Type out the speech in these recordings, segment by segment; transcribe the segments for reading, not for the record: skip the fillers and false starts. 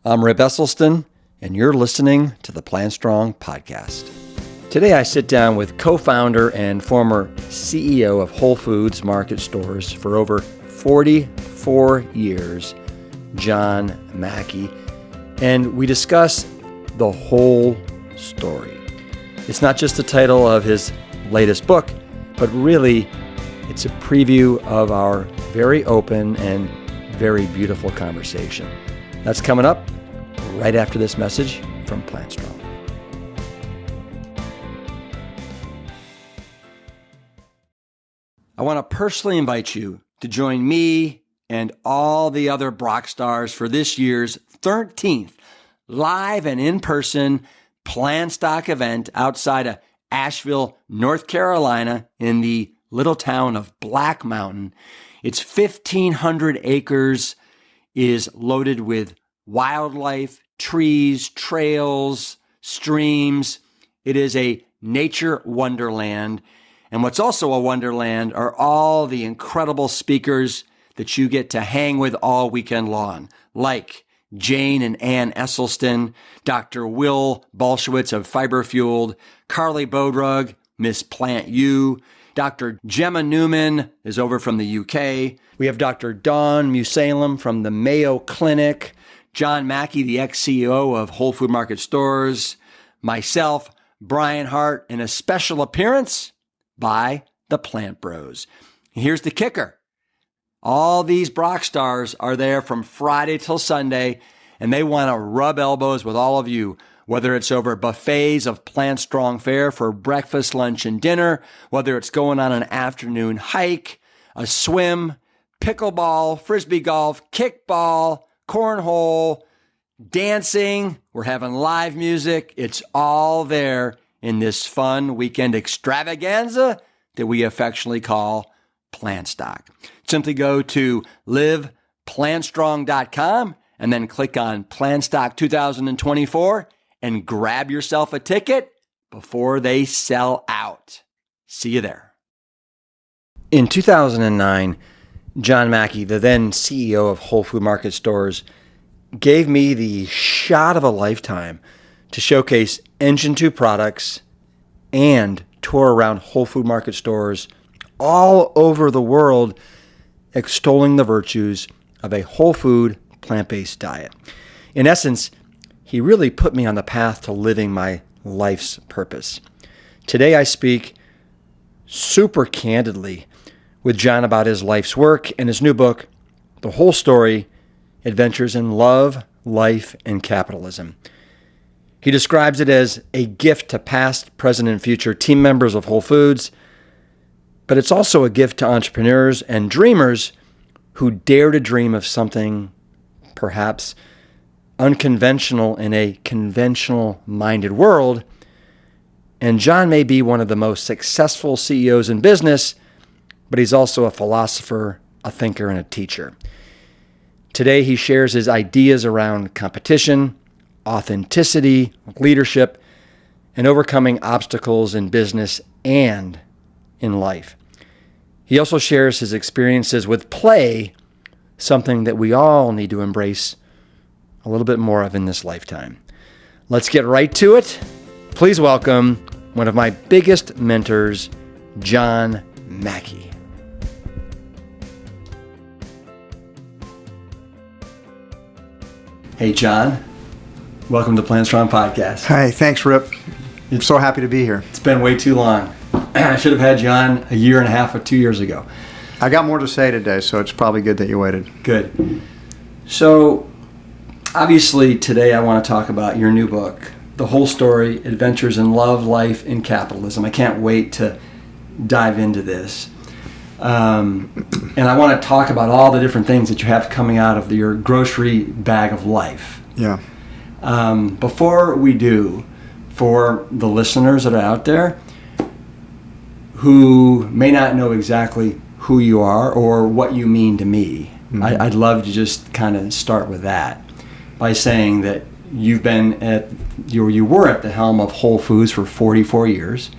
I'm Rip Esselstyn, and you're listening to the PLANTSTRONG podcast. Today I sit down with co-founder and former CEO of Whole Foods Market Stores for over 44 years, John Mackey, and we discuss the whole story. It's not just the title of his latest book, but really it's a preview of our very open and very beautiful conversation. That's coming up right after this message from PLANTSTRONG. I want to personally invite you to join me and all the other Brock stars for this year's 13th live and in-person PLANTSTOCK event outside of Asheville, North Carolina in the little town of Black Mountain. It's 1,500 acres, is loaded with wildlife, trees, trails, streams. It is a nature wonderland. And what's also a wonderland are all the incredible speakers that you get to hang with all weekend long, like Jane and Ann Esselstyn, Dr. Will Bolshewitz of Fiber Fueled, Carly Bodrug, Miss Plant U, Dr. Gemma Newman is over from the UK. We have Dr. Dawn Musalem from the Mayo Clinic, John Mackey, the ex-CEO of Whole Food Market Stores, myself, Brian Hart, and a special appearance by the Plant Bros. Here's the kicker. All these Brock stars are there from Friday till Sunday, and they want to rub elbows with all of you, whether it's over buffets of PLANTSTRONG fare for breakfast, lunch, and dinner, whether it's going on an afternoon hike, a swim, pickleball, frisbee golf, kickball, cornhole, dancing. We're having live music. It's all there in this fun weekend extravaganza that we affectionately call PLANTSTOCK. Simply go to liveplantstrong.com and then click on PLANTSTOCK 2024 and grab yourself a ticket before they sell out. See you there. In 2009, John Mackey, the then CEO of Whole Food Market Stores, gave me the shot of a lifetime to showcase Engine 2 products and tour around Whole Food Market Stores all over the world, extolling the virtues of a whole food, plant-based diet. In essence, he really put me on the path to living my life's purpose. Today I speak super candidly with John about his life's work and his new book, The Whole Story, Adventures in Love, Life, and Capitalism. He describes it as a gift to past, present, and future team members of Whole Foods, but it's also a gift to entrepreneurs and dreamers who dare to dream of something perhaps unconventional in a conventional-minded world. And John may be one of the most successful CEOs in business, but he's also a philosopher, a thinker, and a teacher. Today, he shares his ideas around competition, authenticity, leadership, and overcoming obstacles in business and in life. He also shares his experiences with play, something that we all need to embrace a little bit more of in this lifetime. Let's get right to it. Please welcome one of my biggest mentors, John Mackey. Hey, John. Welcome to PLANTSTRONG Podcast. Hey, thanks, Rip. I'm so happy to be here. It's been way too long. I should have had you on a year and a half or 2 years ago. I got more to say today, so it's probably good that you waited. Good. So, obviously, today I want to talk about your new book, The Whole Story, Adventures in Love, Life, and Capitalism. I can't wait to dive into this. And I want to talk about all the different things that you have coming out of your grocery bag of life. Yeah. Before we do, for the listeners that are out there who may not know exactly who you are or what you mean to me, I'd love to just kind of start with that by saying that you were at the helm of Whole Foods for 44 years,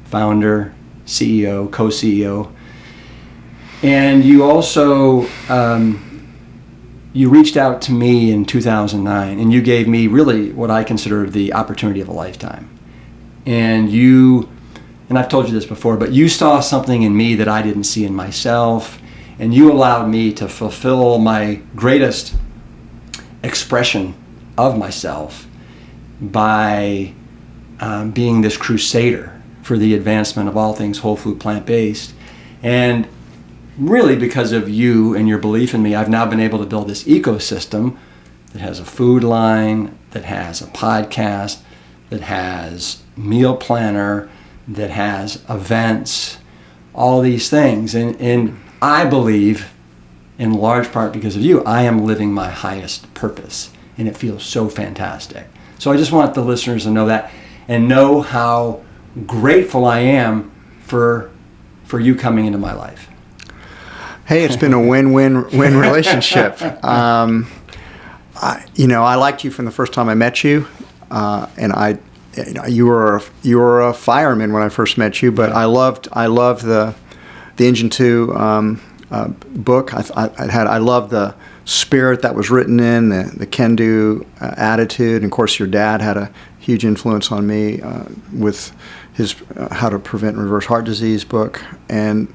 founder, CEO, co-CEO, and you also you reached out to me in 2009, and you gave me really what I consider the opportunity of a lifetime. And I've told you this before, but you saw something in me that I didn't see in myself, and you allowed me to fulfill my greatest expression of myself by being this crusader for the advancement of all things whole food, plant-based. And really, because of you and your belief in me, I've now been able to build this ecosystem that has a food line, that has a podcast, that has meal planner, that has events, all these things. And I believe, in large part because of you, I am living my highest purpose, and it feels so fantastic. So I just want the listeners to know that, and know how grateful I am for you coming into my life. Hey, it's been a win-win-win relationship. I liked you from the first time I met you, and you were a fireman when I first met you. But I loved the Engine 2 book. I loved the spirit that was written in the can-do attitude. And of course, your dad had a huge influence on me with his How to Prevent and Reverse Heart Disease book. And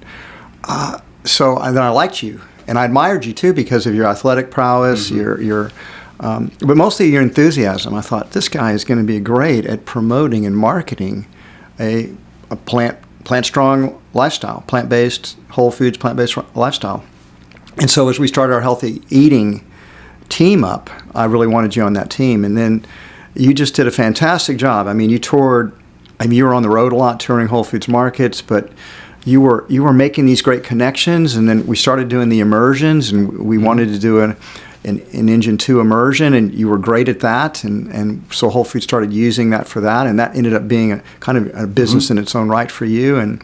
so then I liked you, and I admired you too because of your athletic prowess, but mostly your enthusiasm. I thought, this guy is going to be great at promoting and marketing a plant-strong lifestyle, plant-based, whole foods, plant-based lifestyle. And so as we started our healthy eating team up, I really wanted you on that team. And then you just did a fantastic job. I mean, you were on the road a lot touring Whole Foods markets, but you were making these great connections. And then we started doing the immersions, and we wanted to do an Engine 2 immersion, and you were great at that. And so Whole Foods started using that for that, and that ended up being a kind of a business in its own right for you. And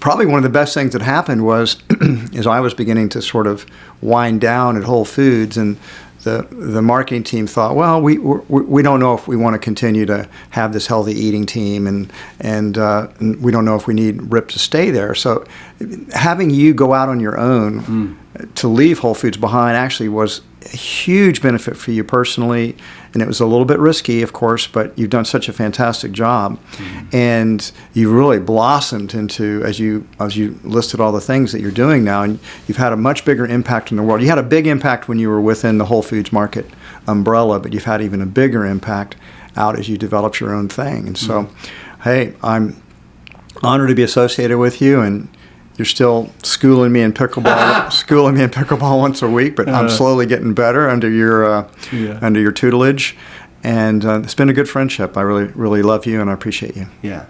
probably one of the best things that happened was as I was beginning to sort of wind down at Whole Foods, and the marketing team thought, well, we don't know if we want to continue to have this healthy eating team, and we don't know if we need Rip to stay there. So having you go out on your own to leave Whole Foods behind actually was a huge benefit for you personally, and it was a little bit risky, of course, but you've done such a fantastic job, and you really blossomed into, as you listed all the things that you're doing now, and you've had a much bigger impact in the world. You had a big impact when you were within the Whole Foods market umbrella, but you've had even a bigger impact out as you developed your own thing. And so, hey, I'm honored to be associated with you, and you're still schooling me in pickleball once a week, but I'm slowly getting better under your tutelage, and it's been a good friendship. I really love you, and I appreciate you. Yeah.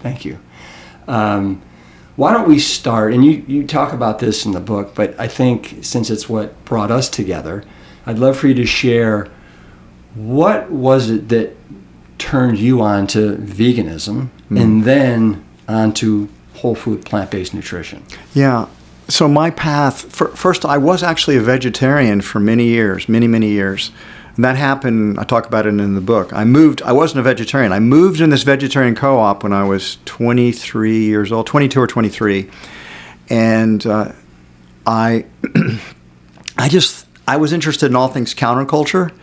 Thank you. Why don't we start? And you talk about this in the book, but I think since it's what brought us together, I'd love for you to share what was it that turned you on to veganism, and then onto whole food, plant-based nutrition. Yeah. So my path, first, I was actually a vegetarian for many years. And that happened, I talk about it in the book. I wasn't a vegetarian. I moved in this vegetarian co-op when I was 23 years old, 22 or 23. And I was interested in all things counterculture.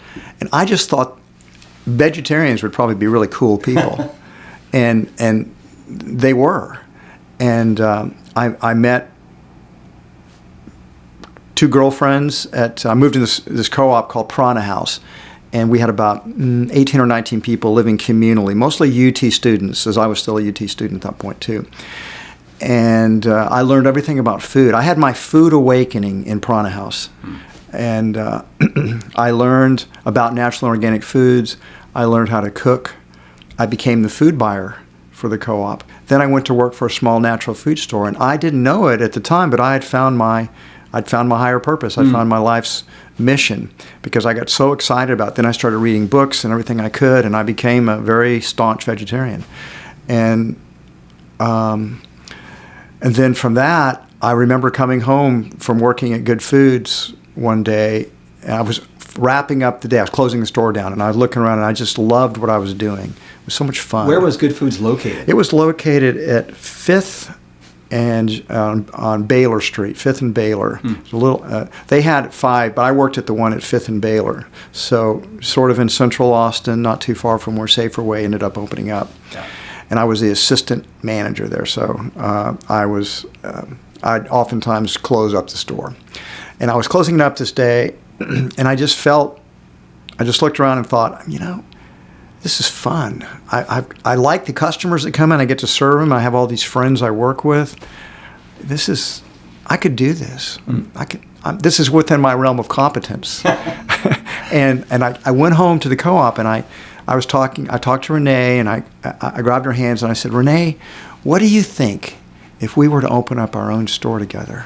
And I just thought vegetarians would probably be really cool people. and they were. And I met two girlfriends I moved in this co-op called Prana House, and we had about 18 or 19 people living communally, mostly UT students, as I was still a UT student at that point too. And I learned everything about food. I had my food awakening in Prana House, and I learned about natural and organic foods. I learned how to cook. I became the food buyer for the co-op. Then I went to work for a small natural food store, and I didn't know it at the time, but I'd found my higher purpose. I found my life's mission because I got so excited about it. Then I started reading books and everything I could, and I became a very staunch vegetarian. And then from that, I remember coming home from working at Good Foods one day, and I was wrapping up the day. I was closing the store down, and I was looking around, and I just loved what I was doing. It was so much fun. Where was Good Foods located? It was located at 5th and on Baylor Street, 5th and Baylor. A little. They had 5, but I worked at the one at 5th and Baylor. So sort of in central Austin, not too far from where Saferway ended up opening up. Yeah. And I was the assistant manager there. So I'd oftentimes close up the store. And I was closing it up this day, and I just looked around and thought, this is fun. I like the customers that come in. I get to serve them. I have all these friends I work with. I could do this. This is within my realm of competence. and I went home to the co-op, and I talked to Renee, and I grabbed her hands, and I said, Renee, what do you think if we were to open up our own store together?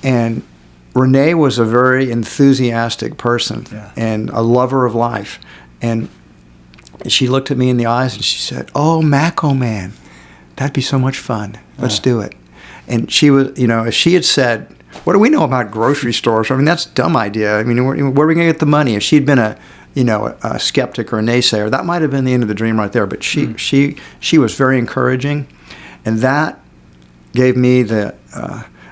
And Renee was a very enthusiastic person and a lover of life. And she looked at me in the eyes and she said, oh, Mac, oh, man, that'd be so much fun. Let's do it. And she was, if she had said, what do we know about grocery stores? I mean, that's a dumb idea. I mean, where are we going to get the money? If she'd been a skeptic or a naysayer, that might have been the end of the dream right there. But she was very encouraging. And that gave me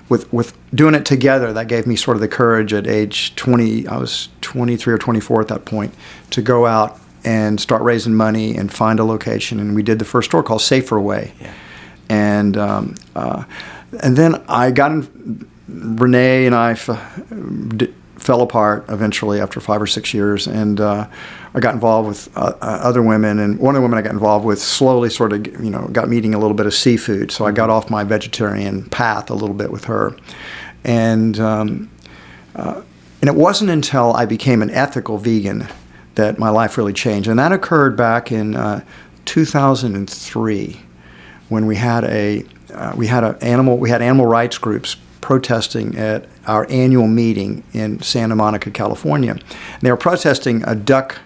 with doing it together, that gave me sort of the courage at age 20, I was 23 or 24 at that point, to go out and start raising money and find a location. And we did the first store called Saferway. Yeah. And then I got in, Renee and I fell apart eventually after 5 or 6 years, and I got involved with other women, and one of the women I got involved with slowly sort of, got me eating a little bit of seafood, so I got off my vegetarian path a little bit with her. And it wasn't until I became an ethical vegan that my life really changed, and that occurred back in 2003 when we had animal rights groups protesting at our annual meeting in Santa Monica, California. And they were protesting a duck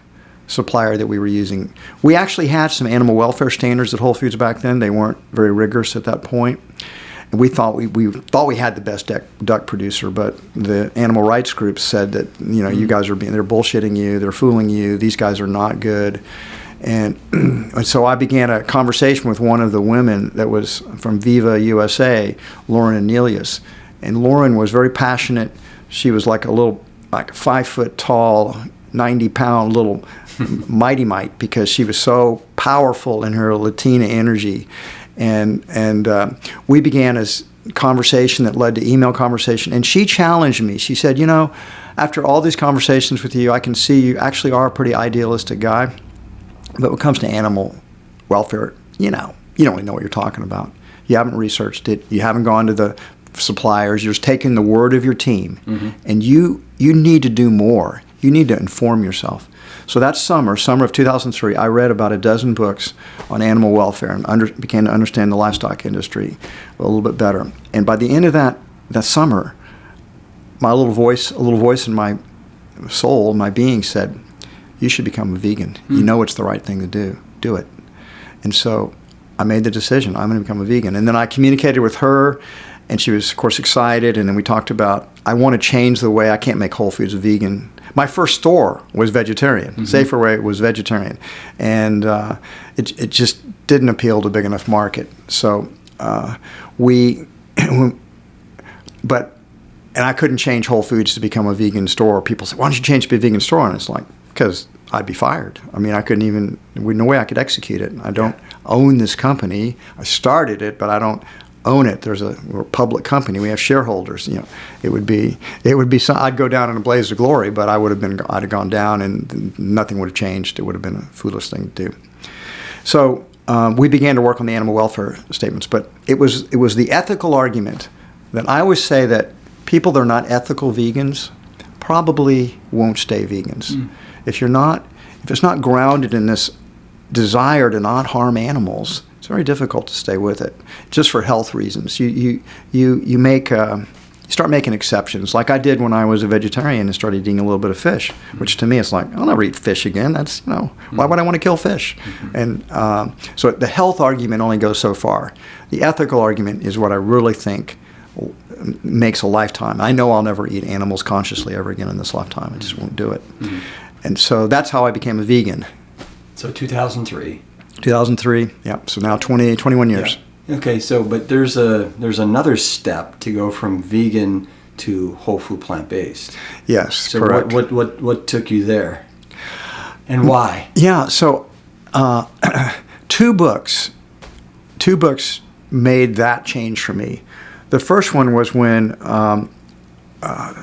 supplier that we were using. We actually had some animal welfare standards at Whole Foods back then. They weren't very rigorous at that point. And we thought we had the best duck producer, but the animal rights groups said that, you guys they're bullshitting you, they're fooling you, these guys are not good. And so I began a conversation with one of the women that was from Viva USA, Lauren Anelius. And Lauren was very passionate. She was like a 5 foot tall, 90-pound little mighty mite, because she was so powerful in her Latina energy. And we began this conversation that led to email conversation. And she challenged me. She said, after all these conversations with you, I can see you actually are a pretty idealistic guy. But when it comes to animal welfare, you don't really know what you're talking about. You haven't researched it. You haven't gone to the suppliers. You're just taking the word of your team. Mm-hmm. And you need to do more. You need to inform yourself. So that summer of 2003, I read about a dozen books on animal welfare and began to understand the livestock industry a little bit better. And by the end of that summer, a little voice in my soul, my being said, you should become a vegan. You know it's the right thing to do. Do it. And so I made the decision. I'm going to become a vegan. And then I communicated with her, and she was, of course, excited. And then we talked about, I want to change the way I can't make Whole Foods vegan. My first store was vegetarian. Mm-hmm. Saferway was vegetarian. And it just didn't appeal to a big enough market. So and I couldn't change Whole Foods to become a vegan store. People said, why don't you change to be a vegan store? And it's like, because I'd be fired. I mean, there's no way I could execute it. I don't own this company. I started it, but I don't own it. We're a public company. We have shareholders. It would be I'd go down in a blaze of glory, but I'd have gone down and nothing would have changed. It would have been a foolish thing to do. So we began to work on the animal welfare statements, but it was the ethical argument that I always say that people that are not ethical vegans probably won't stay vegans. Mm. If it's not grounded in this desire to not harm animals, it's very difficult to stay with it, just for health reasons. You start making exceptions, like I did when I was a vegetarian and started eating a little bit of fish, which to me it's like, I'll never eat fish again. That's, why would I want to kill fish? And so the health argument only goes so far. The ethical argument is what I really think makes a lifetime. I know I'll never eat animals consciously ever again in this lifetime. I just won't do it. Mm-hmm. And so that's how I became a vegan. So 2003. 2003, yeah. So now 21 years. Okay, so but there's another step to go from vegan to whole food plant-based. Yes, So correct. what took you there, and why? Yeah, so two books made that change for me. The first one was when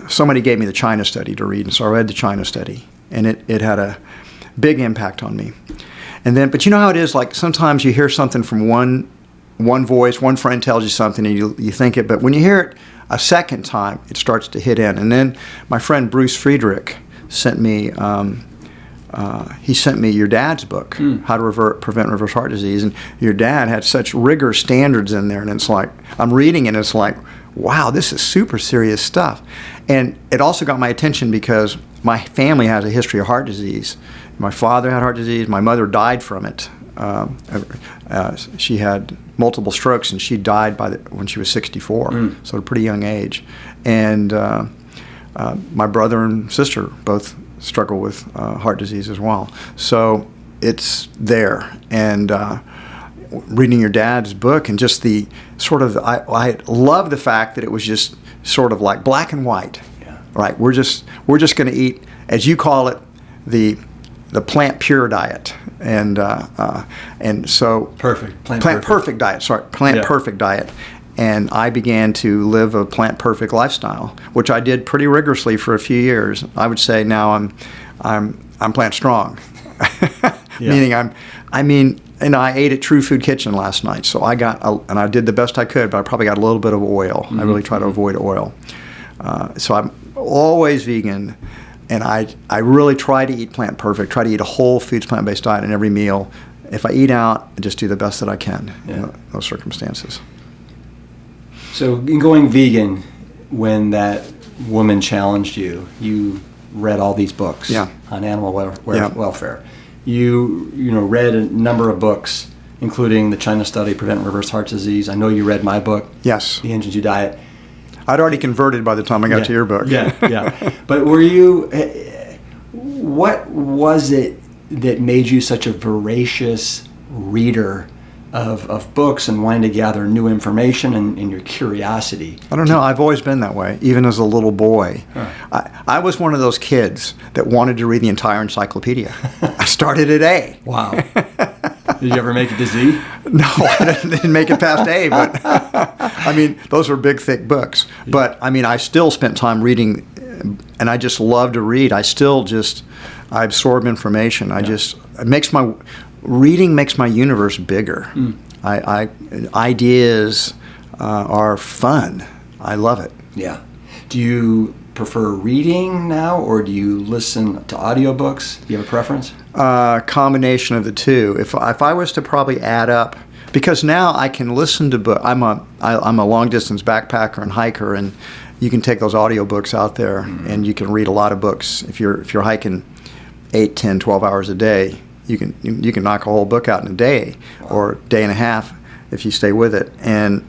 somebody gave me the China Study to read, and so I read the China Study, and it had a big impact on me. And then, but you know how it is, like sometimes you hear something from one voice, one friend tells you something, and you think it, but when you hear it a second time, it starts to hit in. And then my friend Bruce Friedrich sent me, your dad's book, How to Prevent Reverse Heart Disease, and your dad had such rigorous standards in there, and it's like, I'm reading and it's like, wow, this is super serious stuff. And it also got my attention because my family has a history of heart disease. My father had heart disease. My mother died from it. She had multiple strokes, and she died when she was 64, so at a pretty young age. And my brother and sister both struggle with heart disease as well. So it's there. And reading your dad's book and just the sort of, I love the fact that it was just sort of like black and white. Yeah. Right? We're just going to eat, as you call it, the plant pure diet, and so Perfect. Plant perfect diet. Sorry, plant perfect diet. And I began to live a plant perfect lifestyle, which I did pretty rigorously for a few years. I would say now I'm plant strong, meaning I ate at True Food Kitchen last night, so and I did the best I could, but I probably got a little bit of oil. I really try to avoid oil, so I'm always vegan. And I really try to eat plant perfect, try to eat a whole foods plant-based diet in every meal. If I eat out, I just do the best that I can in those circumstances. So in going vegan, when that woman challenged you, you read all these books on animal welfare. You read a number of books, including the China Study, Prevent and Reverse Heart Disease. I know you read my book, Yes. The Engine 2 Diet. I'd already converted by the time I got to your book. Yeah. But what was it that made you such a voracious reader of books and wanting to gather new information and your curiosity? I don't know. I've always been that way, even as a little boy. Huh. I was one of those kids that wanted to read the entire encyclopedia. I started at A. Wow. Did you ever make it to Z? No, I didn't make it past A, but those are big, thick books. Yeah. But, I still spent time reading, and I just love to read. I absorb information. Reading makes my universe bigger. Ideas are fun. I love it. Yeah. Do you prefer reading now, or do you listen to audiobooks? Do you have a preference? Combination of the two. If I was to probably add up, because now I can listen to books. I'm a long distance backpacker and hiker, and you can take those audiobooks out there and you can read a lot of books. If you're hiking 8, 10, 12 hours a day, you can knock a whole book out in a day or day and a half if you stay with it. And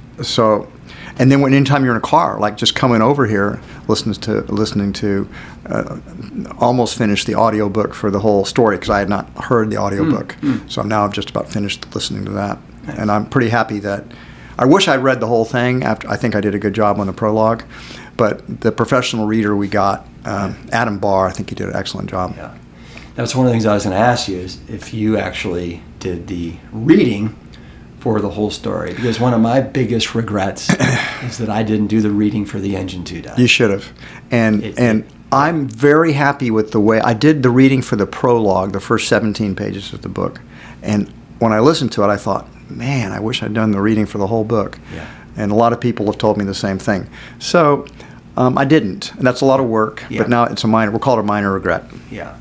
then anytime you're in a car, like just coming over here, listening to almost finished the audiobook for the whole story, because I had not heard the audiobook. So I've just about finished listening to that. Nice. And I'm pretty happy that I wish I'd read the whole thing. I think I did a good job on the prologue, but the professional reader we got, Adam Barr, I think he did an excellent job. Yeah. That's one of the things I was going to ask you, is if you actually did the reading for the whole story, because one of my biggest regrets is that I didn't do the reading for the Engine 2 diet. You should have. And I'm very happy with the way I did the reading for the prologue, the first 17 pages of the book. And when I listened to it, I thought, man, I wish I'd done the reading for the whole book. Yeah. And a lot of people have told me the same thing. So I didn't, and that's a lot of work. Yeah. But now we'll call it a minor regret. Yeah.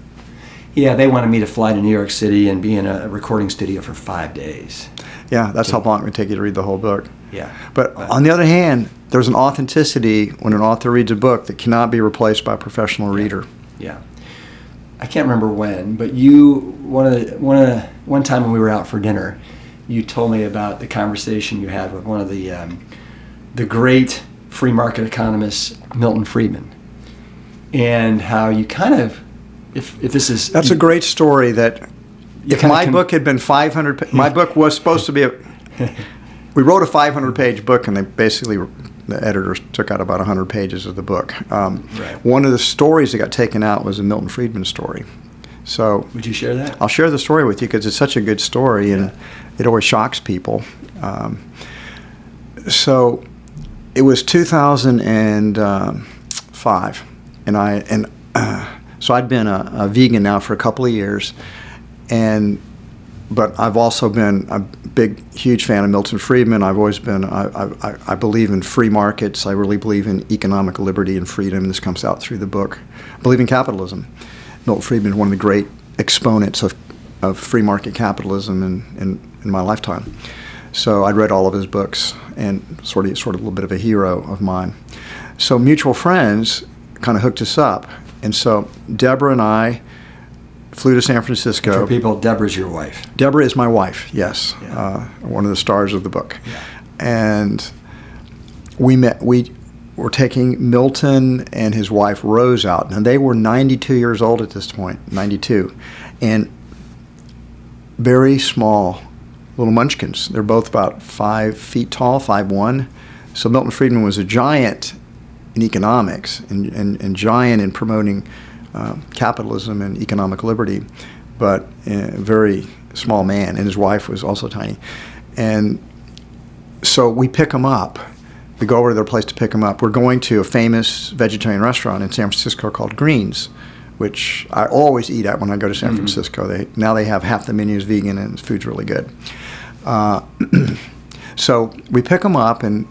Yeah, they wanted me to fly to New York City and be in a recording studio for 5 days. Yeah, that's how long it would take you to read the whole book. Yeah. But on the other hand, there's an authenticity when an author reads a book that cannot be replaced by a professional reader. Yeah. I can't remember when, but one time when we were out for dinner, you told me about the conversation you had with one of the great free market economists, Milton Friedman, and how you kind of, if this is... That's a great story that... If my book had been 500... My book was supposed to be we wrote a 500-page book, and the editors took out about 100 pages of the book. One of the stories that got taken out was a Milton Friedman story. So would you share that? I'll share the story with you because it's such a good story, and it always shocks people. So it was 2005, so I'd been a vegan now for a couple of years, but I've also been a huge fan of Milton Friedman. I've always been. I believe in free markets. I really believe in economic liberty and freedom. This comes out through the book. I believe in capitalism. Milton Friedman is one of the great exponents of free market capitalism in my lifetime. So I'd read all of his books and sort of a little bit of a hero of mine. So mutual friends kind of hooked us up, and so Deborah and I flew to San Francisco. For people, Deborah's your wife. Deborah is my wife, yes. Yeah. One of the stars of the book. Yeah. And we were taking Milton and his wife Rose out. And they were 92 years old at this point, 92. And very small little munchkins. They're both about 5 feet tall, 5'1". So Milton Friedman was a giant in economics and giant in promoting capitalism and economic liberty, but a very small man, and his wife was also tiny. And so we pick them up. We go over to their place to pick them up. We're going to a famous vegetarian restaurant in San Francisco called Green's, which I always eat at when I go to San Francisco. Now they have half the menu is vegan, and the food's really good. So we pick them up, and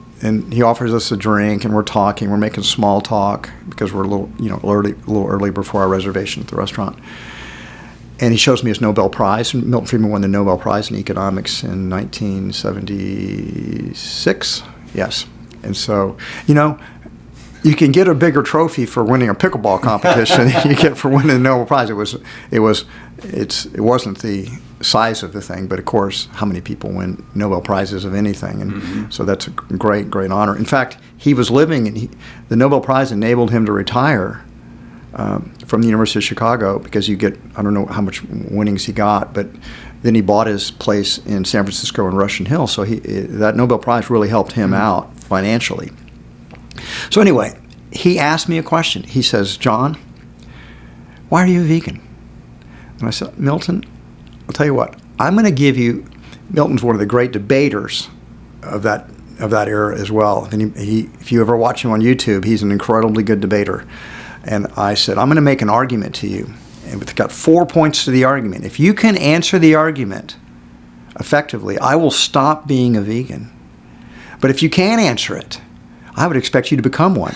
he offers us a drink, and we're talking. We're making small talk because we're a little early before our reservation at the restaurant. And he shows me his Nobel Prize. Milton Friedman won the Nobel Prize in economics in 1976. Yes. And so, you can get a bigger trophy for winning a pickleball competition than you get for winning the Nobel Prize. It wasn't the size of the thing, but of course, how many people win Nobel Prizes of anything? And so that's a great, great honor. In fact, he was living, and the Nobel Prize enabled him to retire from the University of Chicago because you get, I don't know how much winnings he got, but then he bought his place in San Francisco in Russian Hill. So that Nobel Prize really helped him out financially. So anyway, he asked me a question. He says, "John, why are you a vegan?" And I said, "Milton, I'll tell you what, I'm going to give you," Milton's one of the great debaters of that era as well. And if you ever watch him on YouTube, he's an incredibly good debater. And I said, "I'm going to make an argument to you. And it's got 4 points to the argument. If you can answer the argument effectively, I will stop being a vegan. But if you can't answer it, I would expect you to become one."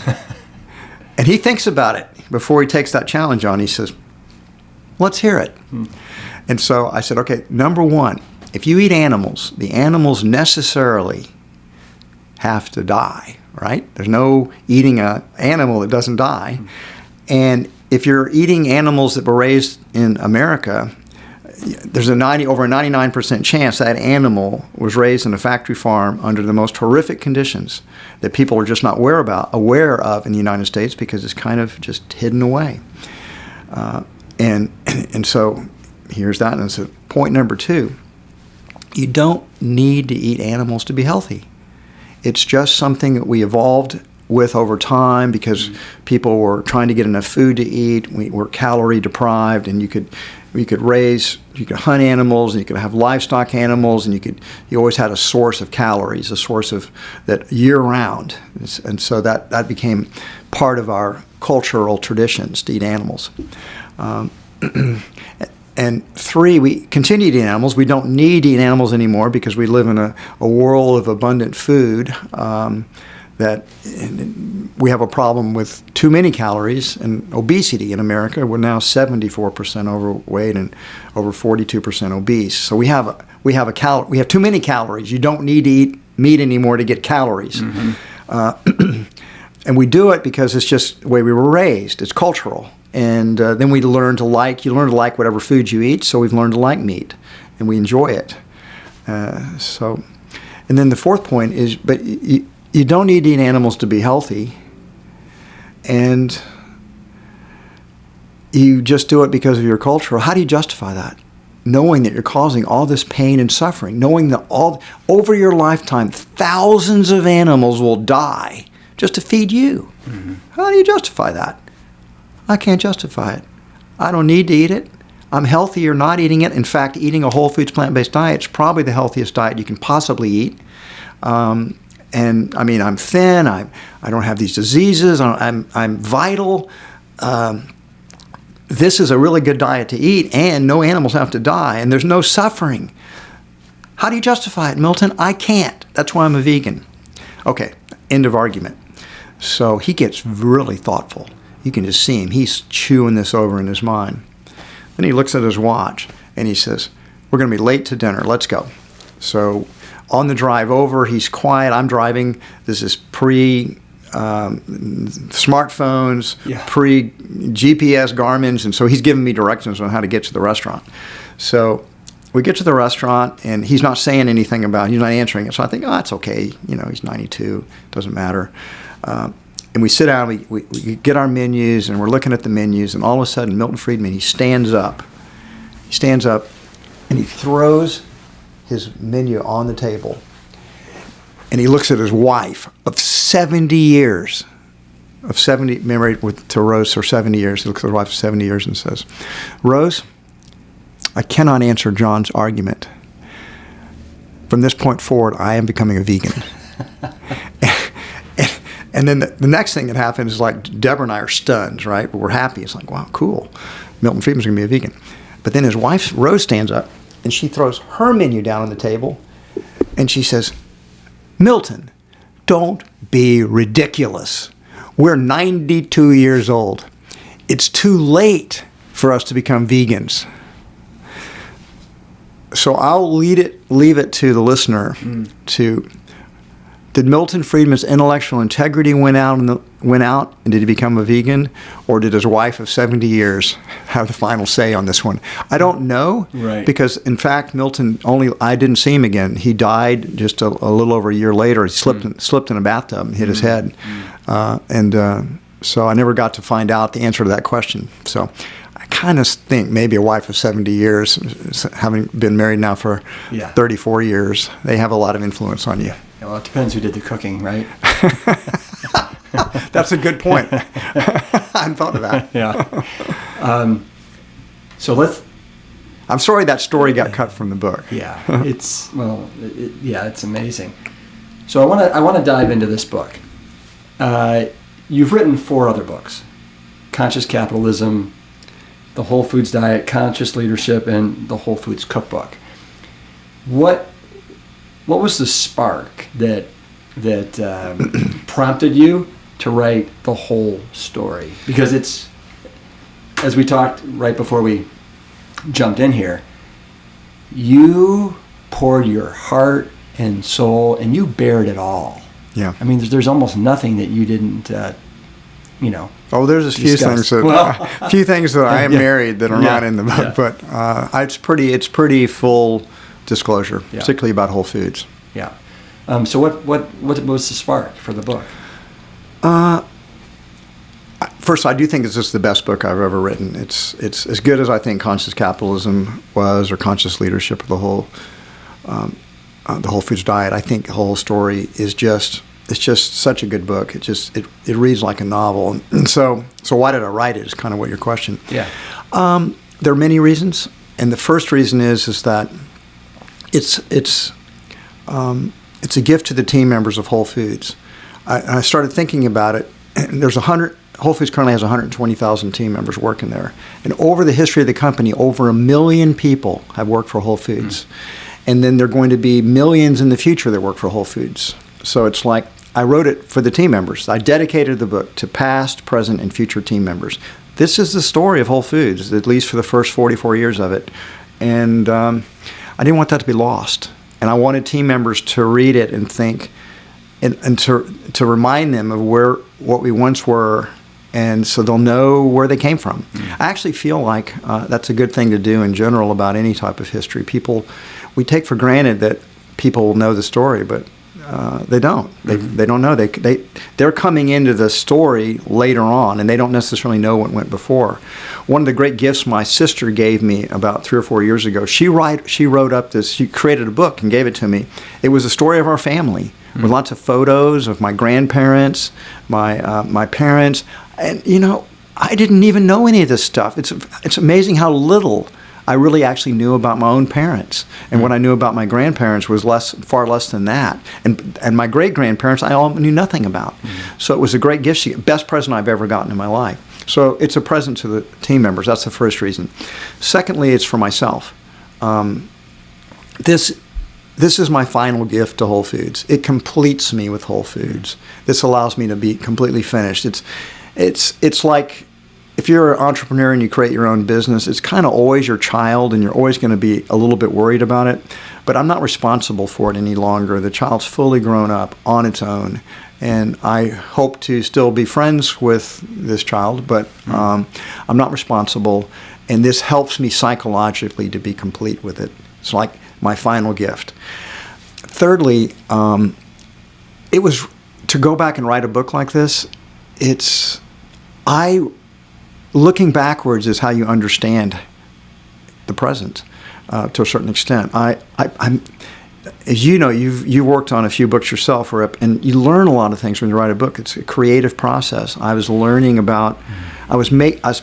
And he thinks about it before he takes that challenge on. He says, "Let's hear it." And so I said, okay, number one, if you eat animals, the animals necessarily have to die, right? There's no eating an animal that doesn't die. And if you're eating animals that were raised in America, there's over a 99% chance that animal was raised in a factory farm under the most horrific conditions that people are just not aware of in the United States because it's kind of just hidden away. And so here's that. And so point number two, you don't need to eat animals to be healthy. It's just something that we evolved with over time because people were trying to get enough food to eat. We were calorie deprived, and you could hunt animals, and you could have livestock animals, and you always had a source of calories, a source of that year round. And so that became part of our cultural traditions to eat animals. And three, we continue to eat animals. We don't need to eat animals anymore because we live in a world of abundant food. That we have a problem with too many calories and obesity in America. We're now 74% overweight and over 42% obese. So we have too many calories. You don't need to eat meat anymore to get calories. And we do it because it's just the way we were raised. It's cultural. And then you learn to like whatever food you eat. So we've learned to like meat, and we enjoy it. And then the fourth point is, but you don't need to eat animals to be healthy, and you just do it because of your culture. How do you justify that? knowing that you're causing all this pain and suffering, knowing that over your lifetime, thousands of animals will die just to feed you. Mm-hmm. How do you justify that? I can't justify it. I don't need to eat it. I'm healthier not eating it. In fact, eating a whole foods plant-based diet is probably the healthiest diet you can possibly eat. And I mean, I'm thin. I don't have these diseases. I'm vital. This is a really good diet to eat, and no animals have to die, and there's no suffering. How do you justify it, Milton? I can't. That's why I'm a vegan. Okay, end of argument. So he gets really thoughtful. You can just see him. He's chewing this over in his mind. Then he looks at his watch, and he says, we're going to be late to dinner. Let's go. So on the drive over, he's quiet. I'm driving. This is pre-smartphones, pre-GPS Garmin's, and so he's giving me directions on how to get to the restaurant. So we get to the restaurant, and he's not saying anything about it. He's not answering it. So I think, oh, that's okay. He's 92. Doesn't matter. And we sit down, we get our menus, and we're looking at the menus, and all of a sudden, Milton Friedman, he stands up. He stands up, and he throws his menu on the table. And he looks at his wife of 70 years, married to Rose for 70 years. He looks at his wife for 70 years and says, Rose, I cannot answer John's argument. From this point forward, I am becoming a vegan. And then the next thing that happens is like Deborah and I are stunned, right? But we're happy. It's like, wow, cool. Milton Friedman's going to be a vegan. But then his wife, Rose, stands up, and she throws her menu down on the table, and she says, Milton, don't be ridiculous. We're 92 years old. It's too late for us to become vegans. So I'll leave it to the listener to, did Milton Friedman's intellectual integrity win out and did he become a vegan? Or did his wife of 70 years have the final say on this one? I don't know. Right. Because, in fact, Milton I didn't see him again. He died just a little over a year later. He slipped in a bathtub and hit his head. So I never got to find out the answer to that question. So I kind of think maybe a wife of 70 years, having been married now for 34 years, they have a lot of influence on you. Yeah, well, it depends who did the cooking, right? That's a good point. I hadn't thought of that. Yeah. I'm sorry that story got cut from the book. Yeah, it's amazing. So I want to dive into this book. You've written 4 other books: Conscious Capitalism, The Whole Foods Diet, Conscious Leadership, and The Whole Foods Cookbook. What was the spark that prompted you to write the whole story? Because it's, as we talked right before we jumped in here, you poured your heart and soul, and you bared it all. Yeah. I mean, there's almost nothing that you didn't, Oh, there's a few things that I am married that are not in the book, but it's pretty full disclosure, particularly about Whole Foods. Yeah. So what was the spark for the book? First, I do think this is the best book I've ever written. It's as good as I think Conscious Capitalism was, or Conscious Leadership, or the Whole Foods Diet. I think the whole story is just such a good book. It reads like a novel. And so why did I write it? Is kind of what your question. Yeah. There are many reasons, and the first reason is that it's a gift to the team members of Whole Foods. I started thinking about it. Whole Foods currently has 120,000 team members working there, and over the history of the company, over 1 million people have worked for Whole Foods, and then there are going to be millions in the future that work for Whole Foods. So it's like I wrote it for the team members. I dedicated the book to past, present, and future team members. This is the story of Whole Foods, at least for the first 44 years of it, and I didn't want that to be lost. And I wanted team members to read it and think, and to remind them of what we once were, and so they'll know where they came from. I actually feel like that's a good thing to do in general about any type of history. We take for granted that people will know the story, but They don't. They don't know. They're coming into the story later on, and they don't necessarily know what went before. One of the great gifts my sister gave me about 3 or 4 years ago, she wrote up this. She created a book and gave it to me. It was a story of our family with lots of photos of my grandparents, my parents, and I didn't even know any of this stuff. It's amazing how little I really actually knew about my own parents, and what I knew about my grandparents was far less than that. And my great grandparents, I all knew nothing about. So it was a great gift. Best present I've ever gotten in my life. So it's a present to the team members. That's the first reason. Secondly, it's for myself. This is my final gift to Whole Foods. It completes me with Whole Foods. This allows me to be completely finished. It's like, if you're an entrepreneur and you create your own business, it's kind of always your child, and you're always going to be a little bit worried about it. But I'm not responsible for it any longer. The child's fully grown up on its own, and I hope to still be friends with this child, but I'm not responsible, and this helps me psychologically to be complete with it. It's like my final gift. Thirdly, it was to go back and write a book like this. Looking backwards is how you understand the present to a certain extent. I'm, as you know, you worked on a few books yourself, Rip, and you learn a lot of things when you write a book. It's a creative process. I was learning about, I was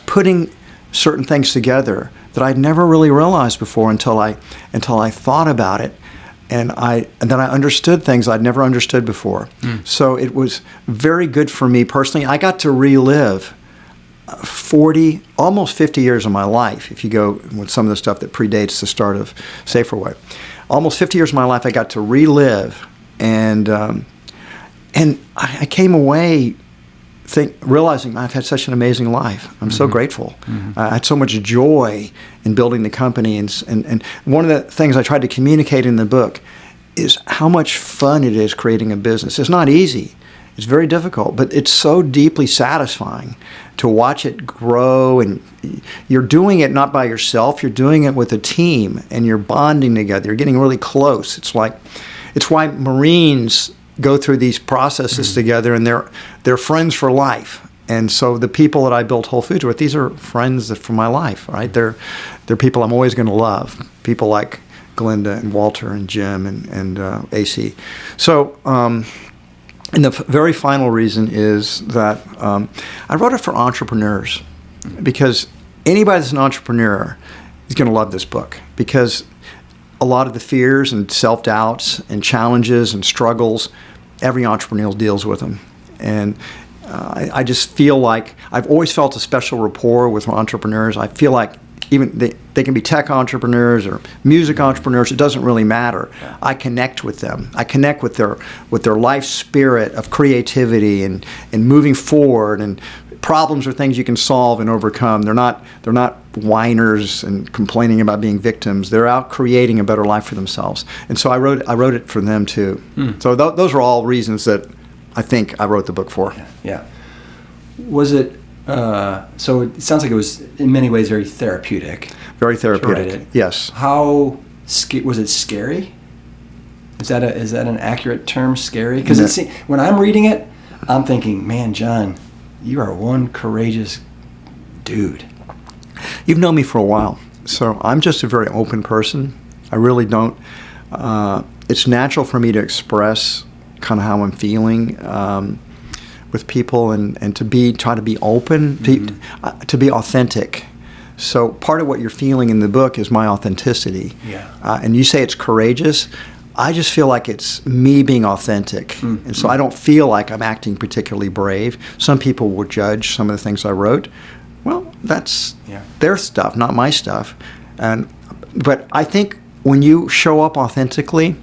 putting certain things together that I'd never really realized before until I thought about it, and then I understood things I'd never understood before. So it was very good for me personally. I got to relive almost 50 years of my life, if you go with some of the stuff that predates the start of Saferway. Almost 50 years of my life I got to relive, and I came away realizing I've had such an amazing life. I'm so grateful. I had so much joy in building the company, and one of the things I tried to communicate in the book is how much fun it is creating a business. It's not easy. It's very difficult, but it's so deeply satisfying to watch it grow, and you're doing it not by yourself, you're doing it with a team, and you're bonding together, you're getting really close. It's why Marines go through these processes together, and they're friends for life. And so the people that I built Whole Foods with, these are friends from my life, right? They're people I'm always going to love, people like Glenda and Walter and Jim and AC. So, and the very final reason is that I wrote it for entrepreneurs, because anybody that's an entrepreneur is going to love this book, because a lot of the fears and self-doubts and challenges and struggles, every entrepreneur deals with them. And I just feel like I've always felt a special rapport with entrepreneurs. I feel like even they can be tech entrepreneurs or music entrepreneurs. It doesn't really matter. I connect with them. I connect with their life spirit of creativity and moving forward. And problems are things you can solve and overcome. They're not whiners and complaining about being victims. They're out creating a better life for themselves. And so I wrote it for them too. So those are all reasons that I think I wrote the book for. Yeah. Was it? So it sounds like it was in many ways very therapeutic. Very therapeutic. Yes. How was it scary? Is that an accurate term? Scary? Because when I'm reading it, I'm thinking, man, John, you are one courageous dude. You've known me for a while, so I'm just a very open person. I really don't. It's natural for me to express kind of how I'm feeling with people, and try to be open, to be authentic. So part of what you're feeling in the book is my authenticity. Yeah. And you say it's courageous. I just feel like it's me being authentic. And so I don't feel like I'm acting particularly brave. Some people will judge some of the things I wrote. Well, that's their stuff, not my stuff. But I think when you show up authentically,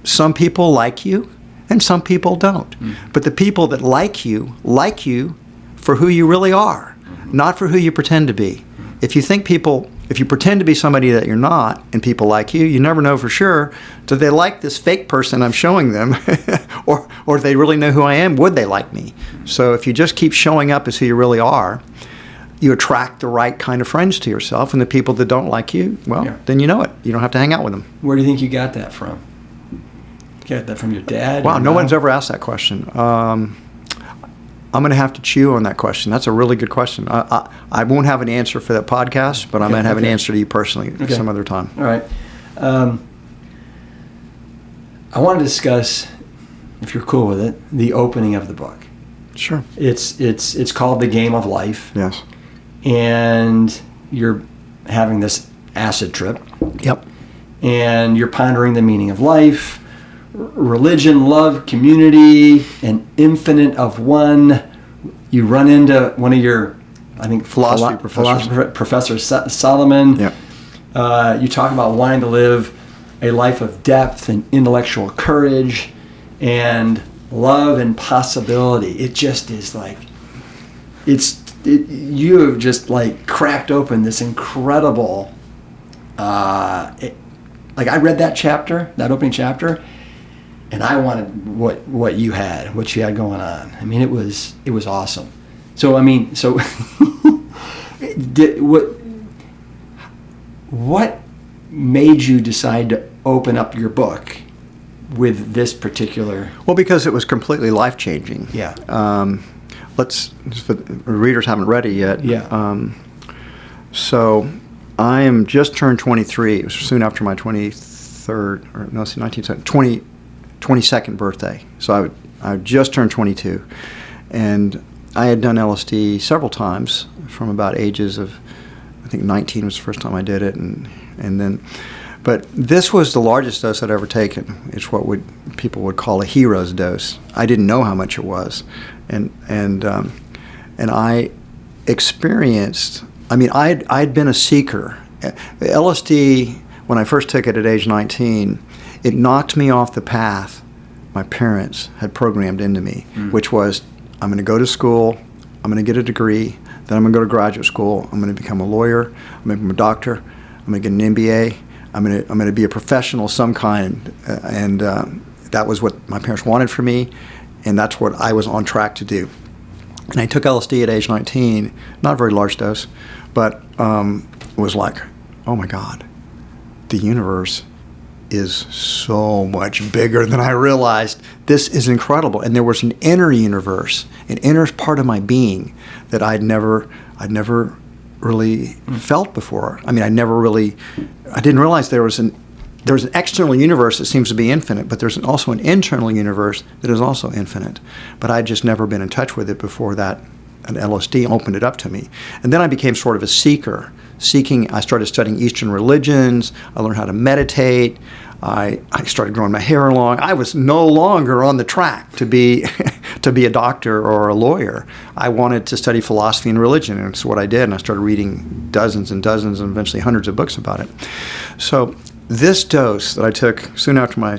some people like you and some people don't. But the people that like you for who you really are, not for who you pretend to be. If you pretend to be somebody that you're not and people like you, you never know for sure. Do they like this fake person I'm showing them? or do they really know who I am? Would they like me? So if you just keep showing up as who you really are, you attract the right kind of friends to yourself, and the people that don't like you, then you know it. You don't have to hang out with them. Where do you think you got that from? Get that from your dad? Wow, your no mom? one's ever asked that question. I'm going to have to chew on that question. That's a really good question. I won't have an answer for that podcast, but I might have an answer to you personally some other time. All right. I want to discuss, if you're cool with it, the opening of the book. Sure. It's called The Game of Life. Yes. And you're having this acid trip. Yep. And you're pondering the meaning of life, religion, love, community, an infinite of one. You run into one of your, I think, philosophy Professor Solomon. Yep. You talk about wanting to live a life of depth and intellectual courage and love and possibility. It just is like, you have just like cracked open this incredible, like I read that chapter, that opening chapter, and I wanted what you had going on. I mean, it was awesome. So I mean, what made you decide to open up your book with this particular? Well, because it was completely life-changing. Yeah. For the readers haven't read it yet. Yeah. So I am just turned 23. It was soon after my 22nd birthday. So I just turned 22. And I had done LSD several times from about ages of, I think 19 was the first time I did it. And then, but this was the largest dose I'd ever taken. It's what people would call a hero's dose. I didn't know how much it was. And I experienced, I mean, I'd been a seeker. LSD, when I first took it at age 19, it knocked me off the path my parents had programmed into me, which was, I'm going to go to school, I'm going to get a degree, then I'm going to go to graduate school, I'm going to become a lawyer, I'm going to become a doctor, I'm going to get an MBA, I'm going to be a professional of some kind, and that was what my parents wanted for me, and that's what I was on track to do. And I took LSD at age 19, not a very large dose, but it was like, oh my God, the universe is so much bigger than I realized. This is incredible. And there was an inner universe, an inner part of my being that I'd never really felt before. I mean, I didn't realize there was an external universe that seems to be infinite, but there's also an internal universe that is also infinite. But I'd just never been in touch with it before that, and LSD opened it up to me. And then I became sort of a seeker. I started studying Eastern religions. I learned how to meditate. I started growing my hair long. I was no longer on the track to be a doctor or a lawyer. I wanted to study philosophy and religion, and it's what I did. And I started reading dozens and dozens and eventually hundreds of books about it. So this dose that I took soon after my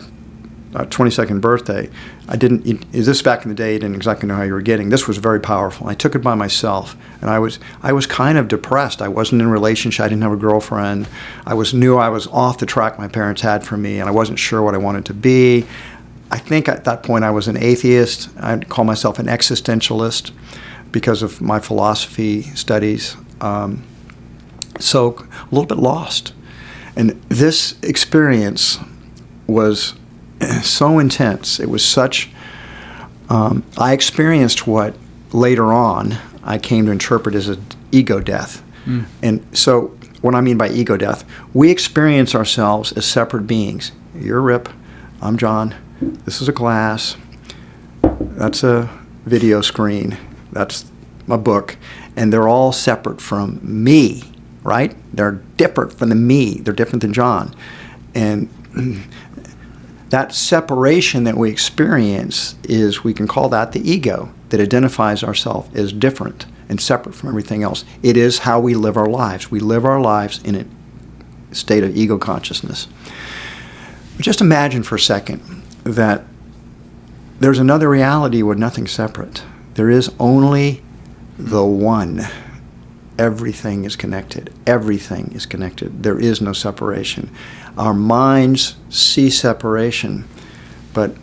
22nd birthday, this back in the day, I didn't exactly know how you were getting. This was very powerful. I took it by myself, and I was kind of depressed. I wasn't in a relationship. I didn't have a girlfriend. I knew I was off the track my parents had for me, and I wasn't sure what I wanted to be. I think at that point I was an atheist. I'd call myself an existentialist because of my philosophy studies. So a little bit lost. And this experience was so intense. It was such, I experienced what later on I came to interpret as an ego death. And so what I mean by ego death, we experience ourselves as separate beings. You're Rip, I'm John, this is a glass, that's a video screen, that's my book, and they're all separate from me, right? They're different from the me, they're different than John. And that separation that we experience we can call that the ego that identifies ourselves as different and separate from everything else. It is how we live our lives. We live our lives in a state of ego consciousness. Just imagine for a second that there's another reality where nothing's separate. There is only the one. Everything is connected. Everything is connected. There is no separation. Our minds see separation, but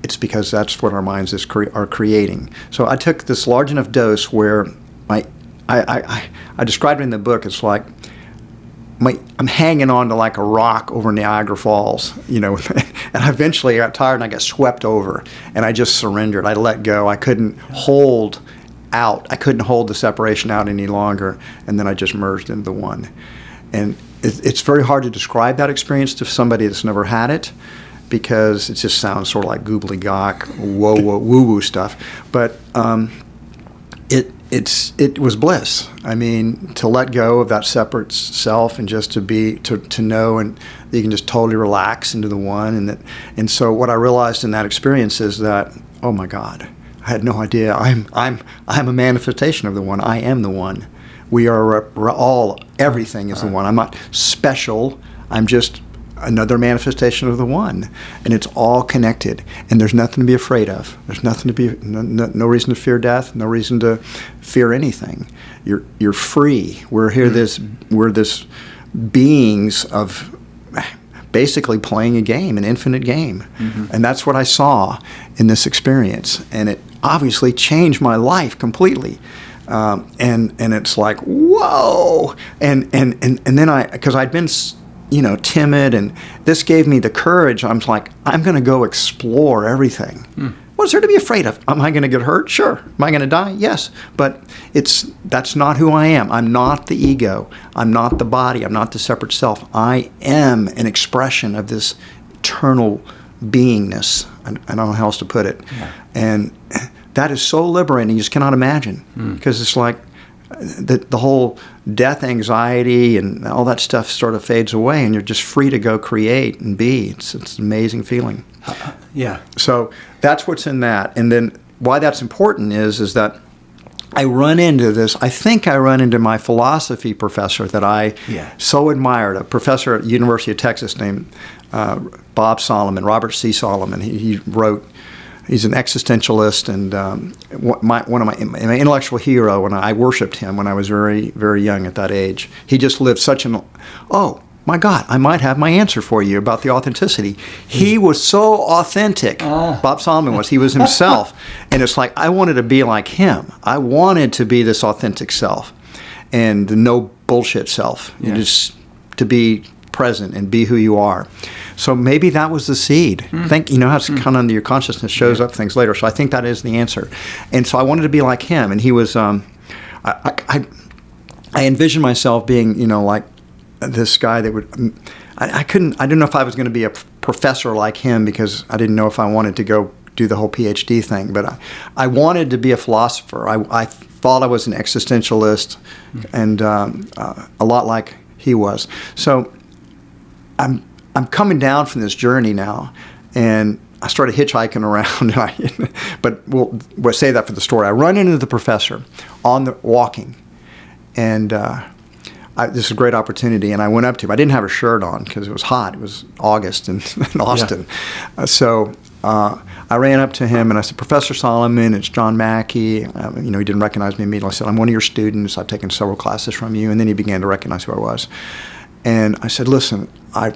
it's because that's what our minds are creating. So I took this large enough dose where I described it in the book. It's like I'm hanging on to like a rock over Niagara Falls, and eventually I got tired and I got swept over, and I just surrendered. I let go. I couldn't hold out. I couldn't hold the separation out any longer, and then I just merged into the one. And it's very hard to describe that experience to somebody that's never had it, because it just sounds sort of like gobbledygook, woo-woo stuff. But it was bliss. I mean, to let go of that separate self and just to know, and that you can just totally relax into the one. And so what I realized in that experience is that, oh my God, I had no idea. I'm a manifestation of the one. I am the one. We are all. Everything is the one. I'm not special. I'm just another manifestation of the one, and it's all connected. And there's nothing to be afraid of. There's nothing to be. No reason to fear death. No reason to fear anything. You're free. We're here. We're this beings of basically playing a game, an infinite game. And that's what I saw in this experience, and it obviously changed my life completely. And it's like, whoa, and then because I'd been timid, and this gave me the courage. I'm like, I'm going to go explore everything. What's there to be afraid of? Am I going to get hurt? Sure. Am I going to die? Yes. But that's not who I am. I'm not the ego. I'm not the body. I'm not the separate self. I am an expression of this eternal beingness. I don't know how else to put it. Yeah. And that is so liberating. You just cannot imagine, because it's like the whole death anxiety and all that stuff sort of fades away, and you're just free to go create and be. It's an amazing feeling. Yeah. So that's what's in that. And then why that's important is that I run into this. I think I run into my philosophy professor that I so admired, a professor at the University of Texas named Bob Solomon, Robert C. Solomon. He wrote. He's an existentialist, and one of my intellectual hero, and I worshipped him when I was very, very young at that age. He just lived such oh, my God, I might have my answer for you about the authenticity. He was so authentic. Bob Solomon was. He was himself. And it's like, I wanted to be like him. I wanted to be this authentic self and the no bullshit self. Yeah. Just to be present and be who you are. So maybe that was the seed. Think, how it's kind of under your consciousness shows up things later. So I think that is the answer. And so I wanted to be like him. And he was, I envisioned myself being, like this guy that would, I didn't know if I was going to be a professor like him, because I didn't know if I wanted to go do the whole PhD thing. But I wanted to be a philosopher. I thought I was an existentialist, and a lot like he was. So I'm coming down from this journey now, and I started hitchhiking around. But we'll say that for the story. I run into the professor walking, and this is a great opportunity. And I went up to him. I didn't have a shirt on because it was hot. It was August in Austin. Yeah. So I ran up to him and I said, "Professor Solomon, it's John Mackey." He didn't recognize me immediately. I said, "I'm one of your students. I've taken several classes from you." And then he began to recognize who I was. And I said, "Listen, I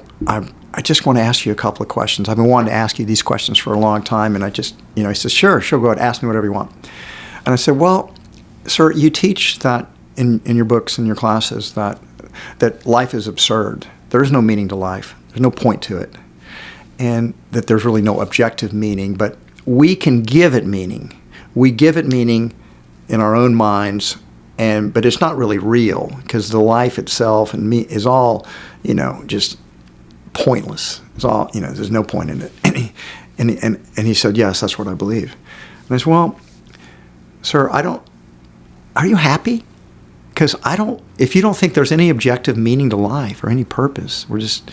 just want to ask you a couple of questions. I've been wanting to ask you these questions for a long time." And I just, he said, sure, go ahead, ask me whatever you want. And I said, "Well, sir, you teach that in your books and your classes that life is absurd. There is no meaning to life. There's no point to it. And that there's really no objective meaning, but we can give it meaning. We give it meaning in our own minds, but it's not really real, because the life itself and me is all, just pointless. It's all, there's no point in it." And he said, "Yes, that's what I believe." And I said, "Well, sir, are you happy? Because if you don't think there's any objective meaning to life or any purpose, we're just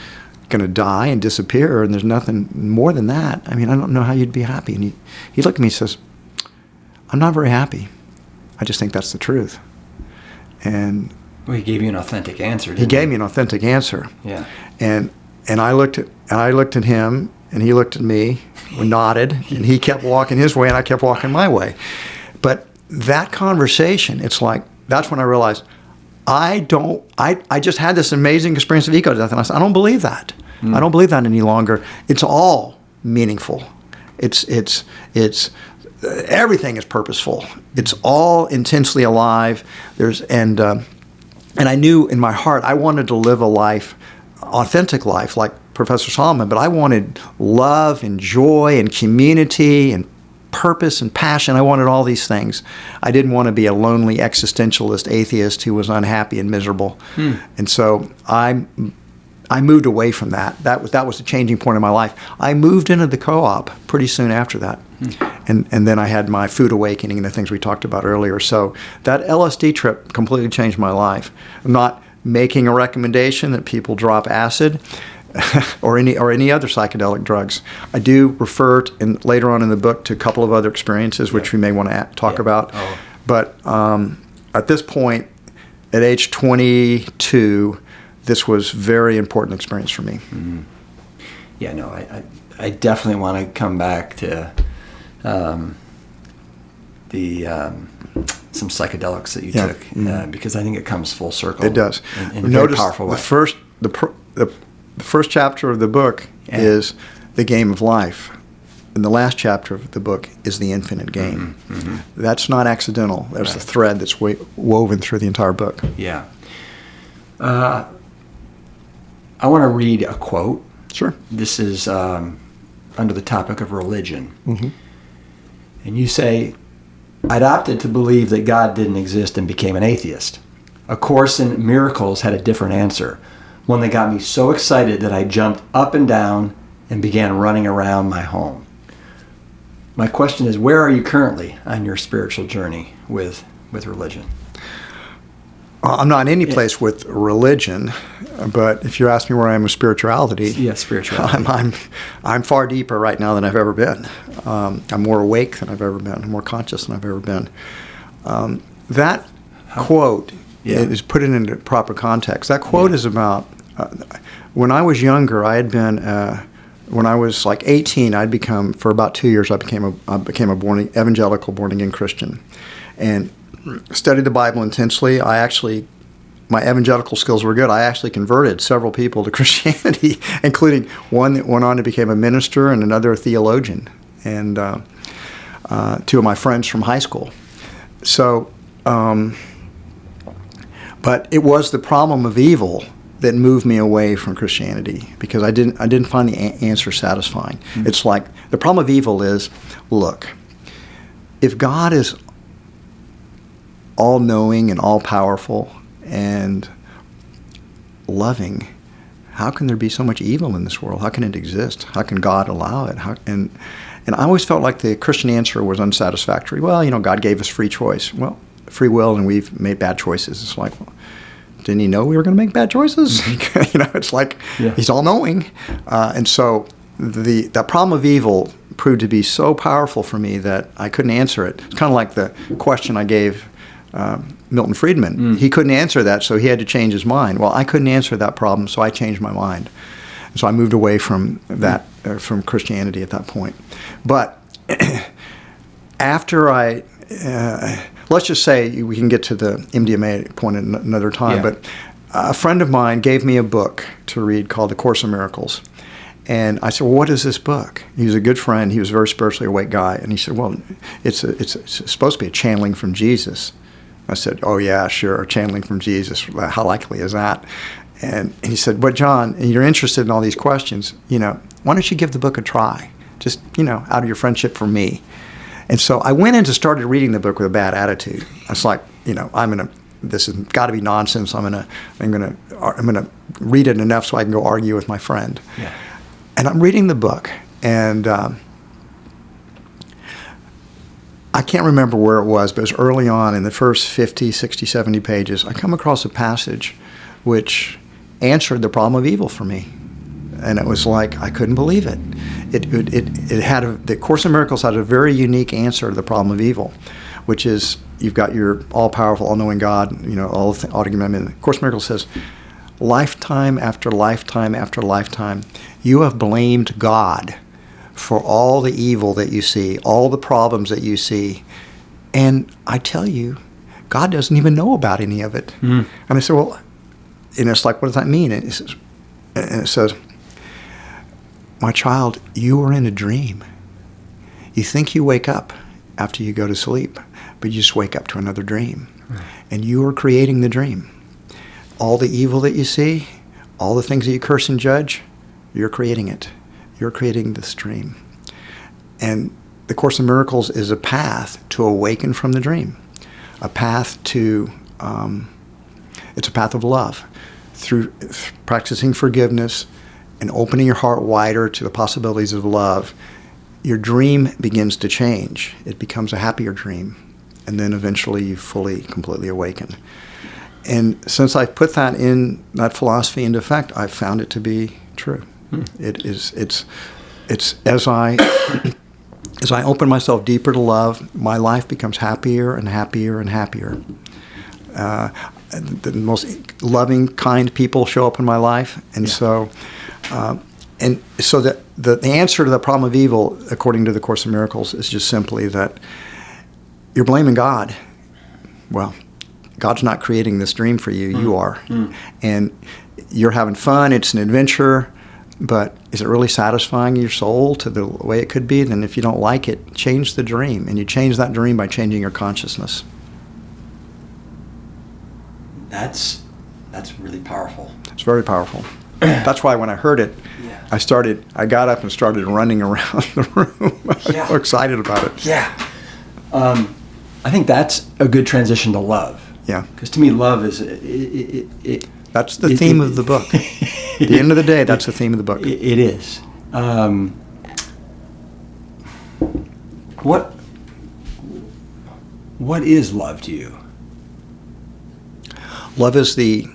going to die and disappear, and there's nothing more than that. I mean, I don't know how you'd be happy." And he looked at me and says, "I'm not very happy. I just think that's the truth." And he gave you an authentic answer. He gave me an authentic answer. Yeah. And I looked at him, and he looked at me, we nodded, and he kept walking his way, and I kept walking my way. But that conversation, it's like, that's when I realized I just had this amazing experience of ego death, and I said, I don't believe that. I don't believe that any longer. It's all meaningful. It's everything is purposeful. It's all intensely alive. And I knew in my heart I wanted to live a life, authentic life, like Professor Solomon, but I wanted love and joy and community and purpose and passion. I wanted all these things. I didn't want to be a lonely existentialist atheist who was unhappy and miserable. And so I moved away from that. That was a changing point in my life. I moved into the co-op pretty soon after that. And then I had my food awakening and the things we talked about earlier. So that LSD trip completely changed my life. I'm not making a recommendation that people drop acid or any other psychedelic drugs. I do refer later on in the book to a couple of other experiences which we may want to talk about. Oh. But at this point, at age 22, this was a very important experience for me. Mm-hmm. Yeah, no, I definitely want to come back to some psychedelics that you took because I think it comes full circle. It does. In a very powerful way. The first chapter of the book is the game of life, and the last chapter of the book is the infinite game. Mm-hmm. That's not accidental. There's a thread that's woven through the entire book. Yeah. I want to read a quote. Sure. This is under the topic of religion. Mm-hmm. And you say, I'd opted to believe that God didn't exist and became an atheist. A Course in Miracles had a different answer, one that got me so excited that I jumped up and down and began running around my home. My question is, where are you currently on your spiritual journey with religion? I'm not in any place with religion, but if you ask me where I am with spirituality, spirituality. I'm far deeper right now than I've ever been. I'm more awake than I've ever been. I'm more conscious than I've ever been. That quote is put it into proper context. That quote is about when I was younger. I had been when I was like 18. I'd become for about 2 years. I became a evangelical born again Christian, and studied the Bible intensely. My evangelical skills were good. I actually converted several people to Christianity, including one that went on to become a minister and another a theologian, and two of my friends from high school. So, but it was the problem of evil that moved me away from Christianity because I didn't find the answer satisfying. Mm-hmm. It's like the problem of evil is, look, if God is all-knowing and all-powerful and loving, how can there be so much evil in this world? How can it exist? How can God allow it? And I always felt like the Christian answer was unsatisfactory. Well, God gave us free choice. Well, free will, and we've made bad choices. It's like, well, didn't he know we were going to make bad choices? Mm-hmm. It's like he's all-knowing. And so that problem of evil proved to be so powerful for me that I couldn't answer it. It's kind of like the question I gave Milton Friedman. He couldn't answer that, so he had to change his mind. Well, I couldn't answer that problem, so I changed my mind. And so I moved away from that, from Christianity at that point. But after let's just say we can get to the MDMA point at another time, but a friend of mine gave me a book to read called A Course in Miracles. And I said, well, what is this book? He was a good friend. He was a very spiritually awake guy. And he said, well, it's supposed to be a channeling from Jesus. I said, oh, yeah, sure, channeling from Jesus. How likely is that? And he said, but John, you're interested in all these questions. Why don't you give the book a try? Just, out of your friendship for me. And so I went in and started reading the book with a bad attitude. I was like, this has got to be nonsense. I'm gonna read it enough so I can go argue with my friend. Yeah. And I'm reading the book, and I can't remember where it was, but it was early on in the first 50, 60, 70 pages. I come across a passage which answered the problem of evil for me. And it was like, I couldn't believe it. The Course in Miracles had a very unique answer to the problem of evil, which is you've got your all-powerful, all-knowing God, all the argument. The Course in Miracles says, lifetime after lifetime after lifetime, you have blamed God for all the evil that you see, all the problems that you see. And I tell you, God doesn't even know about any of it. Mm. And I said, well, and it's like, what does that mean? And it says, my child, you are in a dream. You think you wake up after you go to sleep, but you just wake up to another dream. Mm. And you are creating the dream. all the evil that you see, all the things that you curse and judge, you're creating it. You're creating this dream. And the Course in Miracles is a path to awaken from the dream, a path to, it's a path of love. Through practicing forgiveness and opening your heart wider to the possibilities of love, your dream begins to change. It becomes a happier dream. And then eventually you fully, completely awaken. And since I put that philosophy into effect, I've found it to be true. It's as I open myself deeper to love, my life becomes happier and happier and happier. The most loving, kind people show up in my life, and so that the answer to the problem of evil, according to the Course in Miracles, is just simply that you're blaming God. Well, God's not creating this dream for you. You are. And you're having fun. It's an adventure. But is it really satisfying your soul to the way it could be? Then if you don't like it, change the dream. And you change that dream by changing your consciousness. That's really powerful. It's very powerful. That's why when I heard it, I got up and started running around the room. I was so excited about it. Yeah. I think that's a good transition to love. Yeah. Because to me, love is... That's the theme of the book. At the end of the day, that's the theme of the book. It is. What is love to you? Love is in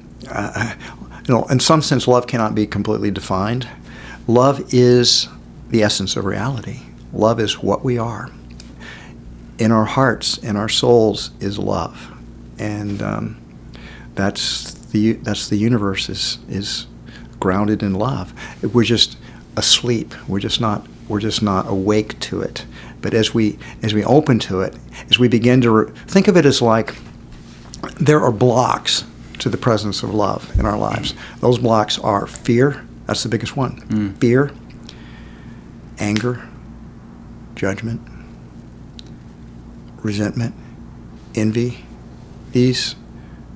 some sense, love cannot be completely defined. Love is the essence of reality. Love is what we are. In our hearts, in our souls, is love, and that's the universe is grounded in love. We're just asleep. We're just not awake to it. But as we open to it, as we begin to think of it as like there are blocks to the presence of love in our lives. Those blocks are fear. That's the biggest one. Fear, anger, judgment, resentment, envy. These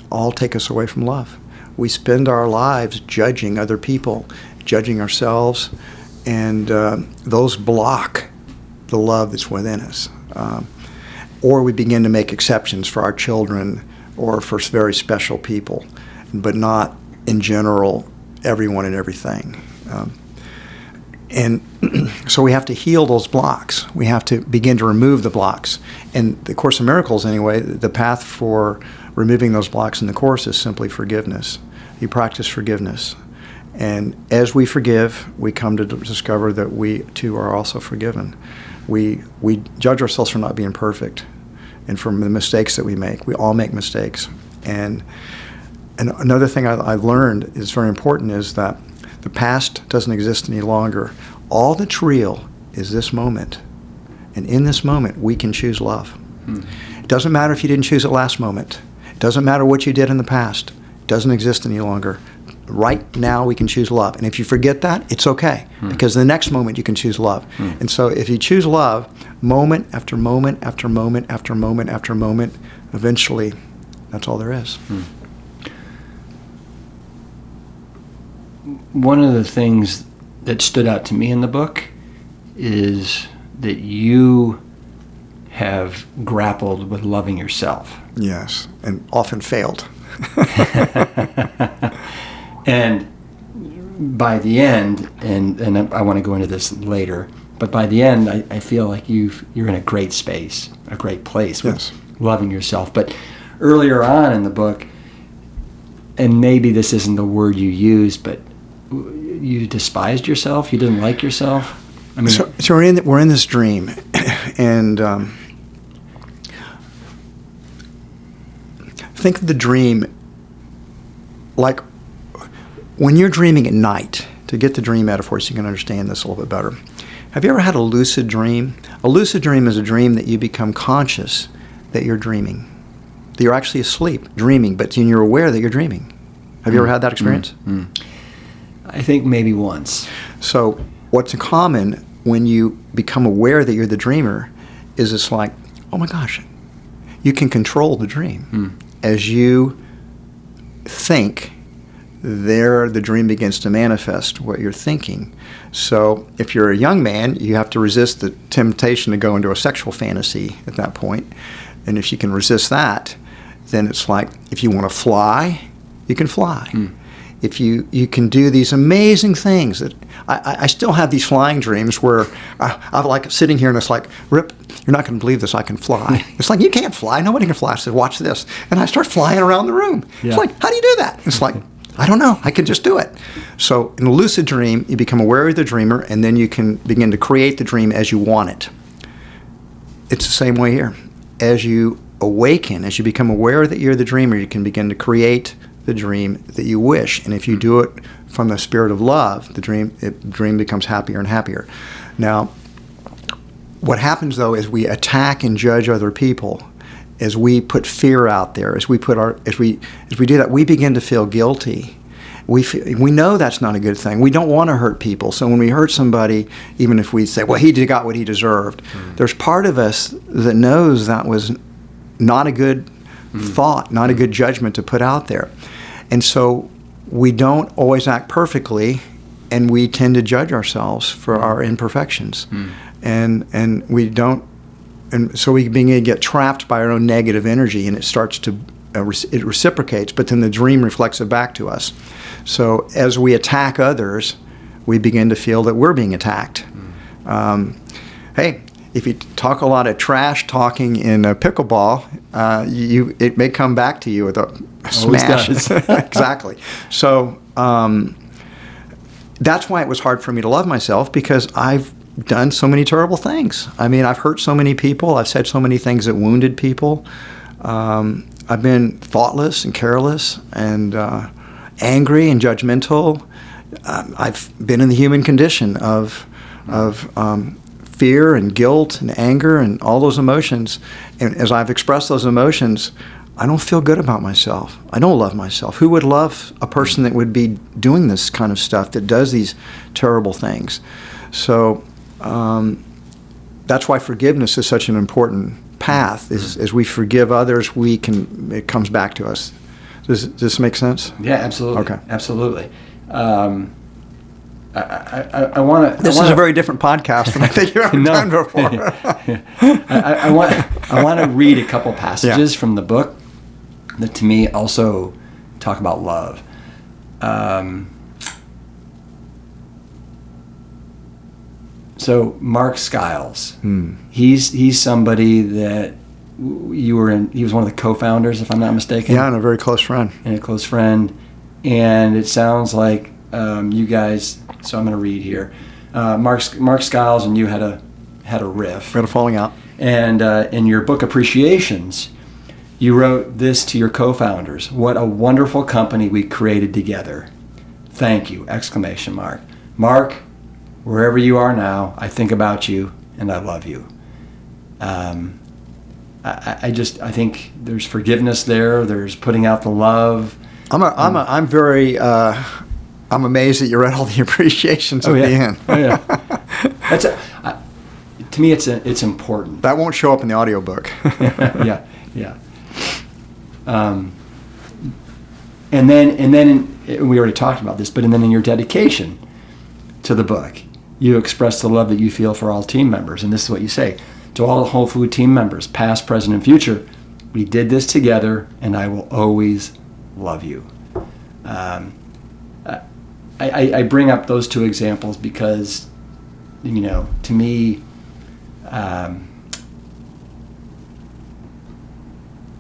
all take us away from love. We spend our lives judging other people, judging ourselves, and those block the love that's within us. Or we begin to make exceptions for our children or for very special people, but not in general everyone and everything. And so we have to heal those blocks. We have to begin to remove the blocks. And the Course in Miracles, anyway, the path for removing those blocks in the Course is simply forgiveness. You practice forgiveness. And as we forgive, we come to discover that we, too, are also forgiven. We judge ourselves for not being perfect and from the mistakes that we make. We all make mistakes. And another thing I've learned is very important is that the past doesn't exist any longer. All that's real is this moment. And in this moment, we can choose love. It doesn't matter if you didn't choose it last moment. It doesn't matter what you did in the past. It doesn't exist any longer. Right now, we can choose love. And if you forget that, it's okay. Because the next moment, you can choose love. And so if you choose love, moment after moment after moment after moment after moment, eventually, that's all there is. One of the things that stood out to me in the book is that you have grappled with loving yourself. Yes, and often failed. And by the end, and I want to go into this later, but by the end, I feel like you're in a great space, a great place with loving yourself. But earlier on in the book, and maybe this isn't the word you used, but you despised yourself. You didn't like yourself. I mean, so we're in this dream, and think of the dream like when you're dreaming at night. To get the dream metaphor, so you can understand this a little bit better. Have you ever had a lucid dream? A lucid dream is a dream that you become conscious that you're dreaming, that you're actually asleep, dreaming, but then you're aware that you're dreaming. Have you ever had that experience? I think maybe once. So what's common when you become aware that you're the dreamer is it's like, oh my gosh, you can control the dream. As you think there the dream begins to manifest what you're thinking. So if you're a young man, you have to resist the temptation to go into a sexual fantasy at that point. And if you can resist that, then it's like, if you want to fly, you can fly. If you can do these amazing things that I still have these flying dreams where I'm like sitting here and it's like, Rip, you're not going to believe this, I can fly. It's like, you can't fly, nobody can fly. I said, watch this. And I start flying around the room. It's like, how do you do that? It's like, I don't know, I can just do it. So in a lucid dream, you become aware of the dreamer, and then you can begin to create the dream as you want it. It's the same way here. As you awaken, as you become aware that you're the dreamer, you can begin to create the dream that you wish. And if you do it from the spirit of love, the dream becomes happier and happier. Now, what happens though is we attack and judge other people. As we put fear out there, as we do that, we begin to feel guilty. We know that's not a good thing. We don't want to hurt people. So when we hurt somebody, even if we say, well, he got what he deserved, there's part of us that knows that was not a good thought, not a good judgment to put out there. And so we don't always act perfectly, and we tend to judge ourselves for our imperfections. And we don't. And so we begin to get trapped by our own negative energy, and it starts to, it reciprocates, but then the dream reflects it back to us. So as we attack others, we begin to feel that we're being attacked. Hey, if you talk a lot of trash talking in pickleball, it may come back to you with a smash. Exactly. So that's why it was hard for me to love myself, because I've done so many terrible things. I mean, I've hurt so many people. I've said so many things that wounded people. I've been thoughtless and careless and angry and judgmental. I've been in the human condition of fear and guilt and anger and all those emotions. And as I've expressed those emotions, I don't feel good about myself. I don't love myself. Who would love a person that would be doing this kind of stuff, that does these terrible things? So that's why forgiveness is such an important path. As we forgive others, it comes back to us. Does this make sense? Yeah, absolutely. Okay. Absolutely. I want to. This is a very different podcast than I think you've ever done before. I want to read a couple passages from the book that, to me, also talk about love. So Mark Skiles, he's somebody that he was one of the co-founders, if I'm not mistaken. Yeah, and a very close friend. And it sounds like you guys. So I'm going to read here. Mark Skiles and you had a riff. We had a falling out. And in your book Appreciations, you wrote this to your co-founders: "What a wonderful company we created together. Thank you!" ! Mark, wherever you are now, I think about you and I love you. I think there's forgiveness there. There's putting out the love. I'm amazed that you read all the appreciations at the end. Oh yeah. To me, it's important. That won't show up in the audiobook. Yeah. And then we already talked about this, but then in your dedication to the book, you express the love that you feel for all team members, and this is what you say: "To all Whole Food team members, past, present, and future, we did this together, and I will always love you." I bring up those two examples because, to me,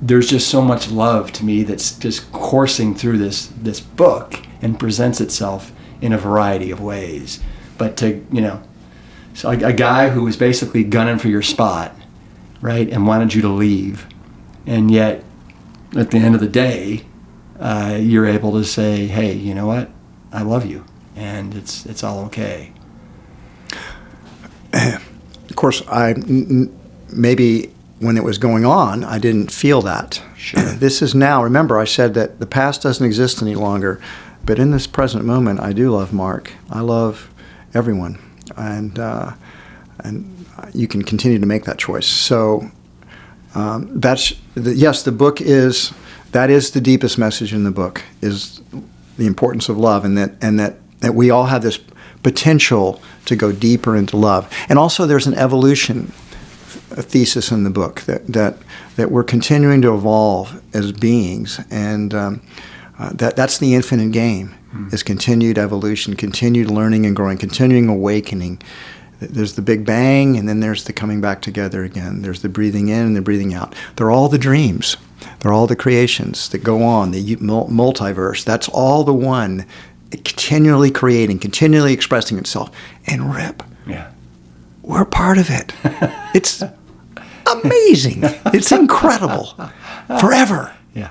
there's just so much love to me that's just coursing through this book and presents itself in a variety of ways. But so a guy who was basically gunning for your spot, right, and wanted you to leave, and yet at the end of the day, you're able to say, "Hey, you know what? I love you, and it's all okay." Of course, maybe when it was going on, I didn't feel that. Sure. This is now. Remember, I said that the past doesn't exist any longer, but in this present moment, I do love Mark. I love everyone, and you can continue to make that choice. So yes, the book is. That is the deepest message in the book, is the importance of love, and that we all have this potential to go deeper into love. And also there's an evolution thesis in the book that we're continuing to evolve as beings, and that's the infinite game, is continued evolution, continued learning and growing, continuing awakening. There's the Big Bang, and then there's the coming back together again. There's the breathing in and the breathing out. They're all the dreams. They're all the creations that go on, the multiverse. That's all the one continually creating, continually expressing itself. And Rip, we're part of it. It's amazing. It's incredible. Forever. Yeah.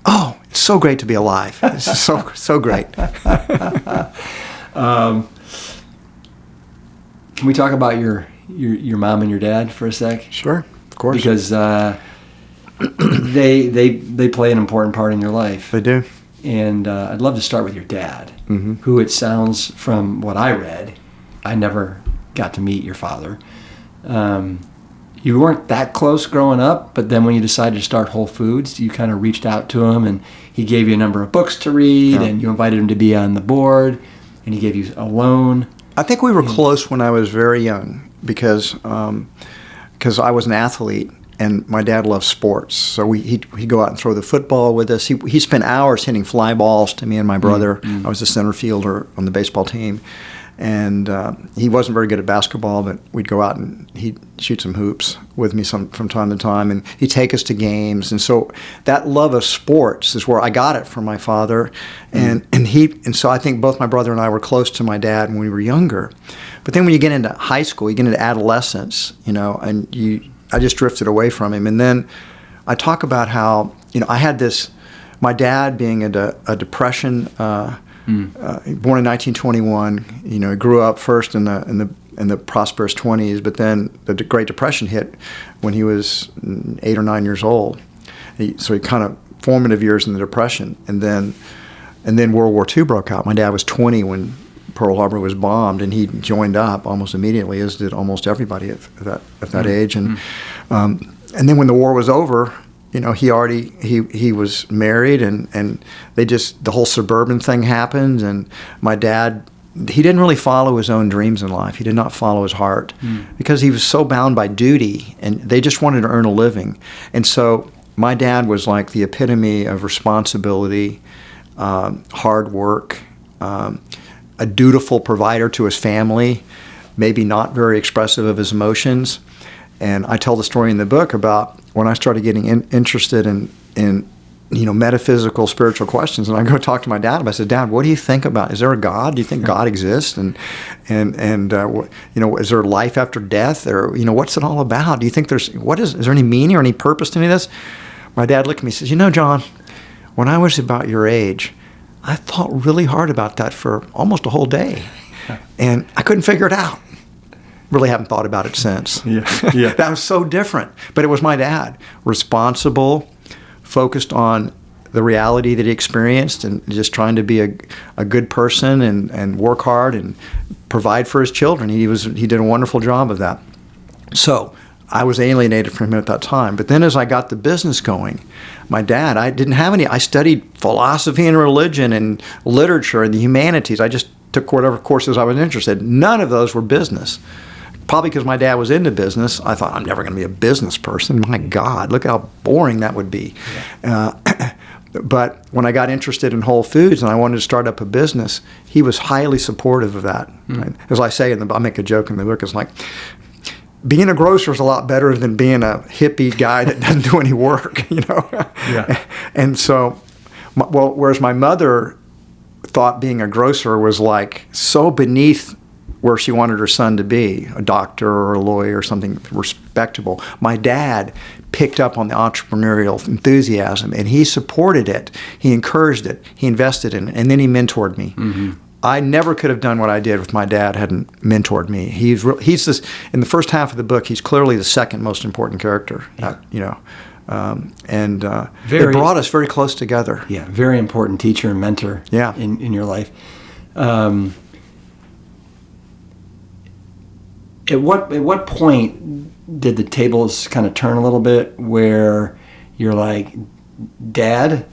Oh, it's so great to be alive. This is so great. Can we talk about your mom and your dad for a sec? Sure, of course. Because they play an important part in your life. They do. And I'd love to start with your dad, Mm-hmm. who, it sounds from what I read, I never got to meet your father. You weren't that close growing up, but then when you decided to start Whole Foods, you kind of reached out to him, and he gave you a number of books to read, and you invited him to be on the board, and he gave you a loan. I think we were close when I was very young because I was an athlete, and my dad loved sports. So he'd go out and throw the football with us. He spent hours hitting fly balls to me and my brother. I was the center fielder on the baseball team. And he wasn't very good at basketball, but we'd go out and he'd shoot some hoops with me from time to time, and he'd take us to games. And so that love of sports is where I got it from my father. And so I think both my brother and I were close to my dad when we were younger. But then when you get into high school, you get into adolescence, and I just drifted away from him. And then I talk about how I had this, my dad being a depression. Born in 1921, he grew up first in the prosperous 20s, but then the Great Depression hit when he was 8 or 9 years old. So he kind of formative years in the Depression, and then World War II broke out. My dad was 20 when Pearl Harbor was bombed, and he joined up almost immediately, as did almost everybody at that age. And then when the war was over, he was married, and the whole suburban thing happened, and my dad, he didn't really follow his own dreams in life. He did not follow his heart because he was so bound by duty, and they just wanted to earn a living. And so my dad was like the epitome of responsibility, hard work, a dutiful provider to his family, maybe not very expressive of his emotions. And I tell the story in the book about when I started getting interested in metaphysical, spiritual questions, and I go talk to my dad. I said, "Dad, what do you think about? Is there a God? Do you think God exists? And is there life after death? Or what's it all about? Do you think is there any meaning or any purpose to any of this?" My dad looked at me and says, "John, when I was about your age, I thought really hard about that for almost a whole day, and I couldn't figure it out. Really haven't thought about it since." Yeah. That was so different. But it was my dad, responsible, focused on the reality that he experienced, and just trying to be a good person and work hard and provide for his children. He did a wonderful job of that. So I was alienated from him at that time. But then as I got the business going, my dad, I studied philosophy and religion and literature and the humanities. I just took whatever courses I was interested in. None of those were business. Probably because my dad was into business, I thought, I'm never going to be a business person. My God, look how boring that would be. Yeah. But when I got interested in Whole Foods and I wanted to start up a business, he was highly supportive of that. Right? As I say, I make a joke in the book, it's like, being a grocer is a lot better than being a hippie guy that doesn't do any work, Yeah. And so, whereas my mother thought being a grocer was like so beneath where she wanted her son to be, a doctor or a lawyer or something respectable. My dad picked up on the entrepreneurial enthusiasm, and he supported it. He encouraged it. He invested in it, and then he mentored me. Mm-hmm. I never could have done what I did if my dad hadn't mentored me. He's this, in the first half of the book, he's clearly the second most important character. Yeah. It brought us very close together. Yeah, very important teacher and mentor. Yeah. in your life. At what point did the tables kind of turn a little bit where you're like, Dad,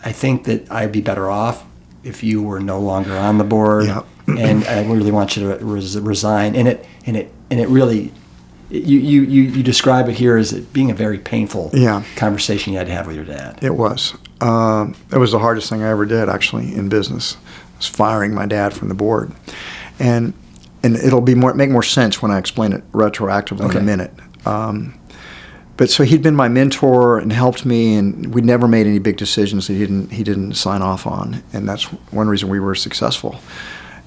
I think that I'd be better off if you were no longer on the board, Yeah. and I really want you to resign. And it really, you describe it here as it being a very painful conversation you had to have with your dad. It was. It was the hardest thing I ever did, actually, in business. Was firing my dad from the board, and it'll make more sense when I explain it retroactively in a minute. But so he'd been my mentor and helped me, and we never made any big decisions that he didn't sign off on, and that's one reason we were successful.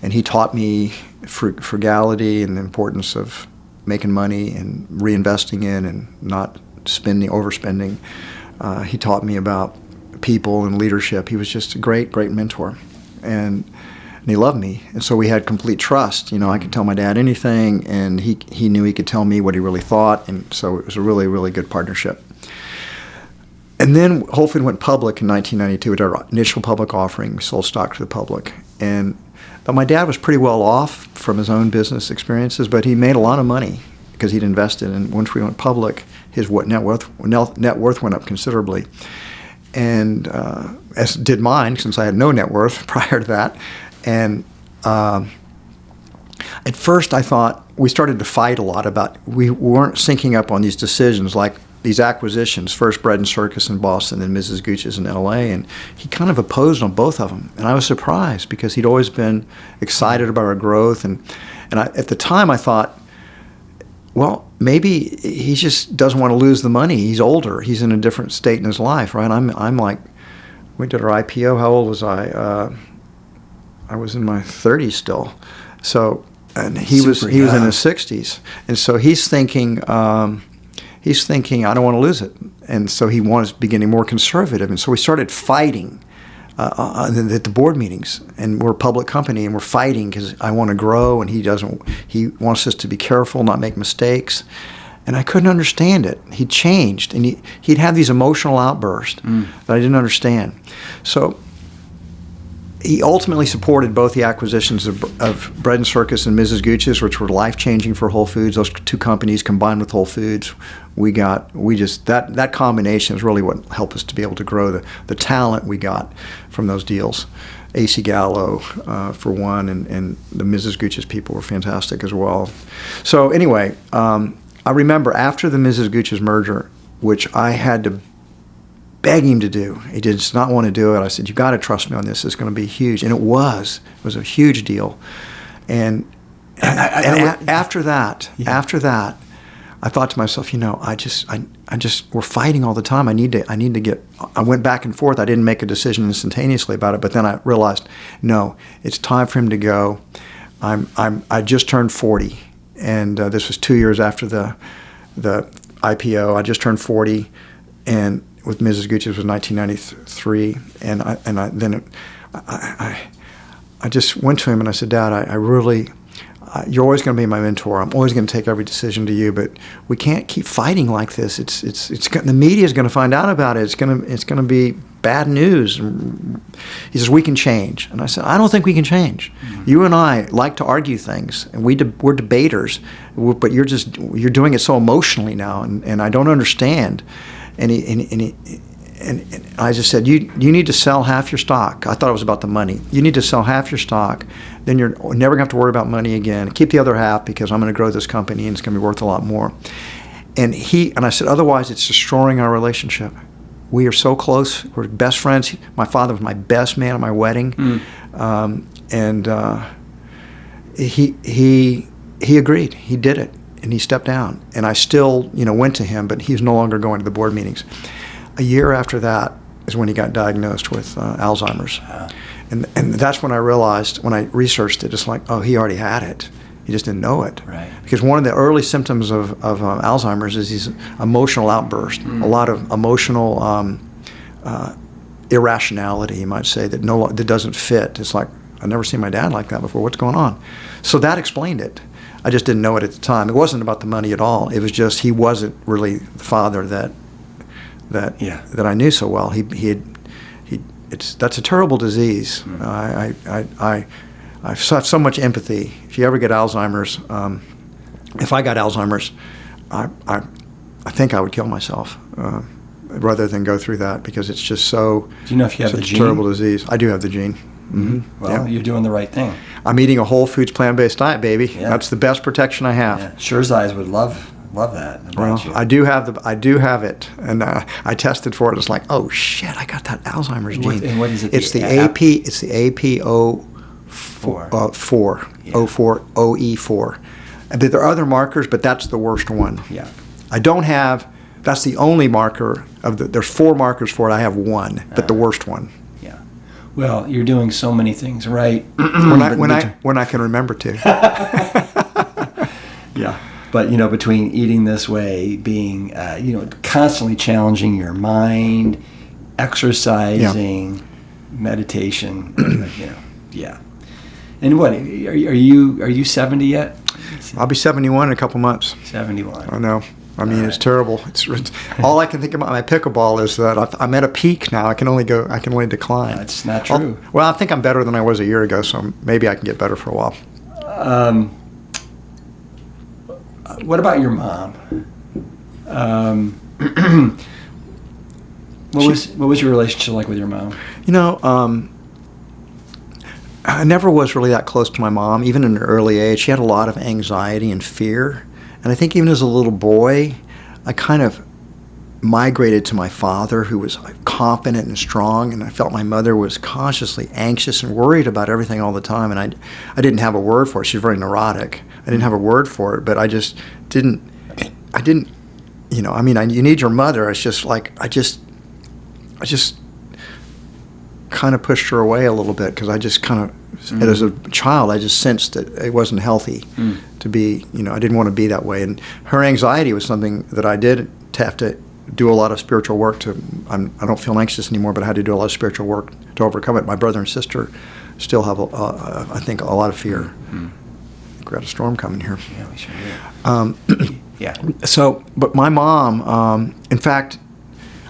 And he taught me frugality and the importance of making money and reinvesting in and not overspending. He taught me about people and leadership. He was just a great mentor, and he loved me, and so we had complete trust. I could tell my dad anything, and he knew he could tell me what he really thought, and so it was a really, really good partnership. And then Whole Foods went public in 1992 with our initial public offering. We sold stock to the public, but my dad was pretty well off from his own business experiences, but he made a lot of money because he'd invested, and once we went public, his net worth went up considerably, and as did mine, since I had no net worth prior to that. And at first I thought we started to fight a lot we weren't syncing up on these decisions, like these acquisitions, first Bread and Circus in Boston and Mrs. Gooch's in L.A., and he kind of opposed on both of them. And I was surprised because he'd always been excited about our growth. And at the time I thought, well, maybe he just doesn't want to lose the money. He's older. He's in a different state in his life, right? I'm like, we did our IPO. How old was I? I was in my 30s still, so and he was in his 60s, and so he's thinking I don't want to lose it, and so he wants to be getting more conservative, and so we started fighting at the board meetings, and we're a public company, and we're fighting because I want to grow, and he wants us to be careful, not make mistakes, and I couldn't understand it. He changed, and he'd have these emotional outbursts that I didn't understand, so. He ultimately supported both the acquisitions of Bread and Circus and Mrs. Gooch's, which were life-changing for Whole Foods. Those two companies combined with Whole Foods, that combination is really what helped us to be able to grow the talent we got from those deals. AC Gallo, for one, and the Mrs. Gooch's people were fantastic as well. So anyway, I remember after the Mrs. Gooch's merger, which I had to beg him to do. He did not want to do it. I said, "You got to trust me on this. It's going to be huge," and it was. It was a huge deal. And after that, I thought to myself, we're fighting all the time. I need to get. I went back and forth. I didn't make a decision instantaneously about it, but then I realized, no, it's time for him to go. I just turned 40, and this was 2 years after the IPO. I just turned 40, and with Mrs. Gooch's was 1993, and I just went to him and I said, "Dad, you're always going to be my mentor. I'm always going to take every decision to you, but we can't keep fighting like this. The media is going to find out about it. It's going to be bad news." He says, "We can change," and I said, "I don't think we can change. Mm-hmm. You and I like to argue things, and we're debaters, but you're doing it so emotionally now, and I don't understand." And I just said, you need to sell half your stock. I thought it was about the money. You need to sell half your stock. Then you're never going to have to worry about money again. Keep the other half because I'm going to grow this company and it's going to be worth a lot more. And I said, otherwise it's destroying our relationship. We are so close. We're best friends. My father was my best man at my wedding. He agreed. He did it. And he stepped down. And I still, went to him, but he's no longer going to the board meetings. A year after that is when he got diagnosed with Alzheimer's. And that's when I realized, when I researched it, it's like, oh, he already had it. He just didn't know it. Right. Because one of the early symptoms of Alzheimer's is these emotional outbursts, a lot of emotional irrationality, you might say, that doesn't fit. It's like, I've never seen my dad like that before. What's going on? So that explained it. I just didn't know it at the time. It wasn't about the money at all. It was just he wasn't really the father that I knew so well. That's a terrible disease. I have so much empathy. If you ever get Alzheimer's, if I got Alzheimer's, I think I would kill myself. rather than go through that, because it's just so. Do you know if you have the gene? Terrible disease. I do have the gene. Mm-hmm. Well, you're doing the right thing. I'm eating a whole foods plant-based diet, baby. Yeah. That's the best protection I have. Yeah. Sure's eyes would love that about you. I do have it, and I tested for it. It's like, oh shit, I got that Alzheimer's gene. And what is it? It's the APO4. OE4. And there are other markers, but that's the worst one. Yeah. I don't have. That's the only marker there's 4 markers for it. I have one, but the worst one. Yeah. Well, you're doing so many things right. when I can remember to. Yeah. But, between eating this way, being, constantly challenging your mind, exercising, meditation, yeah. And what, are you 70 yet? I'll be 71 in a couple months. 71. I know. I mean, it's terrible. It's all I can think about my pickleball is that I'm at a peak now. I can only decline. That's not true. Well, I think I'm better than I was a year ago, so maybe I can get better for a while. What about your mom? What was your relationship like with your mom? I never was really that close to my mom, even in an early age. She had a lot of anxiety and fear. And I think even as a little boy, I kind of migrated to my father, who was confident and strong, and I felt my mother was consciously anxious and worried about everything all the time. And I didn't have a word for it. She was very neurotic. I didn't have a word for it, but I just didn't, you need your mother. It's just like, I just kind of pushed her away a little bit, because I just kind of, as a child, I just sensed that it wasn't healthy to be, I didn't want to be that way. And her anxiety was something that I did have to do a lot of spiritual work to. I don't feel anxious anymore, but I had to do a lot of spiritual work to overcome it. My brother and sister still have, I think, a lot of fear. We've got a storm coming here. Yeah, we sure do. Yeah. So, but my mom, in fact,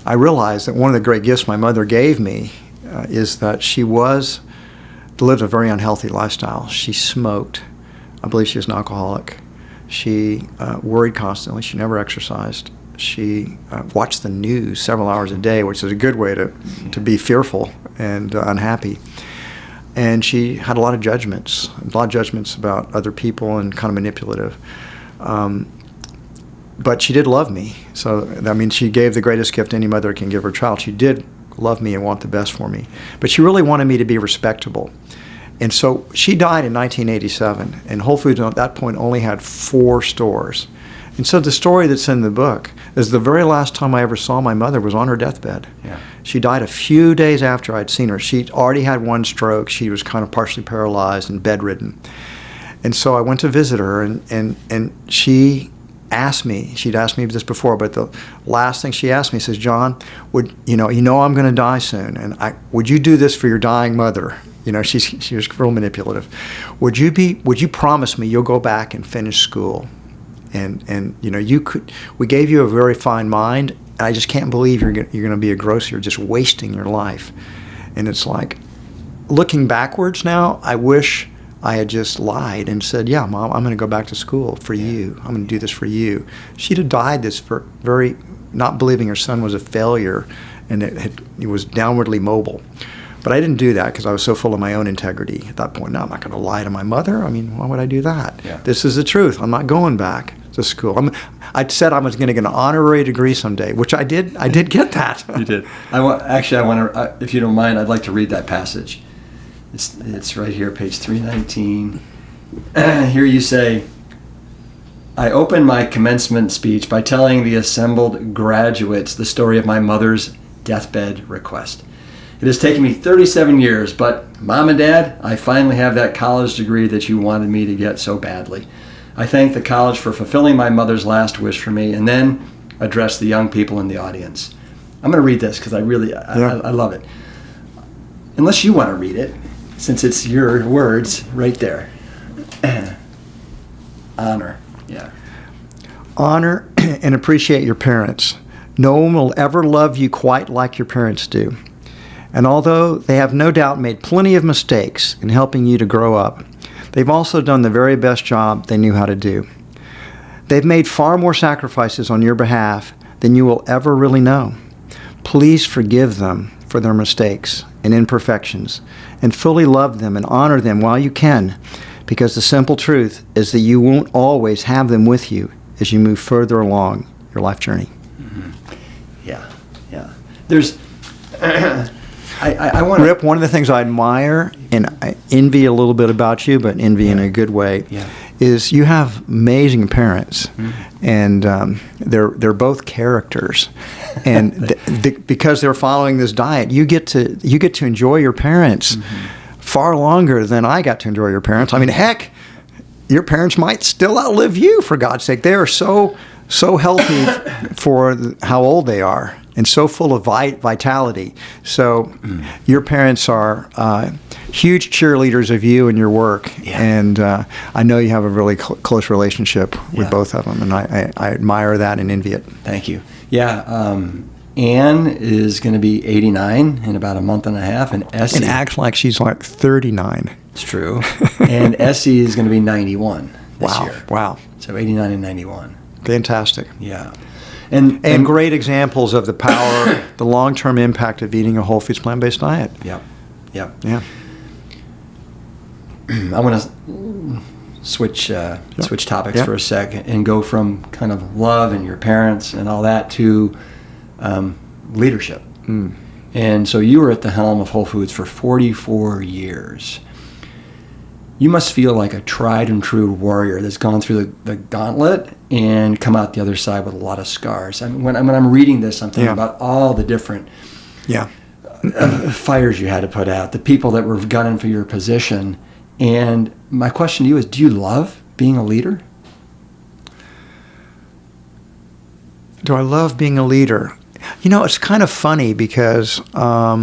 I realized that one of the great gifts my mother gave me is that she lived a very unhealthy lifestyle. She smoked. I believe she was an alcoholic. She worried constantly. She never exercised. She watched the news several hours a day, which is a good way to be fearful and unhappy. And she had a lot of judgments about other people, and kind of manipulative. But she did love me. So, she gave the greatest gift any mother can give her child. She did love me and want the best for me. But she really wanted me to be respectable. And so she died in 1987, and Whole Foods at that point only had 4 stores. And so the story that's in the book is the very last time I ever saw my mother was on her deathbed. Yeah. She died a few days after I'd seen her. She'd already had 1 stroke. She was kind of partially paralyzed and bedridden. And so I went to visit her, and she asked me, she'd asked me this before, but the last thing she asked me, says, John, I'm going to die soon, and would you do this for your dying mother? She was real manipulative. Would you promise me you'll go back and finish school? And we gave you a very fine mind, and I just can't believe you're going to be a grocer. You're just wasting your life. And it's like, looking backwards now, I wish I had just lied and said, yeah, Mom, I'm going to go back to school for you. I'm going to do this for you. She'd have died this for very, not believing her son was a failure, and it was downwardly mobile. But I didn't do that because I was so full of my own integrity at that point. No, I'm not going to lie to my mother. Why would I do that? Yeah. This is the truth. I'm not going back to school. I said I was going to get an honorary degree someday, which I did. I did get that. You did. I want to, if you don't mind, I'd like to read that passage. It's right here, page 319. Here you say, I open my commencement speech by telling the assembled graduates the story of my mother's deathbed request. It has taken me 37 years, but Mom and Dad, I finally have that college degree that you wanted me to get so badly. I thank the college for fulfilling my mother's last wish for me, and then address the young people in the audience. I'm going to read this because I love it. Unless you want to read it, since it's your words right there. Honor. Yeah. Honor and appreciate your parents. No one will ever love you quite like your parents do. And although they have no doubt made plenty of mistakes in helping you to grow up, they've also done the very best job they knew how to do. They've made far more sacrifices on your behalf than you will ever really know. Please forgive them for their mistakes and imperfections, and fully love them and honor them while you can, because the simple truth is that you won't always have them with you as you move further along your life journey. Mm-hmm. Yeah. There's, I want to... Rip, one of the things I admire and I envy a little bit about you, but envy in a good way, is you have amazing parents, and they're both characters, and because they're following this diet, you get to enjoy your parents far longer than I got to enjoy your parents. I mean, heck, your parents might still outlive you, for God's sake. They are so healthy for how old they are, and so full of vitality. So your parents are huge cheerleaders of you and your work, and I know you have a really close relationship with both of them, and I admire that and envy it. Thank you. Yeah, Anne is going to be 89 in about a month and a half, and Essie... And acts like she's like 39. It's true. And Essie is going to be 91 this year. Wow. So 89 and 91. Fantastic. Yeah. And great examples of the power, the long-term impact of eating a whole foods plant-based diet. Yep. Yeah. I want to switch topics for a second and go from kind of love and your parents and all that to leadership. And so you were at the helm of Whole Foods for 44 years. You must feel like a tried and true warrior that's gone through the gauntlet and come out the other side with a lot of scars. I mean, when I'm reading this, I'm thinking about all the different fires you had to put out, the people that were gunning for your position. And my question to you is, do you love being a leader? Do I love being a leader? You know, it's kind of funny because I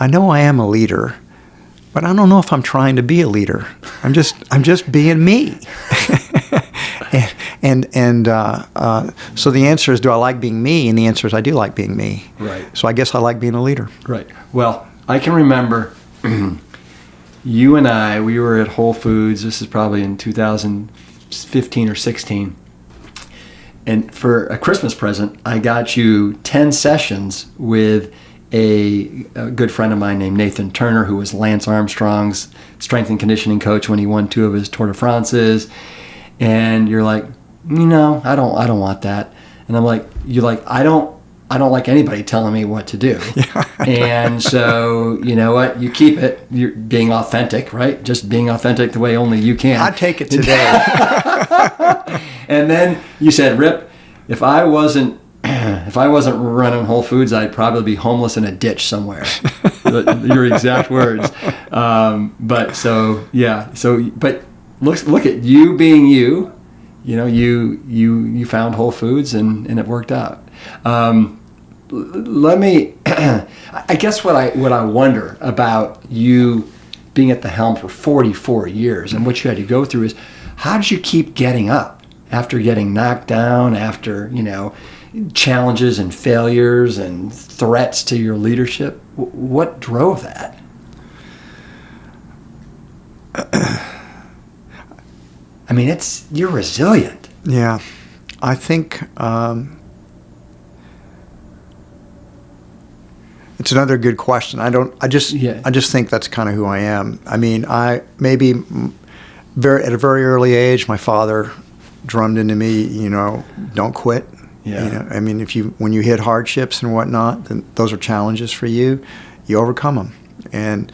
know I am a leader, but I don't know if I'm trying to be a leader. I'm just being me. So the answer is, do I like being me? And the answer is, I do like being me. Right. So I guess I like being a leader. Right. Well, I can remember you and I, we were at Whole Foods. This is probably in 2015 or 16. And for a Christmas present, I got you 10 sessions with a good friend of mine named Nathan Turner, who was Lance Armstrong's strength and conditioning coach when he won 2 of his Tour de France's. And you're like, I don't want that. And I'm like, I don't like anybody telling me what to do. And so, you know what? You keep it. You're being authentic, right? Just being authentic the way only you can. I'd take it today. And then you said, Rip, if I wasn't running Whole Foods, I'd probably be homeless in a ditch somewhere. Your exact words. But look at you being you. You know, you found Whole Foods and it worked out. Let me. I guess what I wonder about you being at the helm for 44 years and what you had to go through is, how did you keep getting up after getting knocked down, after, challenges and failures and threats to your leadership? What drove that? I mean, you're resilient. Yeah. I think it's another good question. I just think that's kind of who I am. I mean, at a very early age, my father drummed into me, don't quit. Yeah. I mean, when you hit hardships and whatnot, then those are challenges for you. You overcome them, and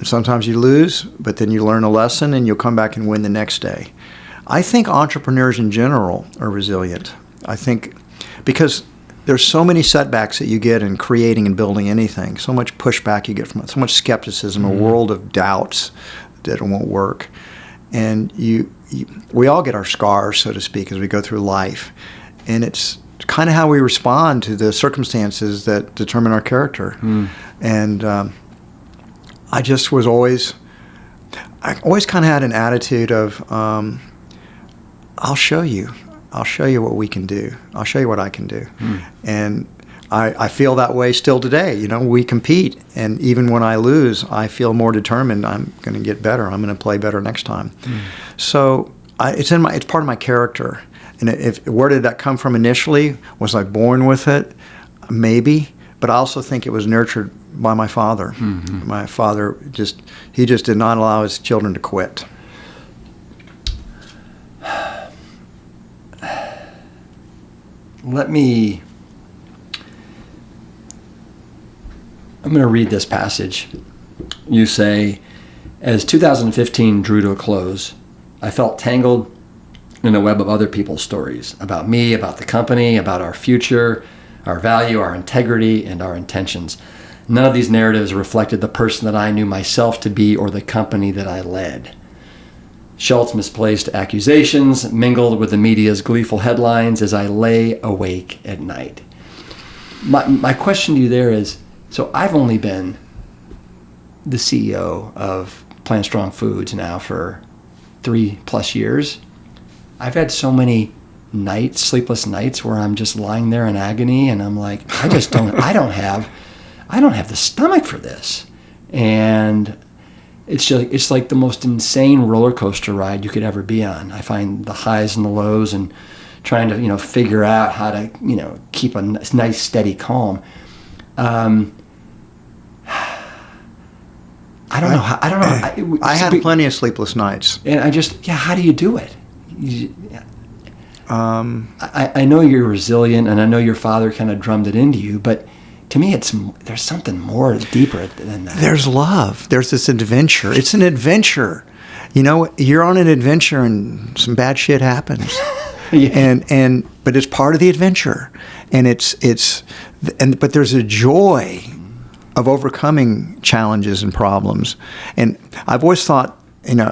sometimes you lose, but then you learn a lesson, and you'll come back and win the next day. I think entrepreneurs in general are resilient. I think because there's so many setbacks that you get in creating and building anything, so much pushback you get from it, so much skepticism, a world of doubts that it won't work. And we all get our scars, so to speak, as we go through life. And it's kind of how we respond to the circumstances that determine our character. And I always kind of had an attitude of, I'll show you what we can do. I'll show you what I can do. And I feel that way still today. We compete, and even when I lose, I feel more determined. I'm going to get better. I'm going to play better next time. So it's part of my character. And where did that come from initially? Was I born with it? Maybe. but I also think it was nurtured by my father. Mm-hmm. My father he just did not allow his children to quit. I'm going to read this passage. You say, as 2015 drew to a close, I felt tangled in a web of other people's stories about me, about the company, about our future, our value, our integrity, and our intentions. None of these narratives reflected the person that I knew myself to be or the company that I led. Schultz misplaced accusations mingled with the media's gleeful headlines as I lay awake at night. My question to you there is, so I've only been the CEO of PLANTSTRONG Foods now for 3+ years. I've had so many sleepless nights where I'm just lying there in agony and I'm like, I don't have the stomach for this. And it's like the most insane roller coaster ride you could ever be on. I find the highs and the lows and trying to, figure out how to, keep a nice steady calm. I don't know. I had plenty of sleepless nights. And how do you do it? I know you're resilient, and I know your father kind of drummed it into you, but to me, there's something more deeper than that. There's love. There's this adventure. It's an adventure. You're on an adventure, and some bad shit happens. Yeah. But it's part of the adventure, but there's a joy of overcoming challenges and problems. And I've always thought,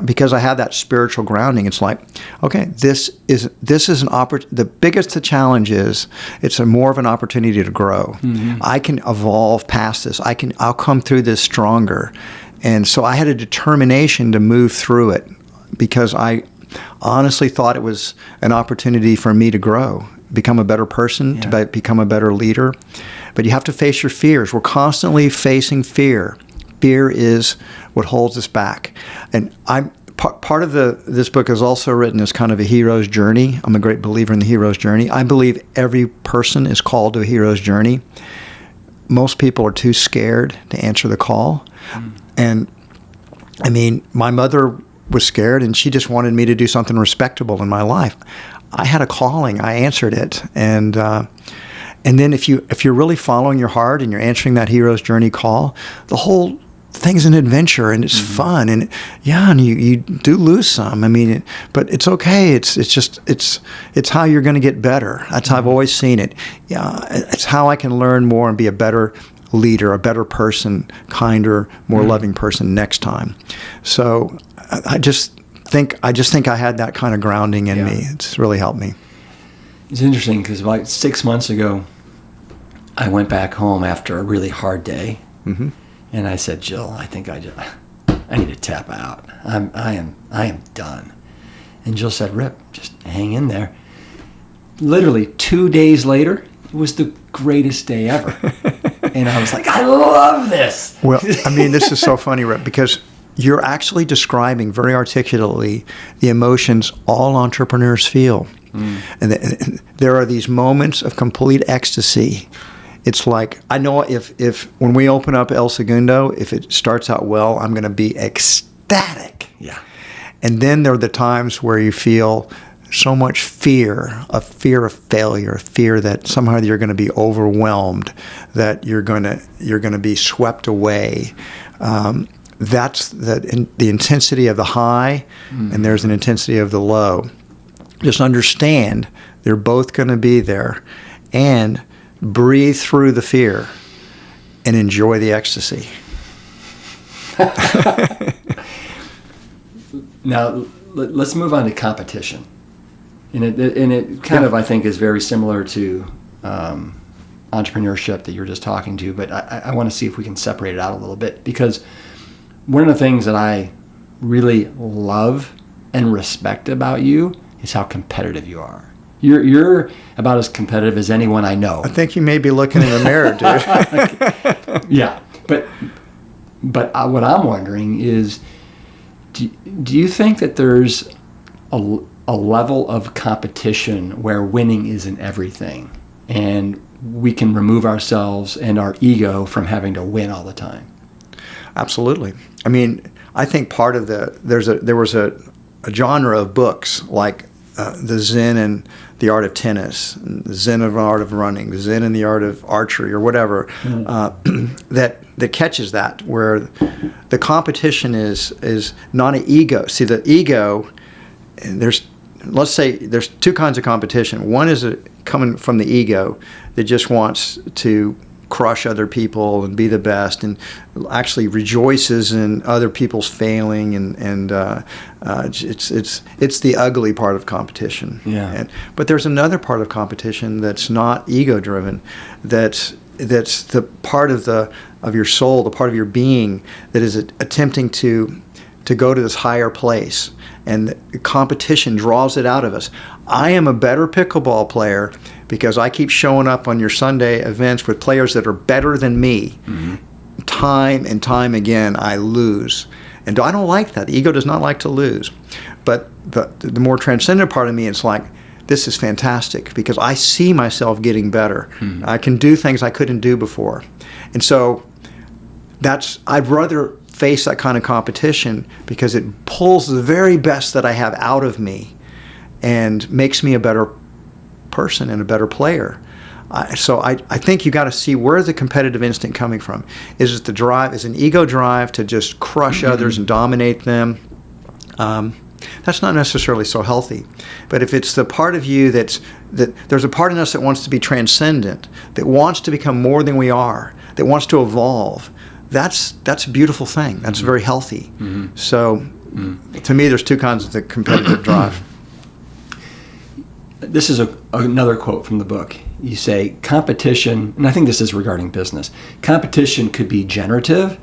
because I have that spiritual grounding, it's like, okay, this is an the biggest the challenge is, it's more of an opportunity to grow. Mm-hmm. I can evolve past this. I'll come through this stronger. And so I had a determination to move through it because I honestly thought it was an opportunity for me to grow, become a better person, to become a better leader. But you have to face your fears. We're constantly facing fear. Fear is what holds us back. And part of this book is also written as kind of a hero's journey. I'm a great believer in the hero's journey. I believe every person is called to a hero's journey. Most people are too scared to answer the call. And I mean, my mother was scared and she just wanted me to do something respectable in my life. I had a calling. I answered it. And then if you're really following your heart and you're answering that hero's journey call, the whole thing's an adventure and it's fun and you do lose some. I mean, but it's okay. It's how you're going to get better. That's how I've always seen it. Yeah, it's how I can learn more and be a better leader, a better person, kinder, more loving person next time. So I just think I had that kind of grounding in me. It's really helped me. It's interesting because about 6 months ago, I went back home after a really hard day, and I said, Jill, I think I need to tap out. I am done. And Jill said, Rip, just hang in there. Literally 2 days later, it was the greatest day ever. And I was like, I love this. Well, I mean, this is so funny, Rip, because you're actually describing very articulately the emotions all entrepreneurs feel. And there are these moments of complete ecstasy. It's like, I know if when we open up El Segundo, if it starts out well, I'm going to be ecstatic. Yeah. And then there are the times where you feel so much fear of failure, fear that somehow you're going to be overwhelmed, that you're going to be swept away. That's the intensity of the high, and there's an intensity of the low. Just understand they're both going to be there, and breathe through the fear and enjoy the ecstasy. Now, let's move on to competition. And it kind of, I think, is very similar to entrepreneurship that you were just talking to, but I want to see if we can separate it out a little bit, because one of the things that I really love and respect about you is how competitive you are. You're about as competitive as anyone I know. I think you may be looking in the mirror, dude. Yeah, but what I'm wondering is, do you think that there's a level of competition where winning isn't everything, and we can remove ourselves and our ego from having to win all the time. Absolutely. I mean, I think part of there was a genre of books like the Zen and the Art of Tennis, and the Zen and the Art of Running, the Zen and the Art of Archery, or whatever, that catches that, where the competition is not an ego. See, the ego, let's say there's two kinds of competition. One is coming from the ego that just wants to crush other people and be the best, and actually rejoices in other people's failing, and it's the ugly part of competition. Yeah. But there's another part of competition that's not ego driven, that's the part of your soul, the part of your being that is attempting to go to this higher place, and the competition draws it out of us. I am a better pickleball player because I keep showing up on your Sunday events with players that are better than me. Mm-hmm. Time and time again, I lose. And I don't like that. The ego does not like to lose. But the more transcendent part of me, it's like, this is fantastic because I see myself getting better. Mm-hmm. I can do things I couldn't do before. And so I'd rather face that kind of competition because it pulls the very best that I have out of me and makes me a better person and a better player. So I think you got to see, where is the competitive instinct coming from? Is it the drive? Is an ego drive to just crush others and dominate them? That's not necessarily so healthy. But if it's the part of you that there's a part in us that wants to be transcendent, that wants to become more than we are, that wants to evolve, that's a beautiful thing. That's very healthy. Mm-hmm. So to me, there's two kinds of the competitive drive. This is another quote from the book. You say, competition, and I think this is regarding business, competition could be generative,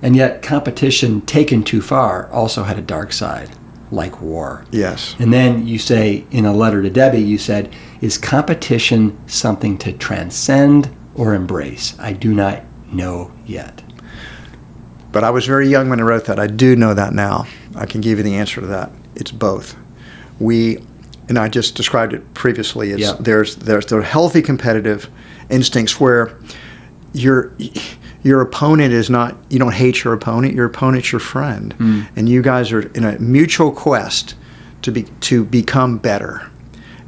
and yet competition taken too far also had a dark side, like war. Yes. And then you say, in a letter to Debbie, you said, is competition something to transcend or embrace? I do not know yet. But I was very young when I wrote that. I do know that now. I can give you the answer to that. It's both. And I just described it previously. There's the healthy competitive instincts where your opponent is not, you don't hate your opponent's your friend. And you guys are in a mutual quest to become better.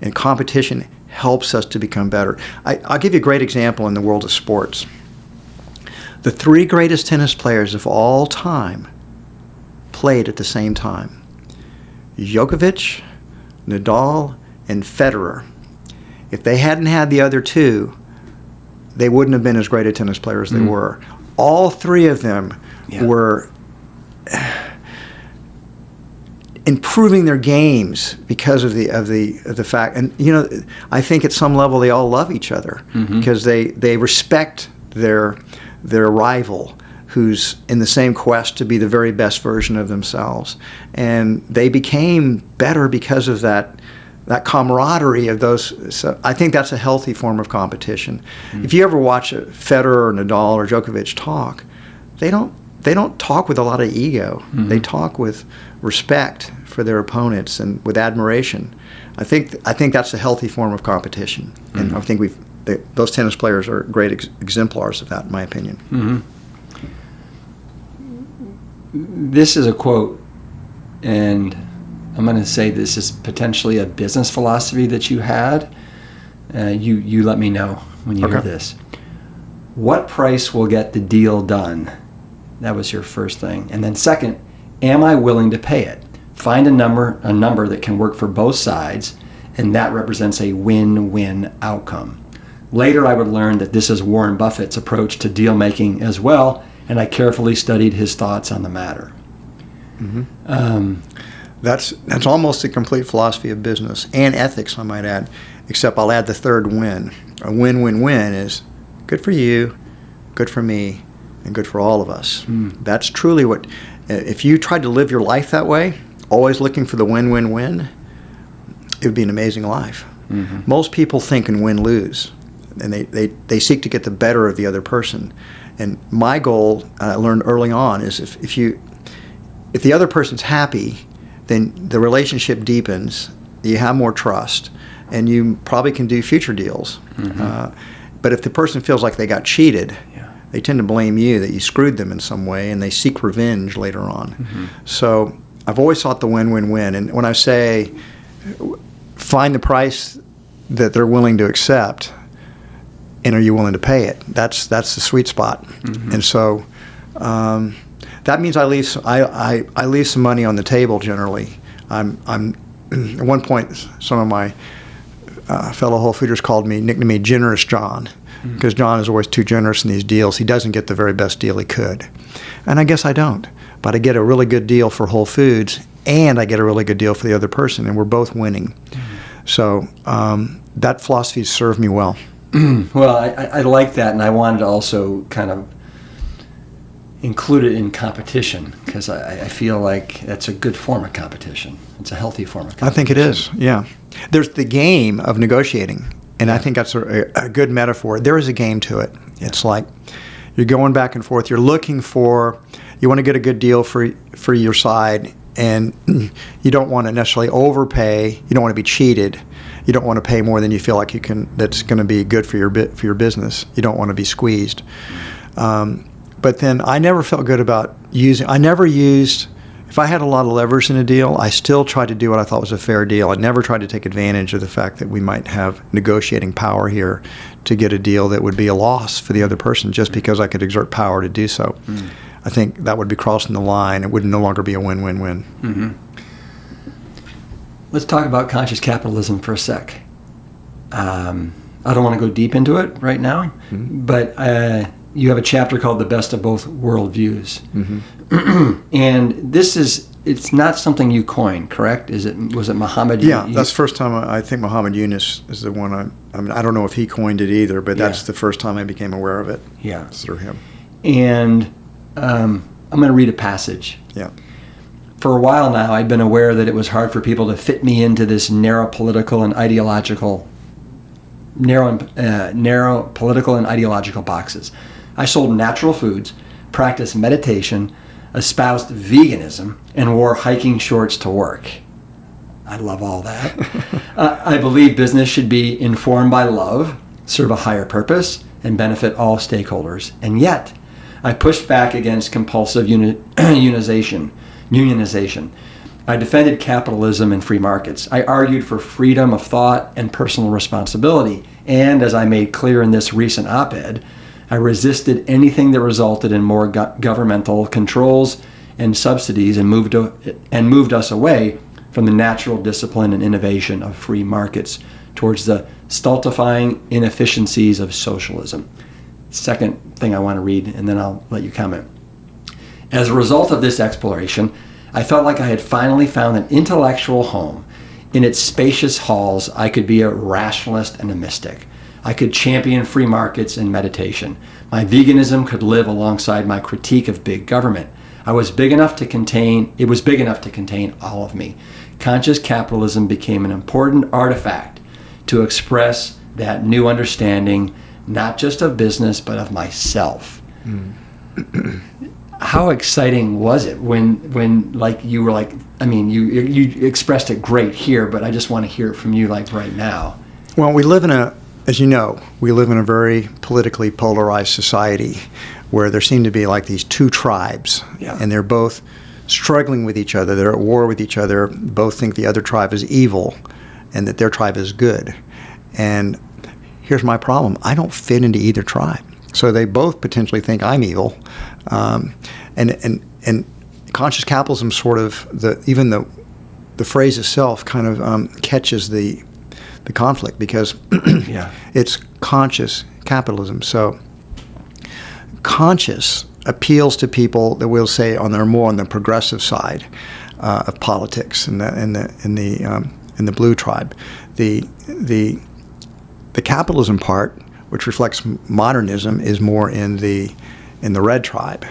And competition helps us to become better. I'll give you a great example in the world of sports. The three greatest tennis players of all time played at the same time. Djokovic, Nadal, and Federer. If they hadn't had the other two, they wouldn't have been as great a tennis player as they were. All three of them were improving their games because of the fact, and I think at some level they all love each other because they respect their rival, who's in the same quest to be the very best version of themselves. And they became better because of that camaraderie of those. So I think that's a healthy form of competition. If you ever watch Federer or Nadal or Djokovic talk, they don't talk with a lot of ego. They talk with respect for their opponents and with admiration. I think that's a healthy form of competition. And I think those tennis players are great exemplars of that, in my opinion. This is a quote, and I'm going to say this is potentially a business philosophy that you had. You let me know when you hear this. What price will get the deal done? That was your first thing. And then second, am I willing to pay it? Find a number that can work for both sides, and that represents a win-win outcome. Later, I would learn that this is Warren Buffett's approach to deal making as well, and I carefully studied his thoughts on the matter. That's almost a complete philosophy of business and ethics, I might add, except I'll add the third win. A win-win-win is good for you, good for me, and good for all of us. That's truly what, if you tried to live your life that way, always looking for the win-win-win, it would be an amazing life. Most people think in win-lose, and they seek to get the better of the other person. And my goal, I learned early on, is if the other person's happy, then the relationship deepens, you have more trust, and you probably can do future deals. But if the person feels like they got cheated, Yeah. they tend to blame you that you screwed them in some way, and they seek revenge later on. So I've always thought the win-win-win. And when I say find the price that they're willing to accept, and are you willing to pay it? That's the sweet spot. And so that means I leave some money on the table generally. I'm at one point, some of my fellow Whole Fooders nicknamed me Generous John, because John is always too generous in these deals. He doesn't get the very best deal he could. And I guess I don't. But I get a really good deal for Whole Foods, and I get a really good deal for the other person, and we're both winning. So that philosophy served me well. Well, I like that, and I wanted to also kind of include it in competition, because I feel like that's a good form of competition. It's a healthy form of competition. I think it is, yeah. There's the game of negotiating, and I think that's a good metaphor. There is a game to it. It's like you're going back and forth. You want to get a good deal for your side, and you don't want to necessarily overpay. You don't want to be cheated. You don't want to pay more than you feel like you can. That's going to be good for your business. You don't want to be squeezed. But then I never felt good about using. I never used. If I had a lot of leverage in a deal, I still tried to do what I thought was a fair deal. I never tried to take advantage of the fact that we might have negotiating power here to get a deal that would be a loss for the other person just because I could exert power to do so. I think that would be crossing the line. It would no longer be a win-win-win. Let's talk about conscious capitalism for a sec. I don't want to go deep into it right now, but you have a chapter called The Best of Both Worldviews. And it's not something you coined, correct? Was it Muhammad? Yeah, that's the first time I think Muhammad Yunus is the one. I mean, I don't know if he coined it either, but that's the first time I became aware of it. Yeah. Through him. And I'm going to read a passage. Yeah. For a while now, I've been aware that it was hard for people to fit me into this narrow political and ideological boxes. I sold natural foods, practiced meditation, espoused veganism, and wore hiking shorts to work. I love all that. I believe business should be informed by love, serve a higher purpose, and benefit all stakeholders. And yet, I pushed back against compulsive unionization. I defended capitalism and free markets. I argued for freedom of thought and personal responsibility. And as I made clear in this recent op-ed, I resisted anything that resulted in more governmental controls and subsidies and moved us away from the natural discipline and innovation of free markets towards the stultifying inefficiencies of socialism. Second thing I want to read, and then I'll let you comment. As a result of this exploration, I felt like I had finally found an intellectual home. In its spacious halls, I could be a rationalist and a mystic. I could champion free markets and meditation. My veganism could live alongside my critique of big government. It was big enough to contain all of me. Conscious capitalism became an important artifact to express that new understanding, not just of business, but of myself. How exciting was it when like you were like, I mean, you expressed it great here, but I just want to hear it from you like right now. Well, as you know, we live in a very politically polarized society where there seem to be like these two tribes, and they're both struggling with each other. They're at war with each other. Both think the other tribe is evil and that their tribe is good. And here's my problem. I don't fit into either tribe. So they both potentially think I'm evil. And conscious capitalism sort of, even the phrase itself kind of catches the conflict because it's conscious capitalism. So conscious appeals to people that we'll say are more on the progressive side of politics in the blue tribe. The capitalism part, which reflects modernism, is more in the red tribe.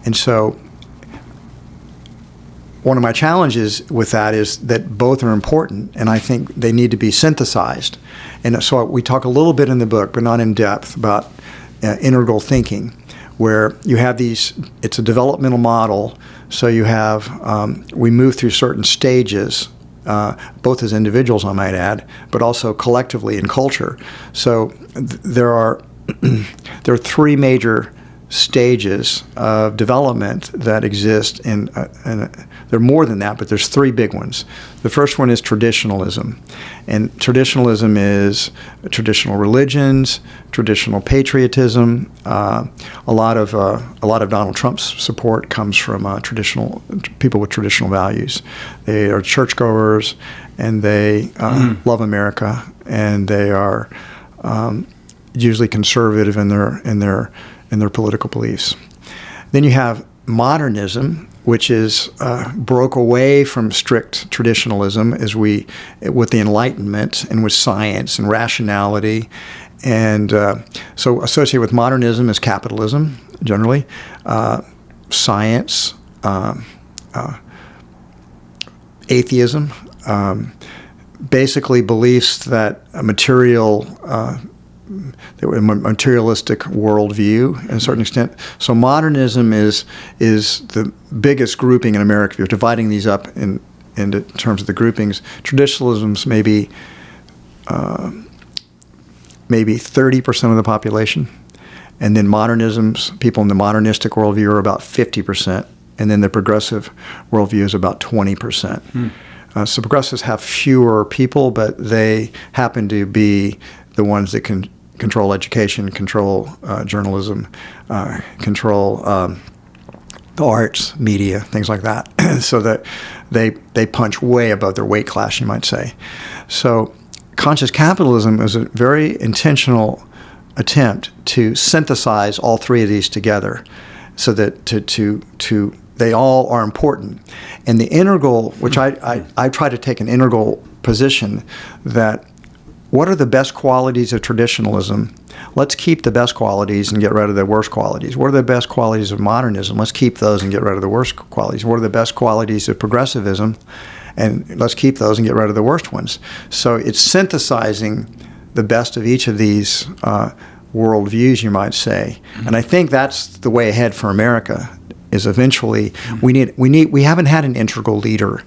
And so one of my challenges with that is that both are important, and I think they need to be synthesized. And so we talk a little bit in the book, but not in depth, about integral thinking, where you have it's a developmental model, so you have, we move through certain stages, both as individuals, I might add, but also collectively in culture. So there are there are three major stages of development that exist, and there are more than that, but there's three big ones. The first one is traditionalism, and traditionalism is traditional religions, traditional patriotism. A lot of Donald Trump's support comes from traditional people with traditional values. They are churchgoers, and they love America, and they are usually conservative in their political beliefs. Then you have modernism, which is broke away from strict traditionalism with the Enlightenment and with science and rationality. And so associated with modernism is capitalism, generally, science, atheism, basically beliefs that a materialistic worldview, in a certain extent. So modernism is the biggest grouping in America. If you're dividing these up into terms of the groupings, traditionalism's maybe 30% of the population, and then modernism's people in the modernistic worldview are about 50%, and then the progressive worldview is about 20%. So progressives have fewer people, but they happen to be the ones that can control education, control journalism, control the arts, media, things like that, so that they punch way above their weight class, you might say. So conscious capitalism is a very intentional attempt to synthesize all three of these together, so that they all are important. And the integral, which I try to take an integral position, that what are the best qualities of traditionalism? Let's keep the best qualities and get rid of the worst qualities. What are the best qualities of modernism? Let's keep those and get rid of the worst qualities. What are the best qualities of progressivism? And let's keep those and get rid of the worst ones. So it's synthesizing the best of each of these worldviews, you might say. And I think that's the way ahead for America, is eventually we haven't had an integral leader.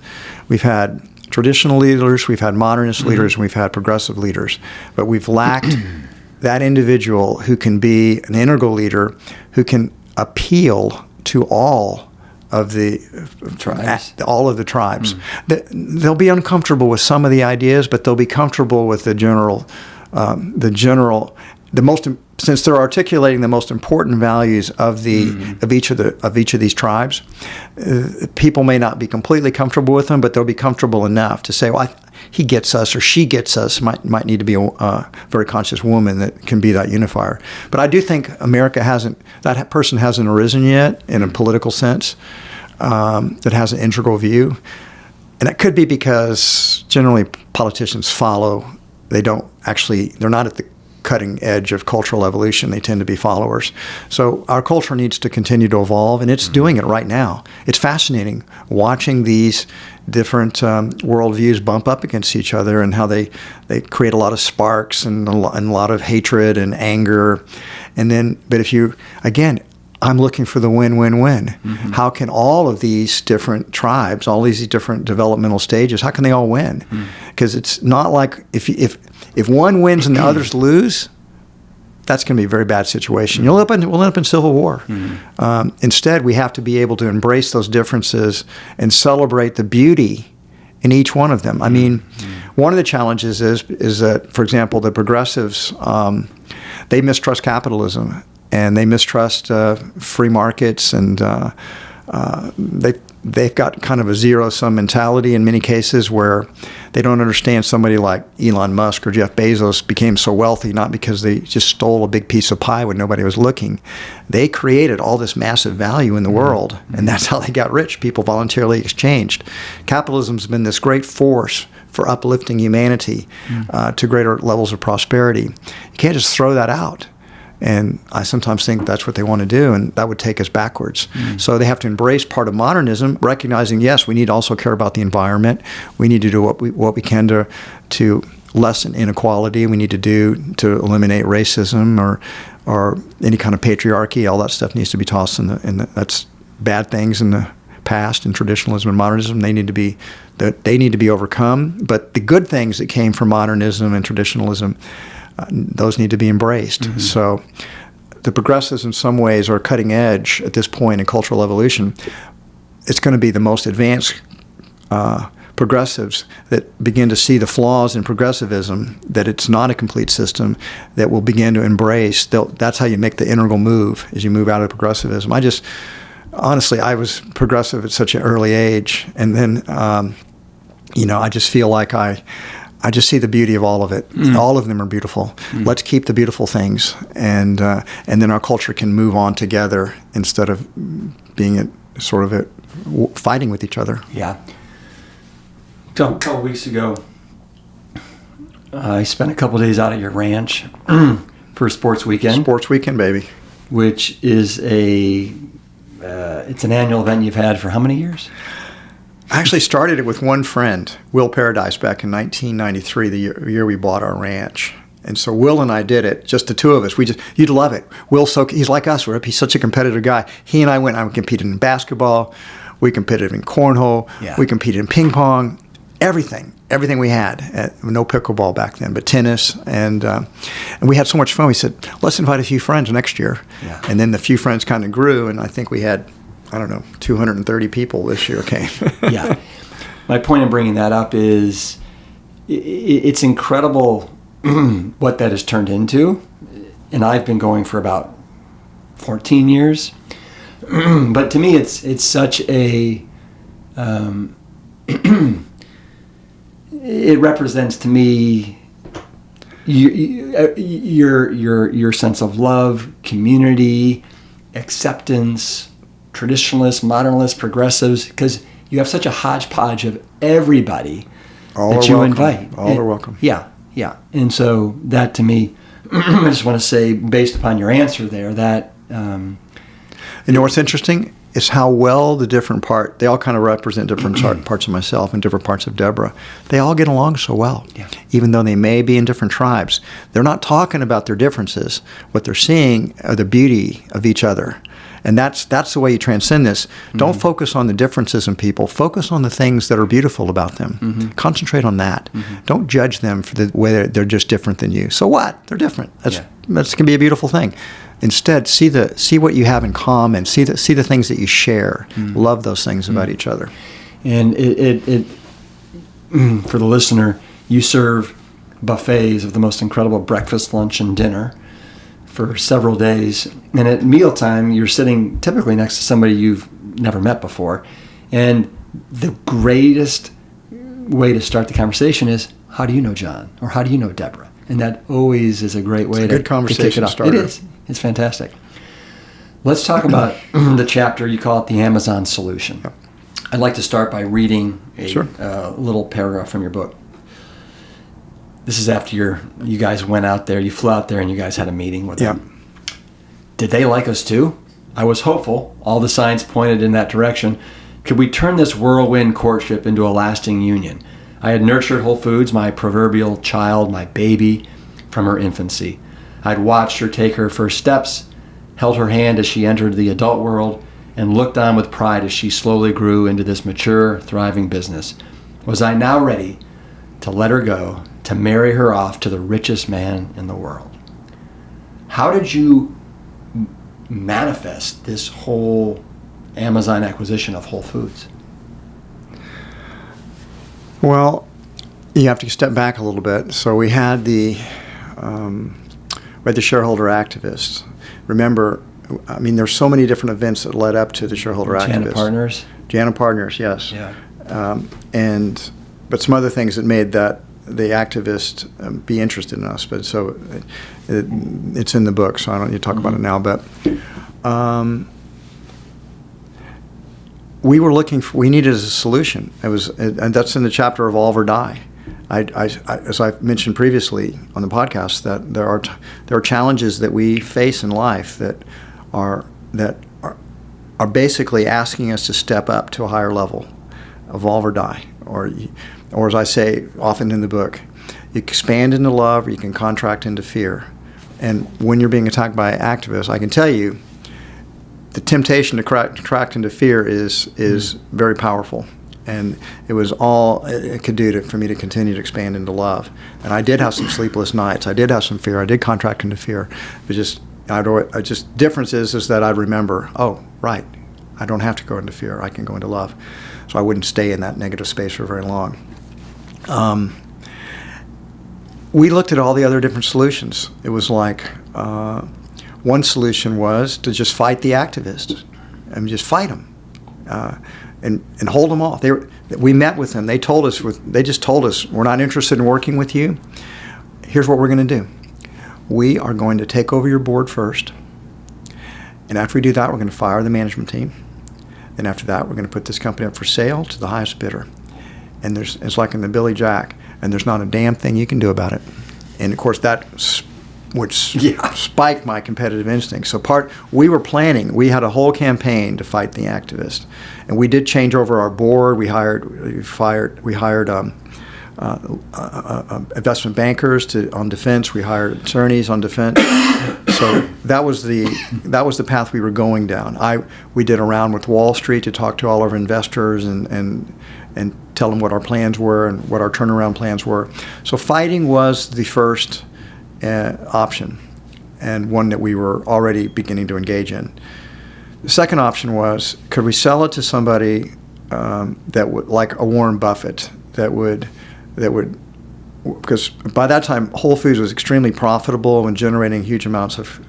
We've had traditional leaders, we've had modernist leaders, and we've had progressive leaders. But we've lacked that individual who can be an integral leader, who can appeal to all of the tribes. They'll be uncomfortable with some of the ideas, but they'll be comfortable with since they're articulating the most important values of each of these tribes. People may not be completely comfortable with them, but they'll be comfortable enough to say, well, he gets us or she gets us. Might need to be a very conscious woman that can be that unifier. But I do think that person hasn't arisen yet in a political sense, that has an integral view. And that could be because generally politicians they're not at the cutting edge of cultural evolution. They tend to be followers. So our culture needs to continue to evolve, and it's doing it right now. It's fascinating watching these different worldviews bump up against each other, and how they create a lot of sparks and a lot of hatred and anger. I'm looking for the win-win-win. How can all of these different tribes, all these different developmental stages, how can they all win? Because it's not like if one wins and the others lose, that's going to be a very bad situation. We'll end up in civil war. Instead, we have to be able to embrace those differences and celebrate the beauty in each one of them. I mean, one of the challenges is that, for example, the progressives, they mistrust capitalism, and they mistrust free markets, and they've got kind of a zero-sum mentality in many cases, where they don't understand somebody like Elon Musk or Jeff Bezos became so wealthy not because they just stole a big piece of pie when nobody was looking. They created all this massive value in the world, and that's how they got rich. People voluntarily exchanged. Capitalism's been this great force for uplifting humanity to greater levels of prosperity. You can't just throw that out. And I sometimes think that's what they want to do, and that would take us backwards. So they have to embrace part of modernism, recognizing, yes, we need to also care about the environment. We need to do what we can to lessen inequality. We need to do to eliminate racism or any kind of patriarchy. All that stuff needs to be tossed that's bad things in the past in traditionalism and modernism. They need to be overcome. But the good things that came from modernism and traditionalism those need to be embraced. Mm-hmm. So the progressives in some ways are cutting edge at this point in cultural evolution. It's going to be the most advanced progressives that begin to see the flaws in progressivism, that it's not a complete system, that will begin to embrace. That's how you make the integral move as you move out of progressivism. Honestly, I was progressive at such an early age, and then, I just feel like I just see the beauty of all of it. All of them are beautiful. Let's keep the beautiful things, and then our culture can move on together instead of being fighting with each other. Yeah. A couple weeks ago, I spent a couple days out at your ranch for Sports Weekend. Sports Weekend, baby. Which is it's an annual event you've had for how many years? I actually started it with one friend, Will Paradise, back in 1993, the year we bought our ranch. And so Will and I did it, just the two of us. You'd love it. He's like us, Rip. He's such a competitive guy. He and I competed in basketball. We competed in cornhole. Yeah. We competed in ping pong. Everything we had. No pickleball back then, but tennis. And we had so much fun. We said, let's invite a few friends next year. Yeah. And then the few friends kind of grew, and I think we had, 230 people this year came. Yeah. My point in bringing that up is it's incredible what that has turned into. And I've been going for about 14 years. But to me, it's such a... it represents to me your sense of love, community, acceptance, traditionalists, modernists, progressives, because you have such a hodgepodge of everybody that you invite. All are welcome. Yeah. And so that to me, I just want to say, based upon your answer there, that... You know what's interesting is how well they all kind of represent different parts of myself and different parts of Deborah. They all get along so well, even though they may be in different tribes. They're not talking about their differences. What they're seeing are the beauty of each other. And that's the way you transcend this. Don't focus on the differences in people. Focus on the things that are beautiful about them. Concentrate on that. Don't judge them for the way they're just different than you. So what? They're different. That can be a beautiful thing. Instead, see what you have in common. See the things that you share. Love those things about each other. And it for the listener, you serve buffets of the most incredible breakfast, lunch, and dinner for several days. And at mealtime, you're sitting typically next to somebody you've never met before. And the greatest way to start the conversation is, how do you know John? Or how do you know Deborah? And that always is a great way to kick it off. It is. It's fantastic. Let's talk about the chapter, you call it the Amazon Solution. Yep. I'd like to start by reading a little paragraph from your book. This is after you guys went out there, you flew out there and you guys had a meeting with them. Did they like us too? I was hopeful. All the signs pointed in that direction. Could we turn this whirlwind courtship into a lasting union? I had nurtured Whole Foods, my proverbial child, my baby, from her infancy. I'd watched her take her first steps, held her hand as she entered the adult world, and looked on with pride as she slowly grew into this mature, thriving business. Was I now ready to let her go, to marry her off to the richest man in the world? How did you manifest this whole Amazon acquisition of Whole Foods? Well, you have to step back a little bit. So we had the shareholder activists. Remember, there's so many different events that led up to the shareholder activists. JANA Partners, yes. Yeah. But some other things that made the activists be interested in us. But so it's in the book, so I don't need to talk about it now. But we needed a solution. And that's in the chapter Evolve or Die. As I've mentioned previously on the podcast, that there are challenges that we face in life that are basically asking us to step up to a higher level, evolve or die, or as I say often in the book, you expand into love or you can contract into fear. And when you're being attacked by activists, I can tell you, the temptation to contract into fear is very powerful. And it was all it could do for me to continue to expand into love. And I did have some sleepless nights. I did have some fear. I did contract into fear. But difference is that I'd remember, oh, right, I don't have to go into fear. I can go into love. So I wouldn't stay in that negative space for very long. We looked at all the other different solutions. It was like one solution was to just fight the activists and just fight them and hold them off. We met with them. They just told us, we're not interested in working with you. Here's what we're going to do. We are going to take over your board first. And after we do that, we're going to fire the management team. Then after that, we're going to put this company up for sale to the highest bidder. And it's like in the Billy Jack, and there's not a damn thing you can do about it. And of course, that would spike my competitive instinct. So we were planning. We had a whole campaign to fight the activists, and we did change over our board. We hired investment bankers on defense. We hired attorneys on defense. So that was the path we were going down. We did a round with Wall Street to talk to all of our investors and tell them what our plans were and what our turnaround plans were. So fighting was the first option, and one that we were already beginning to engage in. The second option was, could we sell it to somebody that would, like a Warren Buffett, that would, because by that time Whole Foods was extremely profitable and generating huge amounts of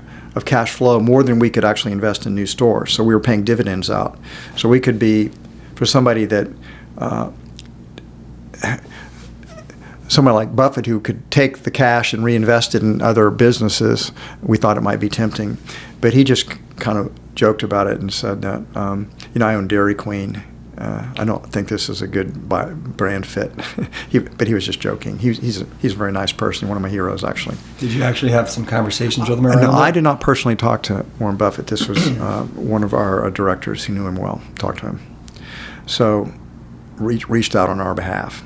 cash flow, more than we could actually invest in new stores. So we were paying dividends out. So we could be, for somebody that, somebody like Buffett who could take the cash and reinvest it in other businesses, we thought it might be tempting. But he just kind of joked about it and said that, I own Dairy Queen. I don't think this is a good brand fit. But he was just joking. He's a very nice person, one of my heroes, actually. Did you actually have some conversations with him around No, that? I did not personally talk to Warren Buffett. This was one of our directors who knew him well, talked to him. So reached out on our behalf.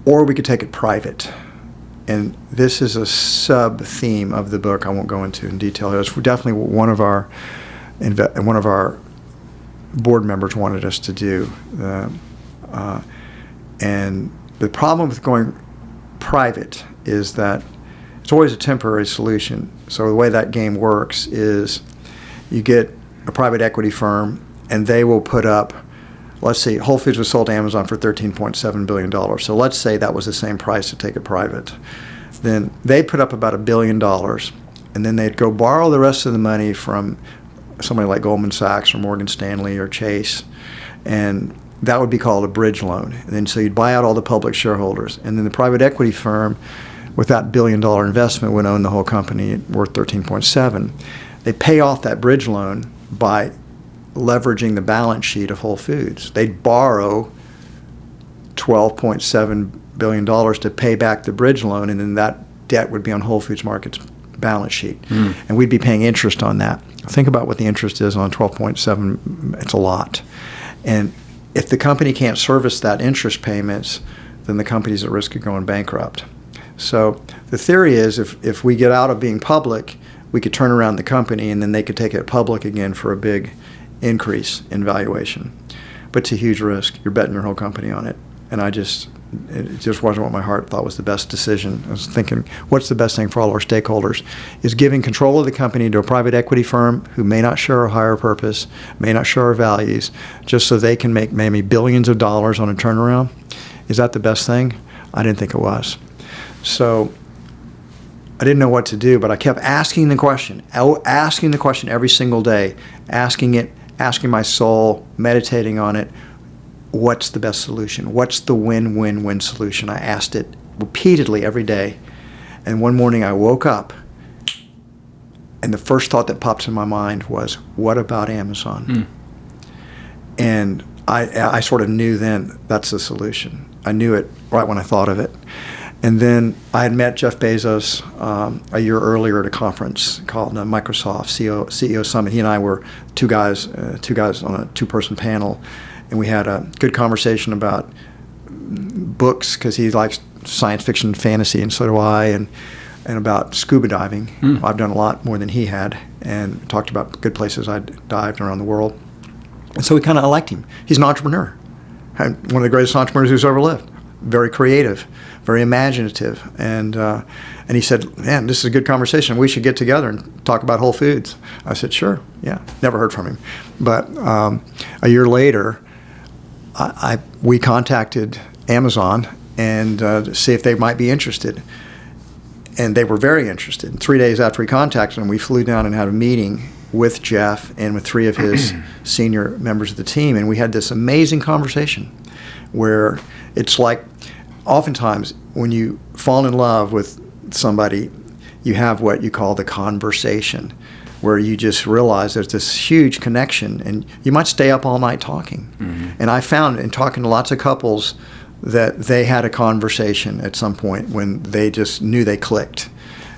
Or we could take it private. And this is a sub-theme of the book I won't go into in detail. It's definitely one of our board members wanted us to do. And the problem with going private is that it's always a temporary solution. So the way that game works is you get a private equity firm, and they will put up, let's say Whole Foods was sold to Amazon for $13.7 billion. So let's say that was the same price to take it private. Then they put up about $1 billion, and then they'd go borrow the rest of the money from somebody like Goldman Sachs or Morgan Stanley or Chase, and that would be called a bridge loan. And then so you'd buy out all the public shareholders, and then the private equity firm with that $1 billion investment would own the whole company worth 13.7. They pay off that bridge loan by leveraging the balance sheet of Whole Foods. They'd borrow $12.7 billion to pay back the bridge loan, and then that debt would be on Whole Foods Market's balance sheet. And we'd be paying interest on that. Think about what the interest is on 12.7. It's a lot. And if the company can't service that interest payments, then the company's at risk of going bankrupt. So the theory is if we get out of being public, we could turn around the company, and then they could take it public again for a big increase in valuation. But it's a huge risk. You're betting your whole company on it. And it just wasn't what my heart thought was the best decision. I was thinking, what's the best thing for all our stakeholders? Is giving control of the company to a private equity firm who may not share our higher purpose, may not share our values, just so they can make maybe billions of dollars on a turnaround? Is that the best thing? I didn't think it was. So I didn't know what to do, but I kept asking the question every single day, asking my soul, meditating on it. What's the best solution? What's the win-win-win solution? I asked it repeatedly every day. And one morning I woke up, and the first thought that popped in my mind was, what about Amazon? And I sort of knew then that's the solution. I knew it right when I thought of it. And then I had met Jeff Bezos a year earlier at a conference called Microsoft CEO Summit. He and I were two guys on a two-person panel, and we had a good conversation about books because he likes science fiction and fantasy, and so do I, and about scuba diving. I've done a lot more than he had, and talked about good places I'd dived around the world. And so I liked him. He's an entrepreneur, and one of the greatest entrepreneurs who's ever lived. Very creative, very imaginative, and he said, "Man, this is a good conversation. We should get together and talk about Whole Foods." I said, "Sure, yeah." Never heard from him, but a year later, we contacted Amazon and to see if they might be interested, and they were very interested. 3 days after we contacted them, we flew down and had a meeting with Jeff and with 3 of his senior members of the team, and we had this amazing conversation where it's like, oftentimes when you fall in love with somebody, you have what you call the conversation, where you just realize there's this huge connection, and you might stay up all night talking. Mm-hmm. And I found in talking to lots of couples that they had a conversation at some point when they just knew they clicked.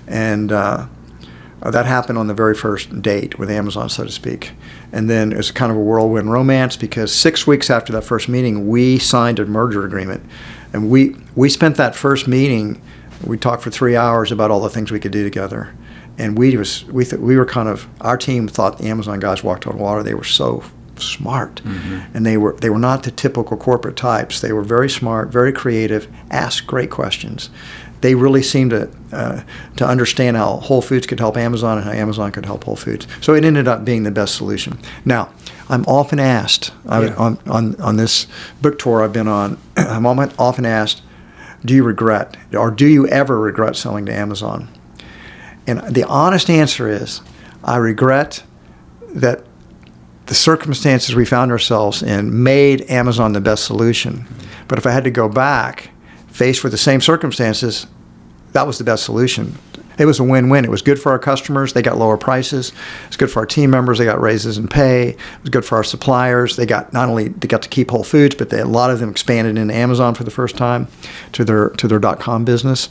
And that happened on the very first date with Amazon, so to speak. And then it was kind of a whirlwind romance, because 6 weeks after that first meeting, we signed a merger agreement. And we spent that first meeting, we talked for 3 hours about all the things we could do together. And we were kind of, our team thought the Amazon guys walked on water. They were so smart. Mm-hmm. And they were not the typical corporate types. They were very smart, very creative, asked great questions. They really seemed to understand how Whole Foods could help Amazon and how Amazon could help Whole Foods. So it ended up being the best solution. Now, I'm often asked, on this book tour I've been on, I'm often asked, do you regret, or do you ever regret selling to Amazon? And the honest answer is, I regret that the circumstances we found ourselves in made Amazon the best solution. But if I had to go back, faced with the same circumstances, that was the best solution. It was a win-win. It was good for our customers. They got lower prices. It's good for our team members. They got raises in pay. It was good for our suppliers. They got to keep Whole Foods, but a lot of them expanded into Amazon for the first time to their .com business.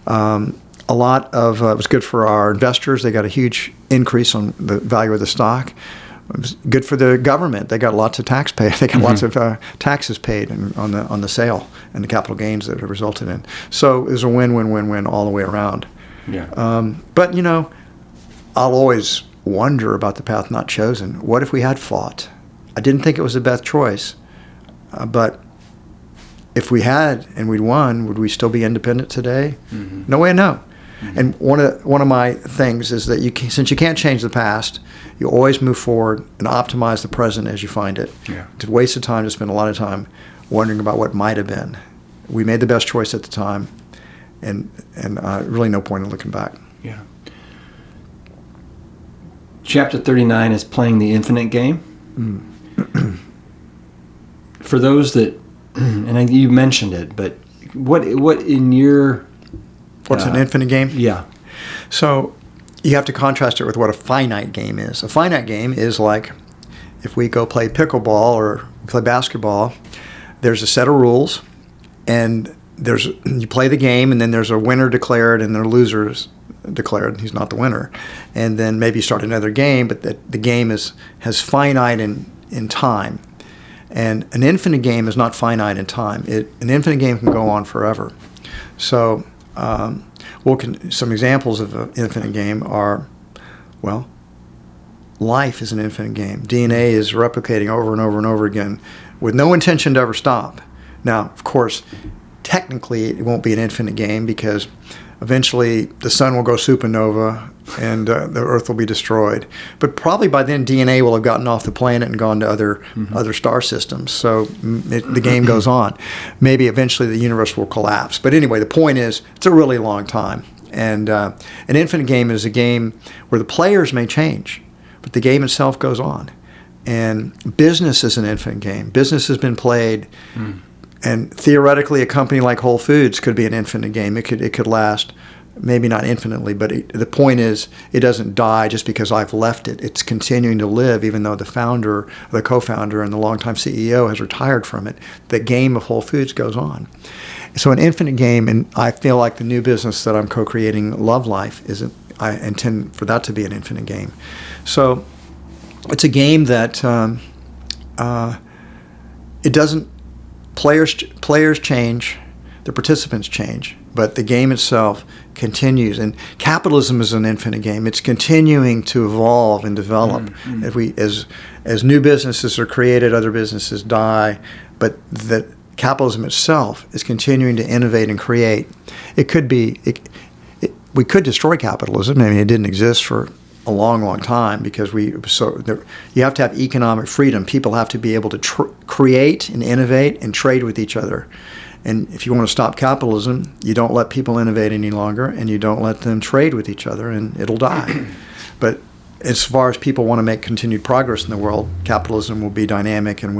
A lot of it was good for our investors. They got a huge increase on the value of the stock. It was good for the government. They got lots of tax pay. They got lots of taxes paid on the sale and the capital gains that it resulted in. So it was a win-win-win-win all the way around. Yeah. But I'll always wonder about the path not chosen. What if we had fought? I didn't think it was the best choice, but if we had and we'd won, would we still be independent today? Mm-hmm. No way to know. Mm-hmm. And one of my things is that since you can't change the past, you always move forward and optimize the present as you find it. Yeah. It's a waste of time to spend a lot of time wondering about what might have been. We made the best choice at the time, and really no point in looking back. Yeah. Chapter 39 is playing the infinite game. Mm. For those that, and you mentioned it, but what in your... What's an infinite game? Yeah. So you have to contrast it with what a finite game is. A finite game is like if we go play pickleball or play basketball, there's a set of rules, and you play the game, and then there's a winner declared and there are losers declared. He's not the winner. And then maybe you start another game, but the game has finite in time. And an infinite game is not finite in time. An infinite game can go on forever. So some examples of an infinite game are, life is an infinite game. DNA is replicating over and over and over again with no intention to ever stop. Now, of course, technically it won't be an infinite game, because eventually the sun will go supernova and the Earth will be destroyed. But probably by then DNA will have gotten off the planet and gone to other star systems. So the game goes on. Maybe eventually the universe will collapse. But anyway, the point is, it's a really long time. And an infinite game is a game where the players may change, but the game itself goes on. And business is an infinite game. Business has been played. And theoretically, a company like Whole Foods could be an infinite game. It could last, maybe not infinitely, but the point is, it doesn't die just because I've left it. It's continuing to live, even though the founder, the co-founder, and the longtime CEO has retired from it. The game of Whole Foods goes on. So an infinite game, and I feel like the new business that I'm co-creating, Love Life, I intend for that to be an infinite game. So it's a game that it doesn't. Players change, The participants change, but the game itself continues. And capitalism is an infinite game. It's continuing to evolve and develop. As new businesses are created, other businesses die, but the capitalism itself is continuing to innovate and create. We could destroy capitalism. I mean, it didn't exist for a long, long time because you have to have economic freedom. People have to be able to create and innovate and trade with each other. And if you want to stop capitalism, you don't let people innovate any longer, and you don't let them trade with each other, and it'll die. But as far as people want to make continued progress in the world, capitalism will be dynamic, and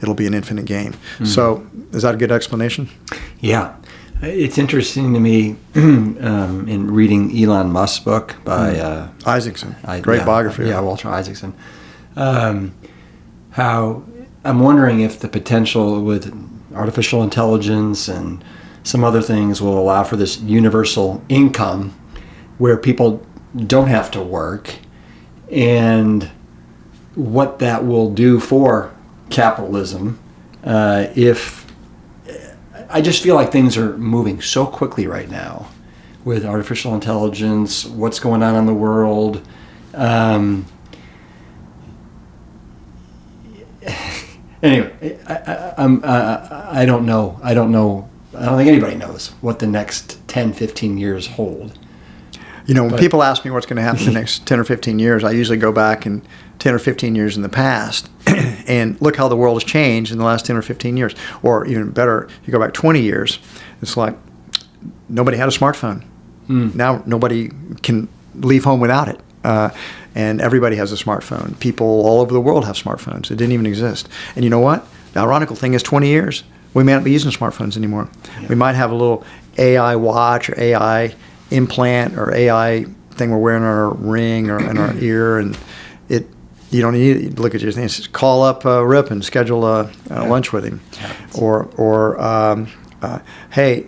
it'll be an infinite game. So, is that a good explanation? Yeah. It's interesting to me in reading Elon Musk's book by Isaacson. Great biography. Yeah, Walter Isaacson. How I'm wondering if the potential with artificial intelligence and some other things will allow for this universal income where people don't have to work, and what that will do for capitalism if I just feel like things are moving so quickly right now with artificial intelligence, what's going on in the world. Anyway, I don't know. I don't think anybody knows what the next 10, 15 years hold. When people ask me what's going to happen in the next 10 or 15 years, I usually go back in 10 or 15 years in the past and look how the world has changed in the last 10 or 15 years. Or even better, if you go back 20 years, it's like nobody had a smartphone. Now nobody can leave home without it. And everybody has a smartphone. People all over the world have smartphones. It didn't even exist. And you know what? The ironical thing is 20 years, we may not be using smartphones anymore. Yeah. We might have a little AI watch or AI implant or AI thing we're wearing on our ring or in our ear, and you don't need to look at your things. Just call up Rip and schedule a lunch with him. Or hey,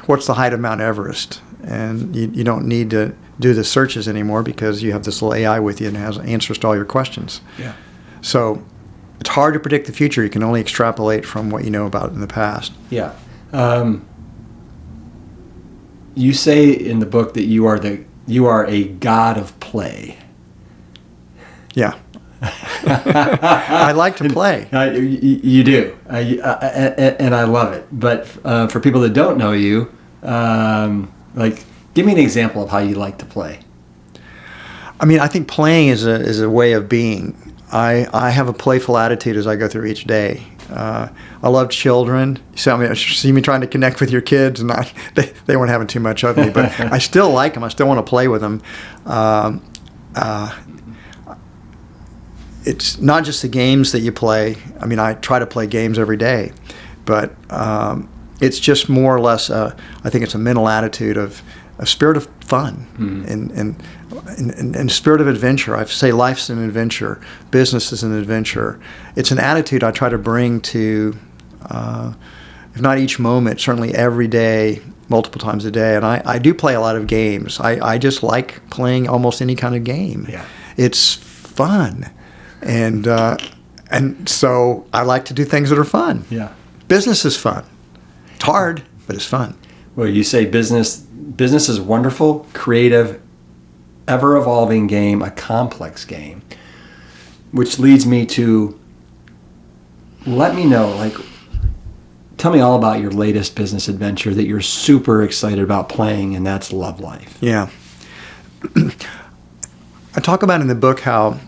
what's the height of Mount Everest? And you don't need to do the searches anymore because you have this little AI with you and it has answers to all your questions. Yeah. So it's hard to predict the future. You can only extrapolate from what you know about in the past. Yeah. You say in the book that you are a god of play. Yeah. I like to play. You do, and I love it. But for people that don't know you, give me an example of how you like to play. I mean, I think playing is a way of being. I have a playful attitude as I go through each day. I love children. You see me trying to connect with your kids, and they weren't having too much of me, but I still like them. I still want to play with them. It's not just the games that you play. I mean, I try to play games every day, but it's just more or less, I think it's a mental attitude of a spirit of fun and spirit of adventure. I say life's an adventure. Business is an adventure. It's an attitude I try to bring to, if not each moment, certainly every day, multiple times a day. And I do play a lot of games. I just like playing almost any kind of game. Yeah. It's fun. And so I like to do things that are fun. Yeah. Business is fun. It's hard, but it's fun. Well, you say business is a wonderful, creative, ever-evolving game, a complex game, which leads me to let me know, tell me all about your latest business adventure that you're super excited about playing, and that's Love Life. Yeah. I talk about in the book how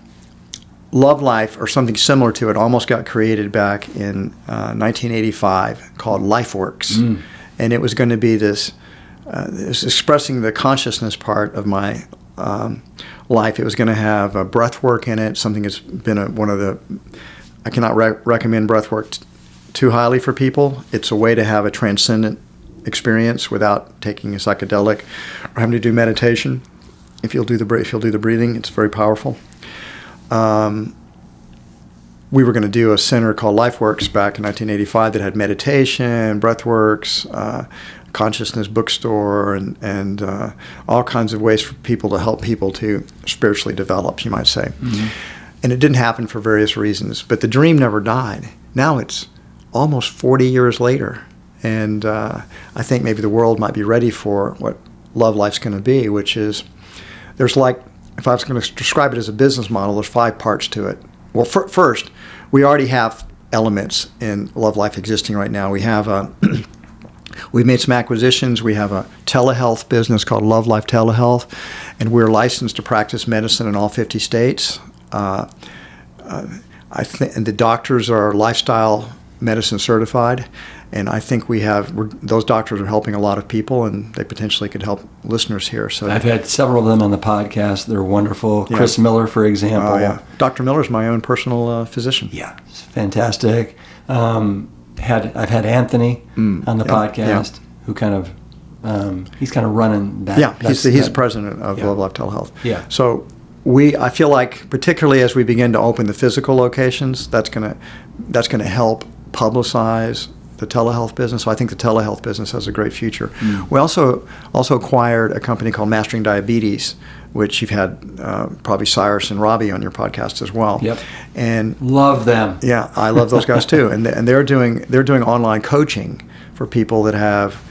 Love Life, or something similar to it, almost got created back in 1985 called LifeWorks. And it was going to be this, it was expressing the consciousness part of my life. It was going to have breath work in it, something that's been I cannot recommend breath work too highly for people. It's a way to have a transcendent experience without taking a psychedelic or having to do meditation. If you'll do the breathing, it's very powerful. We were going to do a center called LifeWorks back in 1985 that had meditation, breathworks, consciousness bookstore, and all kinds of ways for people to help people to spiritually develop, you might say. Mm-hmm. And it didn't happen for various reasons, but the dream never died. Now it's almost 40 years later, And I think maybe the world might be ready for what Love Life's going to be, which is there's like, if I was going to describe it as a business model, there's 5 parts to it. Well, first, we already have elements in Love Life existing right now. We have we've made some acquisitions. We have a telehealth business called Love Life Telehealth, and we're licensed to practice medicine in all 50 states. I think, and the doctors are lifestyle medicine certified, and I think those doctors are helping a lot of people, and they potentially could help listeners here. So I've had several of them on the podcast. They're wonderful. Yeah. Chris Miller, for example. Oh, yeah. Dr. Miller's my own personal physician. Yeah, it's fantastic. I've had Anthony on the podcast, who kind of he's kind of running that. Yeah, he's the president of Love Life Telehealth. Yeah. So I feel like, particularly as we begin to open the physical locations, that's gonna help publicize the telehealth business. So I think the telehealth business has a great future. We also acquired a company called Mastering Diabetes, which you've had probably Cyrus and Robbie on your podcast as well. Yep. And love them. Yeah, I love those guys too. And they're doing online coaching for people that have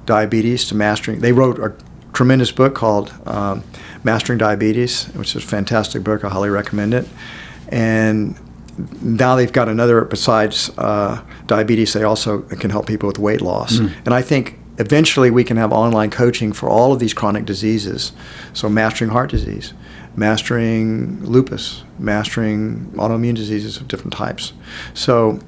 diabetes to mastering. They wrote a tremendous book called Mastering Diabetes, which is a fantastic book. I highly recommend it. And now they've got another, besides diabetes, they also can help people with weight loss. And I think eventually we can have online coaching for all of these chronic diseases. So mastering heart disease, mastering lupus, mastering autoimmune diseases of different types. So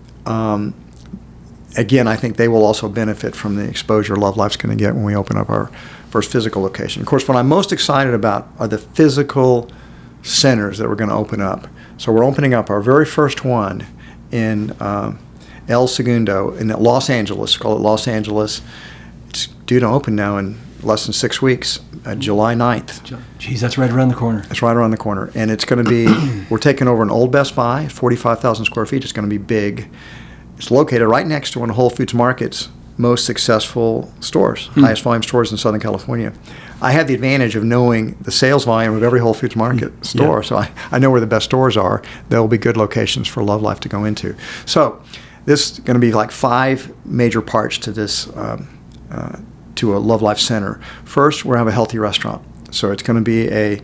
again, I think they will also benefit from the exposure Love Life's going to get when we open up our first physical location. Of course, what I'm most excited about are the physical centers that we're going to open up. So we're opening up our very first one in El Segundo in Los Angeles. Call it Los Angeles. It's due to open now in less than 6 weeks, July 9th. Geez, that's right around the corner. It's right around the corner. And it's going to be, we're taking over an old Best Buy, 45,000 square feet. It's going to be big. It's located right next to one of Whole Foods Market's most successful stores, highest volume stores in Southern California. I have the advantage of knowing the sales volume of every Whole Foods Market store, so I know where the best stores are. There will be good locations for Love Life to go into. So this is going to be like 5 major parts to this, to a Love Life center. First, we're going to have a healthy restaurant. So it's going to be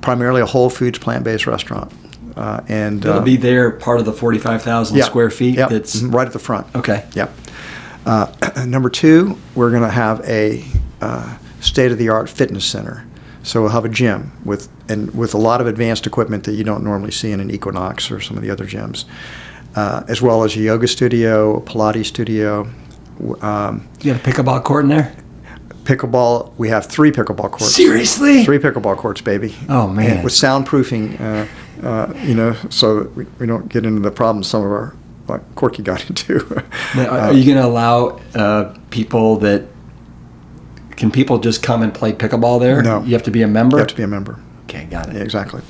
primarily a Whole Foods plant-based restaurant. And it'll be there, part of the 45,000 square feet. Yep. That's right at the front. Okay. Yep. Number 2, we're going to have a state-of-the-art fitness center. So we'll have a gym with a lot of advanced equipment that you don't normally see in an Equinox or some of the other gyms, as well as a yoga studio, a Pilates studio. You got a pickleball court in there? Pickleball, we have 3 pickleball courts. Seriously? 3 pickleball courts, baby. Oh, man. And with soundproofing, so that we don't get into the problems some of our Corky got into. Now, are you going to allow people can people just come and play pickleball there? No. You have to be a member? You have to be a member. Okay, got it. Yeah, exactly.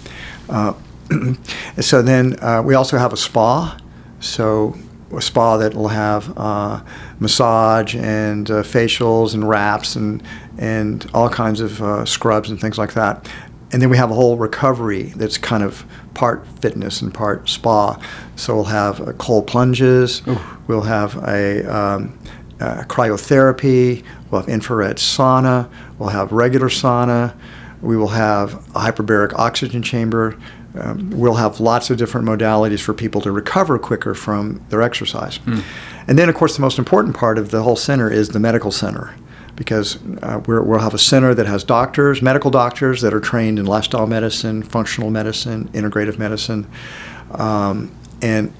So then we also have a spa. So a spa that will have massage and facials and wraps and all kinds of scrubs and things like that. And then we have a whole recovery that's kind of part fitness and part spa. So we'll have cold plunges. Ooh. We'll have a cryotherapy. We'll have infrared sauna. We'll have regular sauna. We will have a hyperbaric oxygen chamber. We'll have lots of different modalities for people to recover quicker from their exercise. And then, of course, the most important part of the whole center is the medical center, because we'll have a center that has doctors, medical doctors that are trained in lifestyle medicine, functional medicine, integrative medicine. And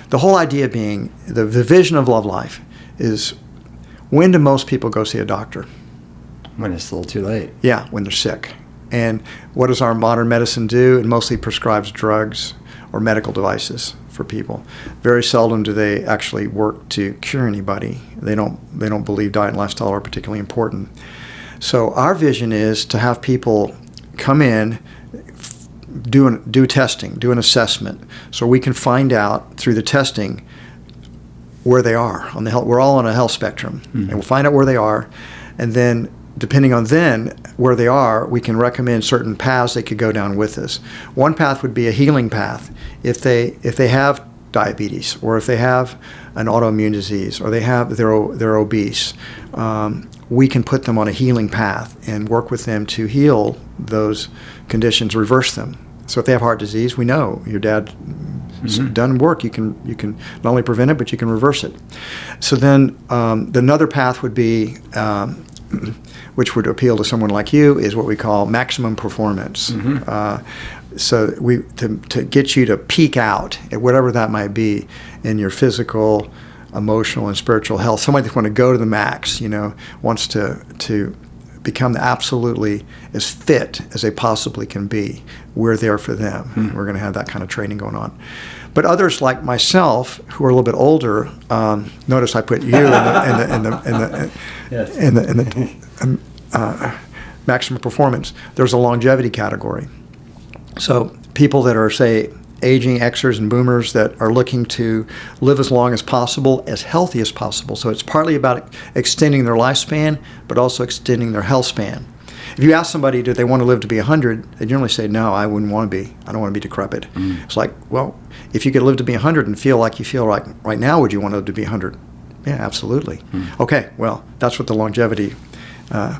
the whole idea being, the vision of Love Life is, when do most people go see a doctor? When it's a little too late. Yeah, when they're sick. And what does our modern medicine do? It mostly prescribes drugs or medical devices for people. Very seldom do they actually work to cure anybody. They don't believe diet and lifestyle are particularly important. So our vision is to have people come in, do testing, do an assessment, so we can find out through the testing where they are on the health. We're all on a health spectrum, and we'll find out where they are, and then depending on where they are, we can recommend certain paths they could go down with us. One path would be a healing path. If they have diabetes, or if they have an autoimmune disease, or they're obese, we can put them on a healing path and work with them to heal those conditions, reverse them. So if they have heart disease, we know your dad done work. You can not only prevent it, but you can reverse it. So then another path would be, which would appeal to someone like you, is what we call maximum performance. So to get you to peak out at whatever that might be in your physical, emotional, and spiritual health. Somebody that wants to go to the max, wants to become absolutely as fit as they possibly can be. We're there for them. We're going to have that kind of training going on. But others like myself, who are a little bit older, notice I put you in the maximum performance. There's a longevity category. So people that are, say, aging Xers and boomers that are looking to live as long as possible, as healthy as possible. So it's partly about extending their lifespan, but also extending their health span. If you ask somebody, do they want to live to be 100, they generally say, no, I wouldn't want to be. I don't want to be decrepit. It's like, well, if you could live to be 100 and feel like you feel right now, would you want to live to be 100? Yeah, absolutely. Okay, well, that's what the longevity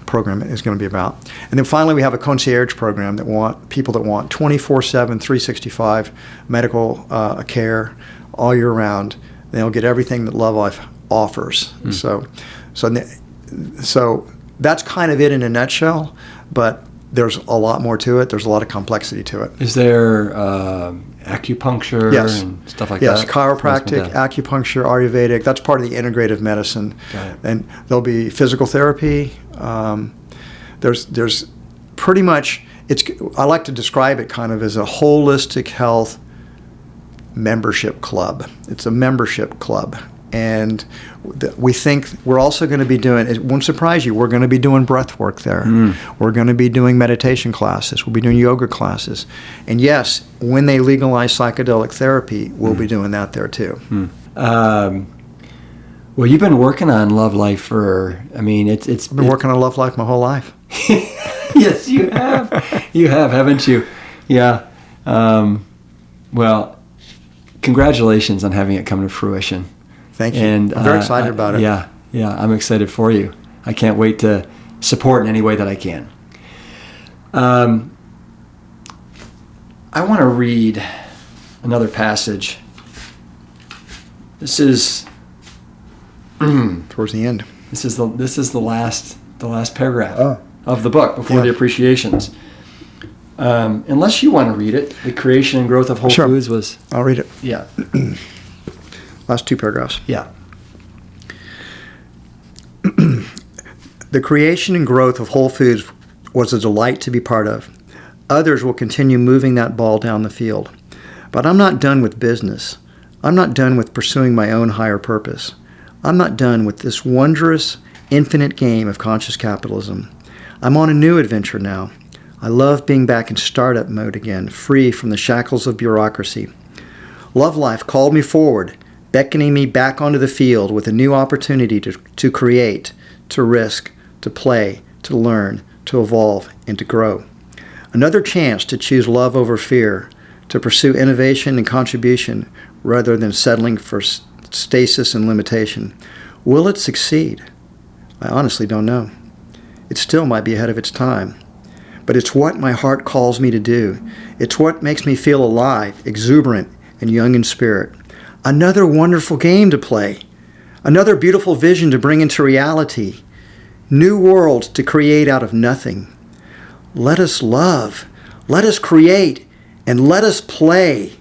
program is going to be about. And then finally, we have a concierge program that want people that want 24/7, 365 medical care all year round. They'll get everything that Love Life offers. So that's kind of it in a nutshell, but there's a lot more to it. There's a lot of complexity to it. Is there acupuncture and stuff like that? Yes, chiropractic, acupuncture, Ayurvedic. That's part of the integrative medicine. And there'll be physical therapy. There's pretty much, I like to describe it kind of as a holistic health membership club. It's a membership club. And we think we're also going to be doing, it won't surprise you, we're going to be doing breath work there. We're going to be doing meditation classes. We'll be doing yoga classes. And yes, when they legalize psychedelic therapy, we'll be doing that there too. Well, you've been working on Love Life I've been working on Love Life my whole life. Yes, you have. You have, haven't you? Yeah. Well, congratulations on having it come to fruition. Thank you. And I'm very excited about it. Yeah, I'm excited for you. I can't wait to support in any way that I can. I want to read another passage. This is towards the end. This is the last paragraph of the book before the appreciations. Unless you want to read it, the creation and growth of Whole Foods was. I'll read it. Yeah. Last two paragraphs. Yeah. The creation and growth of Whole Foods was a delight to be part of. Others will continue moving that ball down the field. But I'm not done with business. I'm not done with pursuing my own higher purpose. I'm not done with this wondrous, infinite game of conscious capitalism. I'm on a new adventure now. I love being back in startup mode again, free from the shackles of bureaucracy. Love Life called me forward, beckoning me back onto the field with a new opportunity to create, to risk, to play, to learn, to evolve, and to grow. Another chance to choose love over fear, to pursue innovation and contribution rather than settling for stasis and limitation. Will it succeed? I honestly don't know. It still might be ahead of its time. But it's what my heart calls me to do. It's what makes me feel alive, exuberant, and young in spirit. Another wonderful game to play. Another beautiful vision to bring into reality. New worlds to create out of nothing. Let us love. Let us create. And let us play.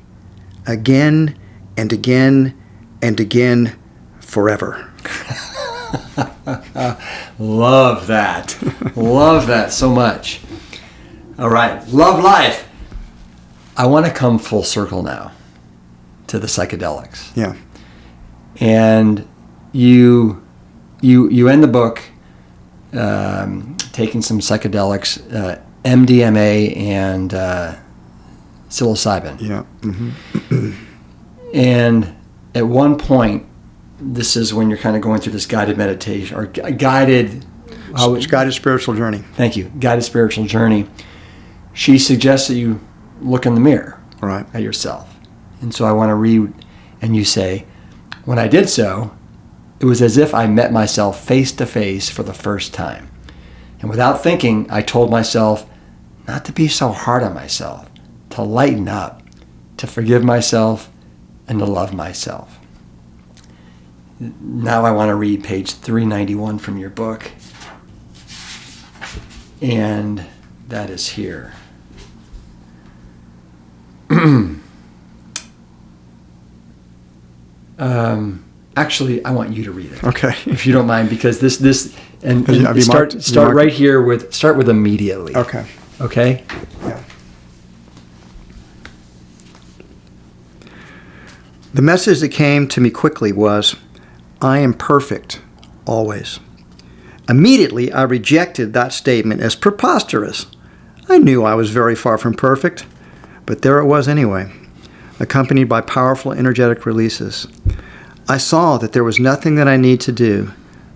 Again and again and again forever. Love that. Love that so much. All right. Love Life. I want to come full circle now to the psychedelics. Yeah. And you end the book taking some psychedelics, MDMA and psilocybin. Yeah. And at one point, this is when you're kind of going through this guided meditation or guided spiritual journey. Thank you. Guided spiritual journey. She suggests that you look in the mirror right. at yourself. And so I want to read And you say, when I did so, it was as if I met myself face to face for the first time. And without thinking, I told myself not to be so hard on myself, to lighten up, to forgive myself, and to love myself. Now I want to read page 391 from your book. And that is here. Actually, I want you to read it. Okay. If you don't mind, because this and Have you start marked- start right here with immediately. Okay. Okay? Yeah. The message that came to me quickly was, I am perfect, always. Immediately, I rejected that statement as preposterous. I knew I was very far from perfect, but there it was anyway, accompanied by powerful, energetic releases. I saw that there was nothing that I need to do,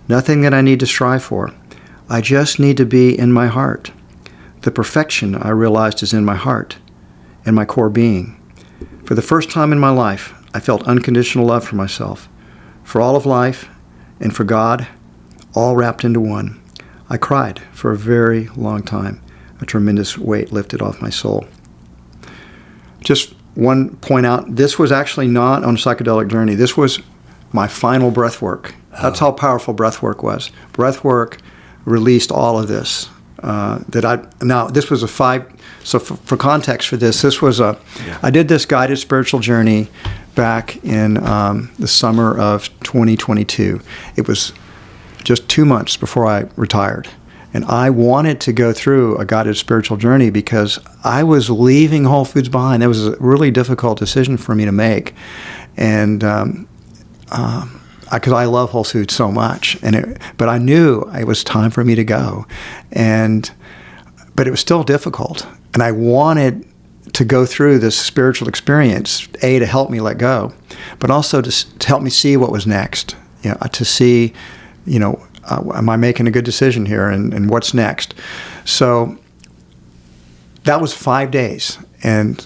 nothing that I need to strive for. I just need to be in my heart. The perfection, I realized, is in my heart, in my core being. For the first time in my life, I felt unconditional love for myself, for all of life, and for God, all wrapped into one. I cried for a very long time. A tremendous weight lifted off my soul. Just one point out, this was actually not on a psychedelic journey. This was my final breath work. That's how powerful breath work was. Breath work released all of this. Now, this was so for context for this was I did this guided spiritual journey back in the summer of 2022. It was just 2 months before I retired. And I wanted to go through a guided spiritual journey because I was leaving Whole Foods behind. That was a really difficult decision for me to make. And because I love Whole Foods so much. But I knew it was time for me to go. But it was still difficult. And I wanted to go through this spiritual experience, to help me let go, but also to help me see what was next, to see, am I making a good decision here and what's next? So that was 5 days. And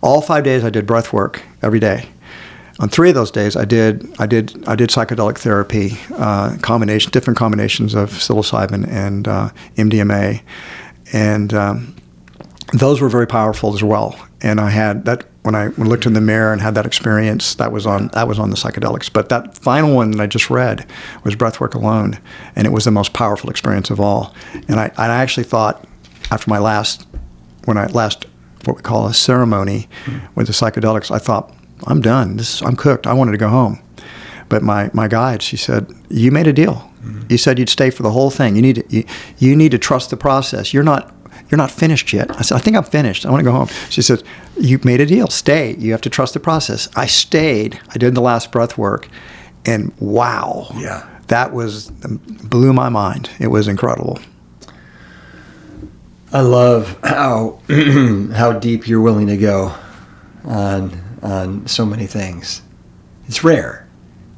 all 5 days I did breath work every day. On 3 of those days I did psychedelic therapy, different combinations of psilocybin and MDMA. And those were very powerful as well. And I had that when I looked in the mirror and had that experience. That was on the psychedelics. But that final one that I just read was breathwork alone, and it was the most powerful experience of all. And I actually thought after my last what we call a ceremony with the psychedelics, I thought, I'm done. I'm cooked. I wanted to go home. But my guide, she said, you made a deal. You said you'd stay for the whole thing. You need to trust the process. You're not finished yet. I said, I think I'm finished. I want to go home. She said, you made a deal. Stay. You have to trust the process. I stayed. I did the last breath work, and wow. Yeah. That blew my mind. It was incredible. I love how deep you're willing to go on so many things. It's rare.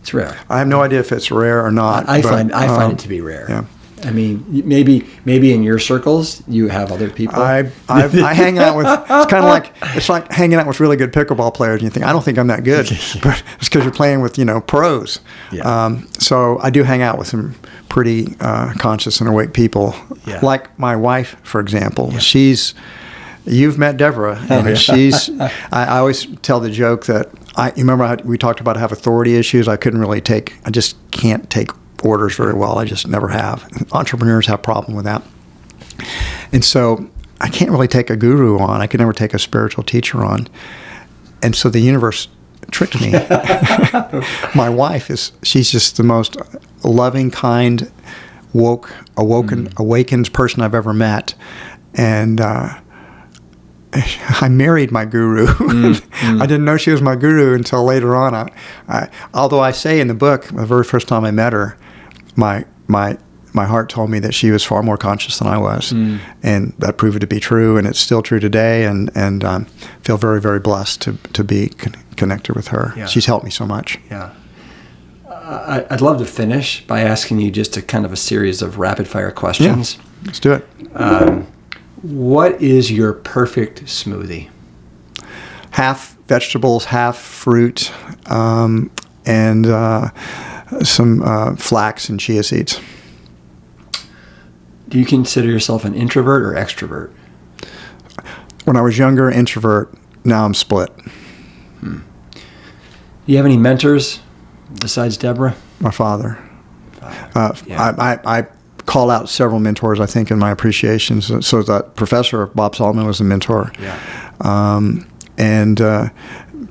It's rare. I have no idea if it's rare or not. I find it to be rare. Yeah. I mean, maybe in your circles you have other people. I hang out with. It's like hanging out with really good pickleball players, and you think I don't think I'm that good, but it's because you're playing with pros. Yeah. So I do hang out with some pretty conscious and awake people, Yeah. like my wife, for example. Yeah. You've met Deborah, and she's. I always tell the joke that you remember how we talked about have authority issues. I just can't take orders very well. I just never have. Entrepreneurs have a problem with that. And so I can't really take a guru on. I could never take a spiritual teacher on. And so the universe tricked me. My wife she's just the most loving, kind, awakened person I've ever met. And I married my guru. I didn't know she was my guru until later on. Although I say in the book, the very first time I met her, my heart told me that she was far more conscious than I was, and that proved to be true, and it's still true today. And feel very, very blessed to be connected with her. Yeah. She's helped me so much. Yeah. I'd love to finish by asking you just a series of rapid fire questions. Yeah. Let's do it. What is your perfect smoothie? half vegetables, half fruit, and some flax and chia seeds. Do you consider yourself an introvert or extrovert? When I was younger, introvert. Now I'm split. Do you have any mentors besides Deborah? My father. Yeah. I call out several mentors, I think, in my appreciations. So that Professor Bob Solomon was a mentor. Yeah. And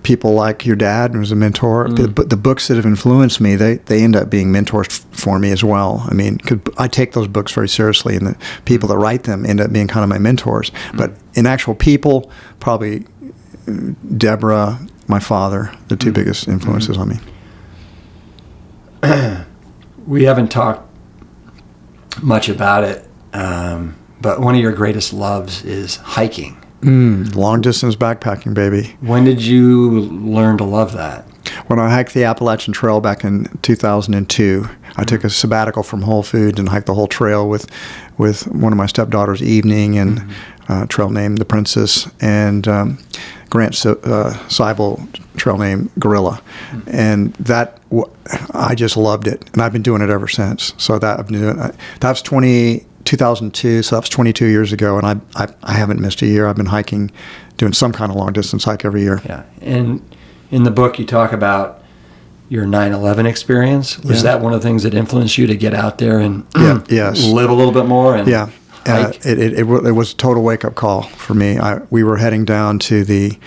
people like your dad was a mentor. But the books that have influenced me, they end up being mentors for me as well. I mean, 'cause I take those books very seriously, and the people that write them end up being kind of my mentors. But in actual people, probably Deborah, my father, the two biggest influences on me. We haven't talked much about it, but one of your greatest loves is hiking. Long distance backpacking, baby. When did you learn to love that? When I hiked the Appalachian Trail back in 2002, I took a sabbatical from Whole Foods and hiked the whole trail with one of my stepdaughters, Evening, and a trail named The Princess, and Grant Seibel, trail named Gorilla. And that, I just loved it. And I've been doing it ever since. So that I've been doing it. That was 2002, so that was 22 years ago, and I haven't missed a year. I've been hiking, doing some kind of long distance hike every year. Yeah, and in the book you talk about your 9/11 experience. Was that one of the things that influenced you to get out there and live a little bit more? And hike? It was a total wake up call for me. We were heading down to the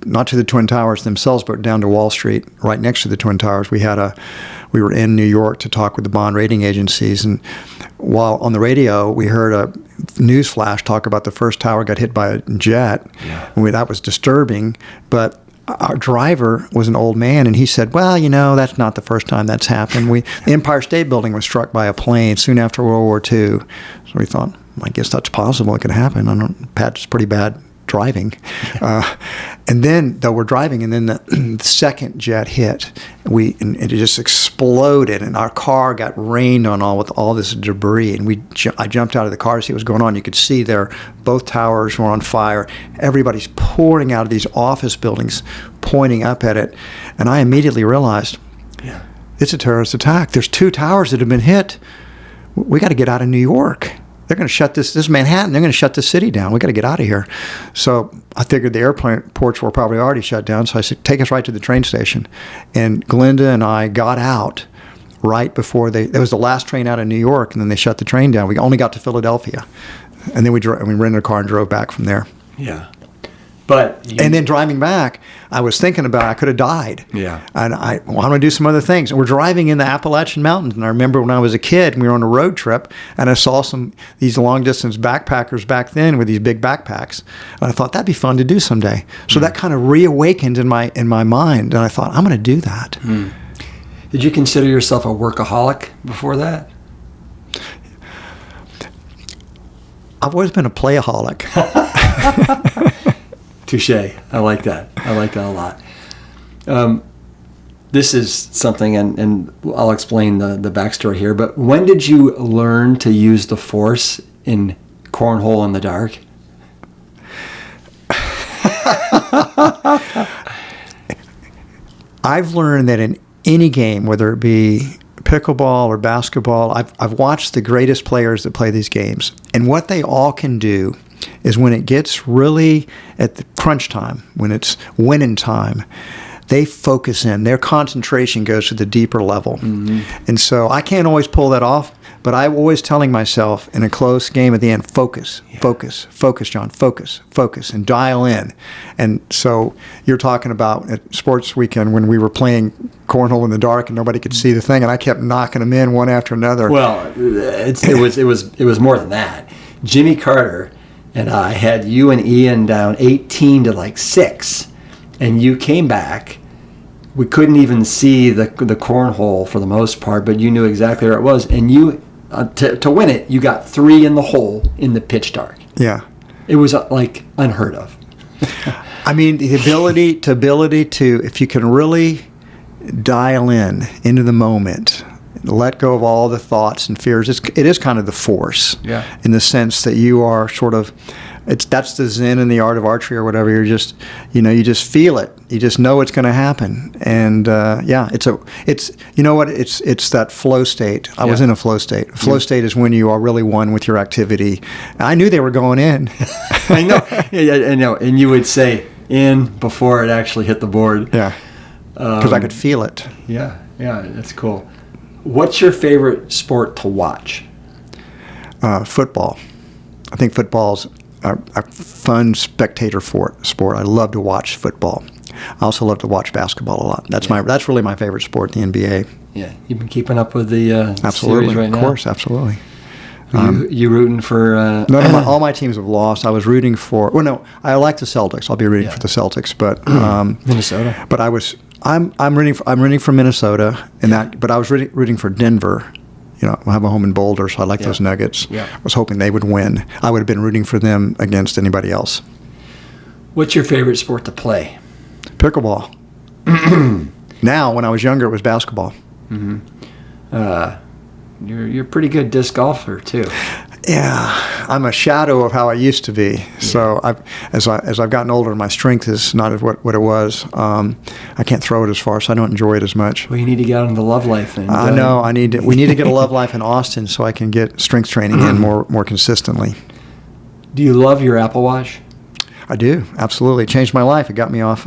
not to the Twin Towers themselves, but down to Wall Street, right next to the Twin Towers. We were in New York to talk with the bond rating agencies, and while on the radio, we heard a news flash talk about the first tower got hit by a jet. Yeah. And that was disturbing, but our driver was an old man, and he said, well, that's not the first time that's happened. The Empire State Building was struck by a plane soon after World War II. So we thought, I guess that's possible. It could happen. Pat's pretty bad driving. And then, though we're driving, and then the second jet hit, and it just exploded, and our car got rained on with all this debris. And I jumped out of the car to see what was going on. You could see both towers were on fire. Everybody's pouring out of these office buildings, pointing up at it. And I immediately realized, it's a terrorist attack. There's 2 towers that have been hit. We got to get out of New York. They're going to shut this is Manhattan. They're going to shut the city down. We got to get out of here. So I figured the airports were probably already shut down. So I said, take us right to the train station. And Glenda and I got out right before that was the last train out of New York, and then they shut the train down. We only got to Philadelphia. And then we rented a car and drove back from there. Yeah. But and then driving back, I was thinking about I could have died. Yeah. And I want to do some other things. And we're driving in the Appalachian Mountains. And I remember when I was a kid, and we were on a road trip, and I saw these long distance backpackers back then with these big backpacks. And I thought that'd be fun to do someday. So that kind of reawakened in my mind. And I thought, I'm going to do that. Did you consider yourself a workaholic before that? I've always been a playaholic. Touche. I like that. I like that a lot. This is something, and I'll explain the backstory here, but when did you learn to use the Force in Cornhole in the Dark? I've learned that in any game, whether it be pickleball or basketball, I've watched the greatest players that play these games, and what they all can do is when it gets really at the crunch time, when it's winning time, they focus in. Their concentration goes to the deeper level. And so I can't always pull that off, but I'm always telling myself in a close game at the end, focus, John, focus, and dial in. And so you're talking about at Sports Weekend when we were playing Cornhole in the Dark and nobody could see the thing, and I kept knocking them in one after another. Well, it was more than that. Jimmy Carter and I had you and Ian down 18 to 6, and you came back. We couldn't even see the cornhole for the most part, but you knew exactly where it was, and you to win it, you got 3 in the hole in the pitch dark. Yeah, it was unheard of. I mean, the ability to if you can really dial into the moment, let go of all the thoughts and fears. It is kind of the Force, in the sense that you are sort of that's the zen in the art of archery or whatever. You're just, you just feel it. You just know it's going to happen. And it's you know what? It's that flow state. I was in a flow state. Flow state is when you are really one with your activity. I knew they were going in. I know. Yeah, I know. And you would say in before it actually hit the board. Yeah. Because I could feel it. Yeah, that's cool. What's your favorite sport to watch? Football. I think football's a fun spectator sport. I love to watch football. I also love to watch basketball a lot. That's really my favorite sport, the NBA. Yeah, you've been keeping up with the absolutely, series right now? Of course, absolutely. You rooting for? All my teams have lost. I was rooting for. Well, no, I like the Celtics. I'll be rooting for the Celtics, but Minnesota. But I'm rooting for Minnesota, but I was rooting for Denver. I have a home in Boulder, so I like those Nuggets. Yeah. I was hoping they would win. I would have been rooting for them against anybody else. What's your favorite sport to play? Pickleball. Now, when I was younger, it was basketball. Mm-hmm. You're a pretty good disc golfer too. Yeah, I'm a shadow of how I used to be. Yeah. So as I've gotten older, my strength is not what it was. I can't throw it as far, so I don't enjoy it as much. Well, you need to get out into love life. And, I know. We need to get a love life in Austin so I can get strength training in more consistently. Do you love your Apple Watch? I do, absolutely. It changed my life. It got me off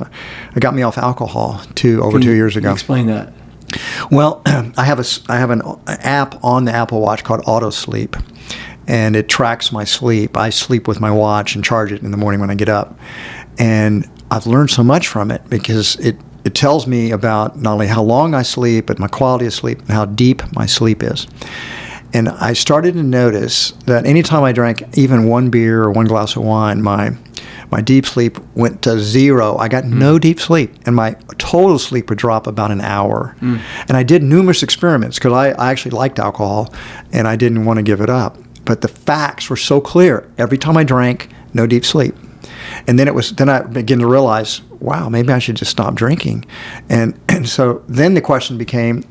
alcohol over 2 years ago. Explain that. Well, I have an app on the Apple Watch called Auto Sleep, and it tracks my sleep. I sleep with my watch and charge it in the morning when I get up, and I've learned so much from it because it tells me about not only how long I sleep, but my quality of sleep and how deep my sleep is. And I started to notice that anytime I drank even one beer or one glass of wine, my deep sleep went to zero. I got no deep sleep, and my total sleep would drop about an hour. And I did numerous experiments because I actually liked alcohol, and I didn't want to give it up. But the facts were so clear. Every time I drank, no deep sleep. And then I began to realize, wow, maybe I should just stop drinking. And so then the question became,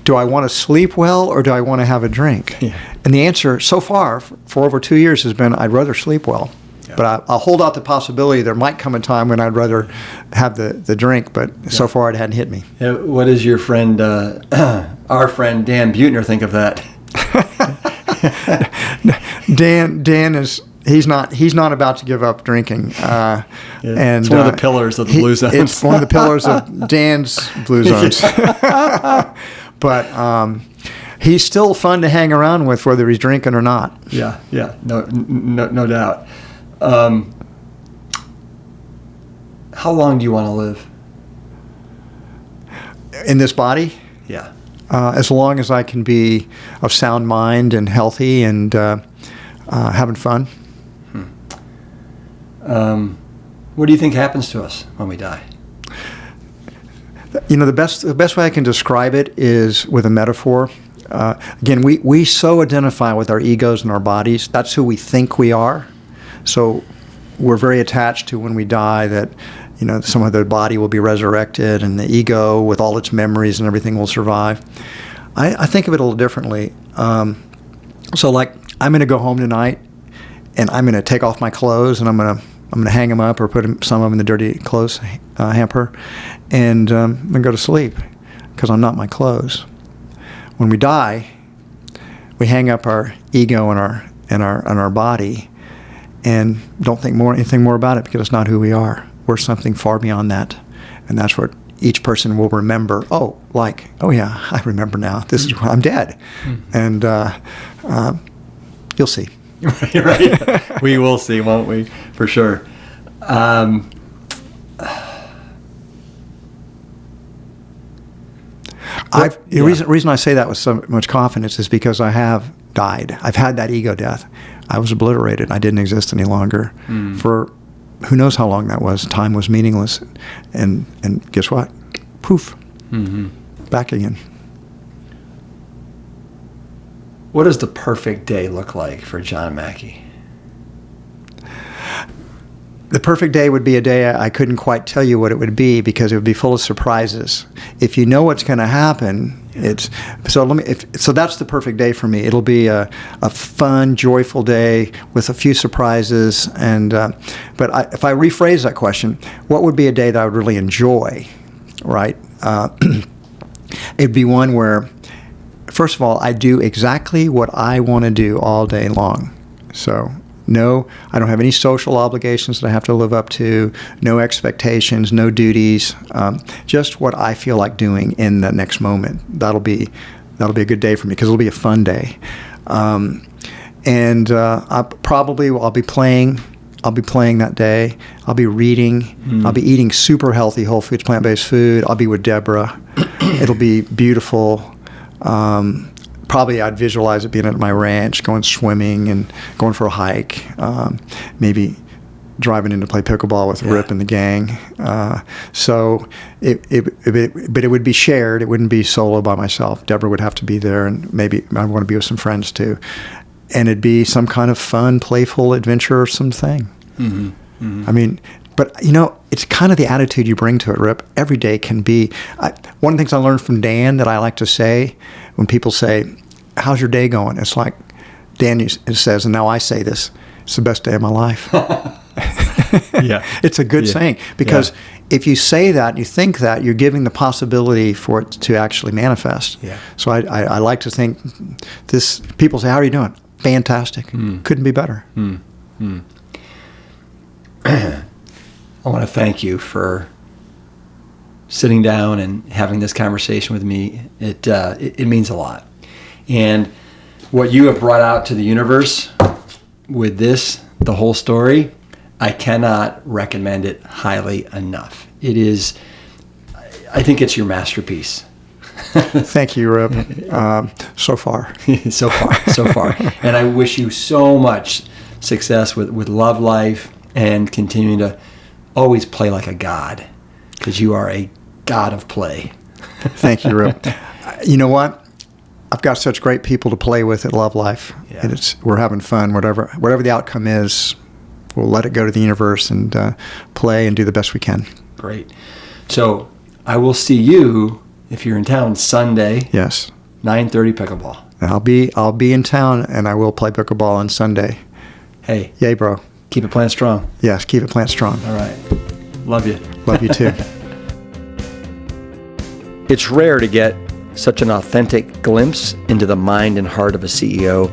do I want to sleep well or do I want to have a drink? Yeah. And the answer so far for over 2 years has been I'd rather sleep well. Yeah. But I'll hold out the possibility there might come a time when I'd rather have the drink, but so far it hadn't hit me. What does your friend, our friend Dan Buettner, think of that? Dan is he's not about to give up drinking. And it's one of the pillars of the Blue Zones. It's one of the pillars of Dan's Blue Zones. But he's still fun to hang around with, whether he's drinking or not. Yeah, no doubt. How long do you want to live? In this body? Yeah. As long as I can be of sound mind and healthy and having fun. What do you think happens to us when we die? The best way I can describe it is with a metaphor. Again, we so identify with our egos and our bodies. That's who we think we are. So we're very attached to when we die that, some of the body will be resurrected and the ego with all its memories and everything will survive. I think of it a little differently. So like, I'm going to go home tonight and I'm going to take off my clothes and I'm going to hang them up or put some of them in the dirty clothes hamper, and I'm going to go to sleep because I'm not my clothes. When we die, we hang up our ego and our body, and don't think anything more about it because it's not who we are. We're something far beyond that, and that's what each person will remember. Oh yeah, I remember now. This is I'm dead, and you'll see. Right. We will see, won't we? For sure. The reason I say that with so much confidence is because I have died. I've had that ego death. I was obliterated. I didn't exist any longer for who knows how long that was. Time was meaningless, and guess what? Poof, back again. What does the perfect day look like for John Mackey? The perfect day would be a day I couldn't quite tell you what it would be because it would be full of surprises. If you know what's going to happen, so that's the perfect day for me. It'll be a fun, joyful day with a few surprises. And if I rephrase that question, what would be a day that I would really enjoy? Right? It'd be one where, first of all, I do exactly what I want to do all day long. So. No, I don't have any social obligations that I have to live up to, no expectations, no duties, just what I feel like doing in the next moment. That'll be a good day for me because it'll be a fun day. I'll be playing that day. I'll be reading. I'll be eating super healthy, whole foods, plant-based food. I'll be with Deborah. It'll be beautiful. Probably I'd visualize it being at my ranch, going swimming and going for a hike, maybe driving in to play pickleball with Rip and the gang. But it would be shared. It wouldn't be solo by myself. Deborah would have to be there, and maybe I want to be with some friends too. And it'd be some kind of fun, playful adventure or something. Mm-hmm. Mm-hmm. I mean, but it's kind of the attitude you bring to it, Rip. Every day can be. One of the things I learned from Dan that I like to say when people say, "How's your day going?" It's like Dan says, and now I say this: "It's the best day of my life." Yeah, it's a good saying because if you say that, you think that, you're giving the possibility for it to actually manifest. Yeah. So I like to think this. People say, "How are you doing?" Fantastic. Couldn't be better. I want to thank you for sitting down and having this conversation with me. It means a lot. And what you have brought out to the universe with the whole story, I cannot recommend it highly enough. It is, I think it's your masterpiece. Thank you, Rip. So far. So far. And I wish you so much success with Love Life and continuing to always play like a god, because you are a god of play. Thank you, Rip. You know what? I've got such great people to play with at Love Life. Yeah. We're having fun. Whatever the outcome is, we'll let it go to the universe and play and do the best we can. Great. So I will see you, if you're in town, Sunday. Yes. 9:30 pickleball. I'll be in town, and I will play pickleball on Sunday. Hey. Yay, bro. Keep it plant strong. Yes, keep it plant strong. All right. Love you. Love you too. It's rare to get such an authentic glimpse into the mind and heart of a CEO,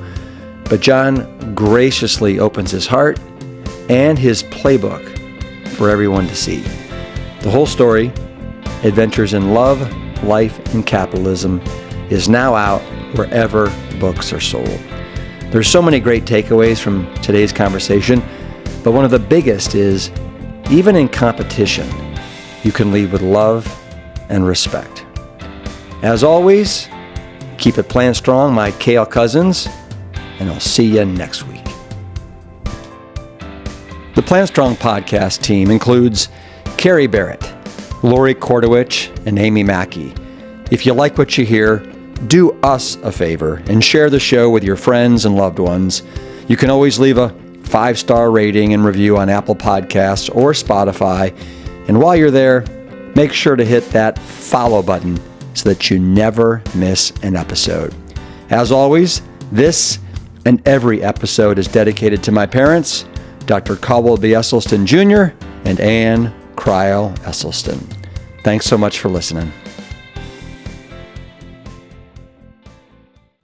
but John graciously opens his heart and his playbook for everyone to see. The whole story, Adventures in Love, Life, and Capitalism, is now out wherever books are sold. There's so many great takeaways from today's conversation, but one of the biggest is, even in competition, you can lead with love and respect. As always, keep it plant strong, my kale cousins, and I'll see you next week. The Plant Strong podcast team includes Carrie Barrett, Lori Kordowich, and Amy Mackey. If you like what you hear, do us a favor and share the show with your friends and loved ones. You can always leave a 5-star rating and review on Apple Podcasts or Spotify. And while you're there, make sure to hit that follow button so that you never miss an episode. As always, this and every episode is dedicated to my parents, Dr. Caldwell B. Esselstyn Jr. and Ann Cryle Esselstyn. Thanks so much for listening.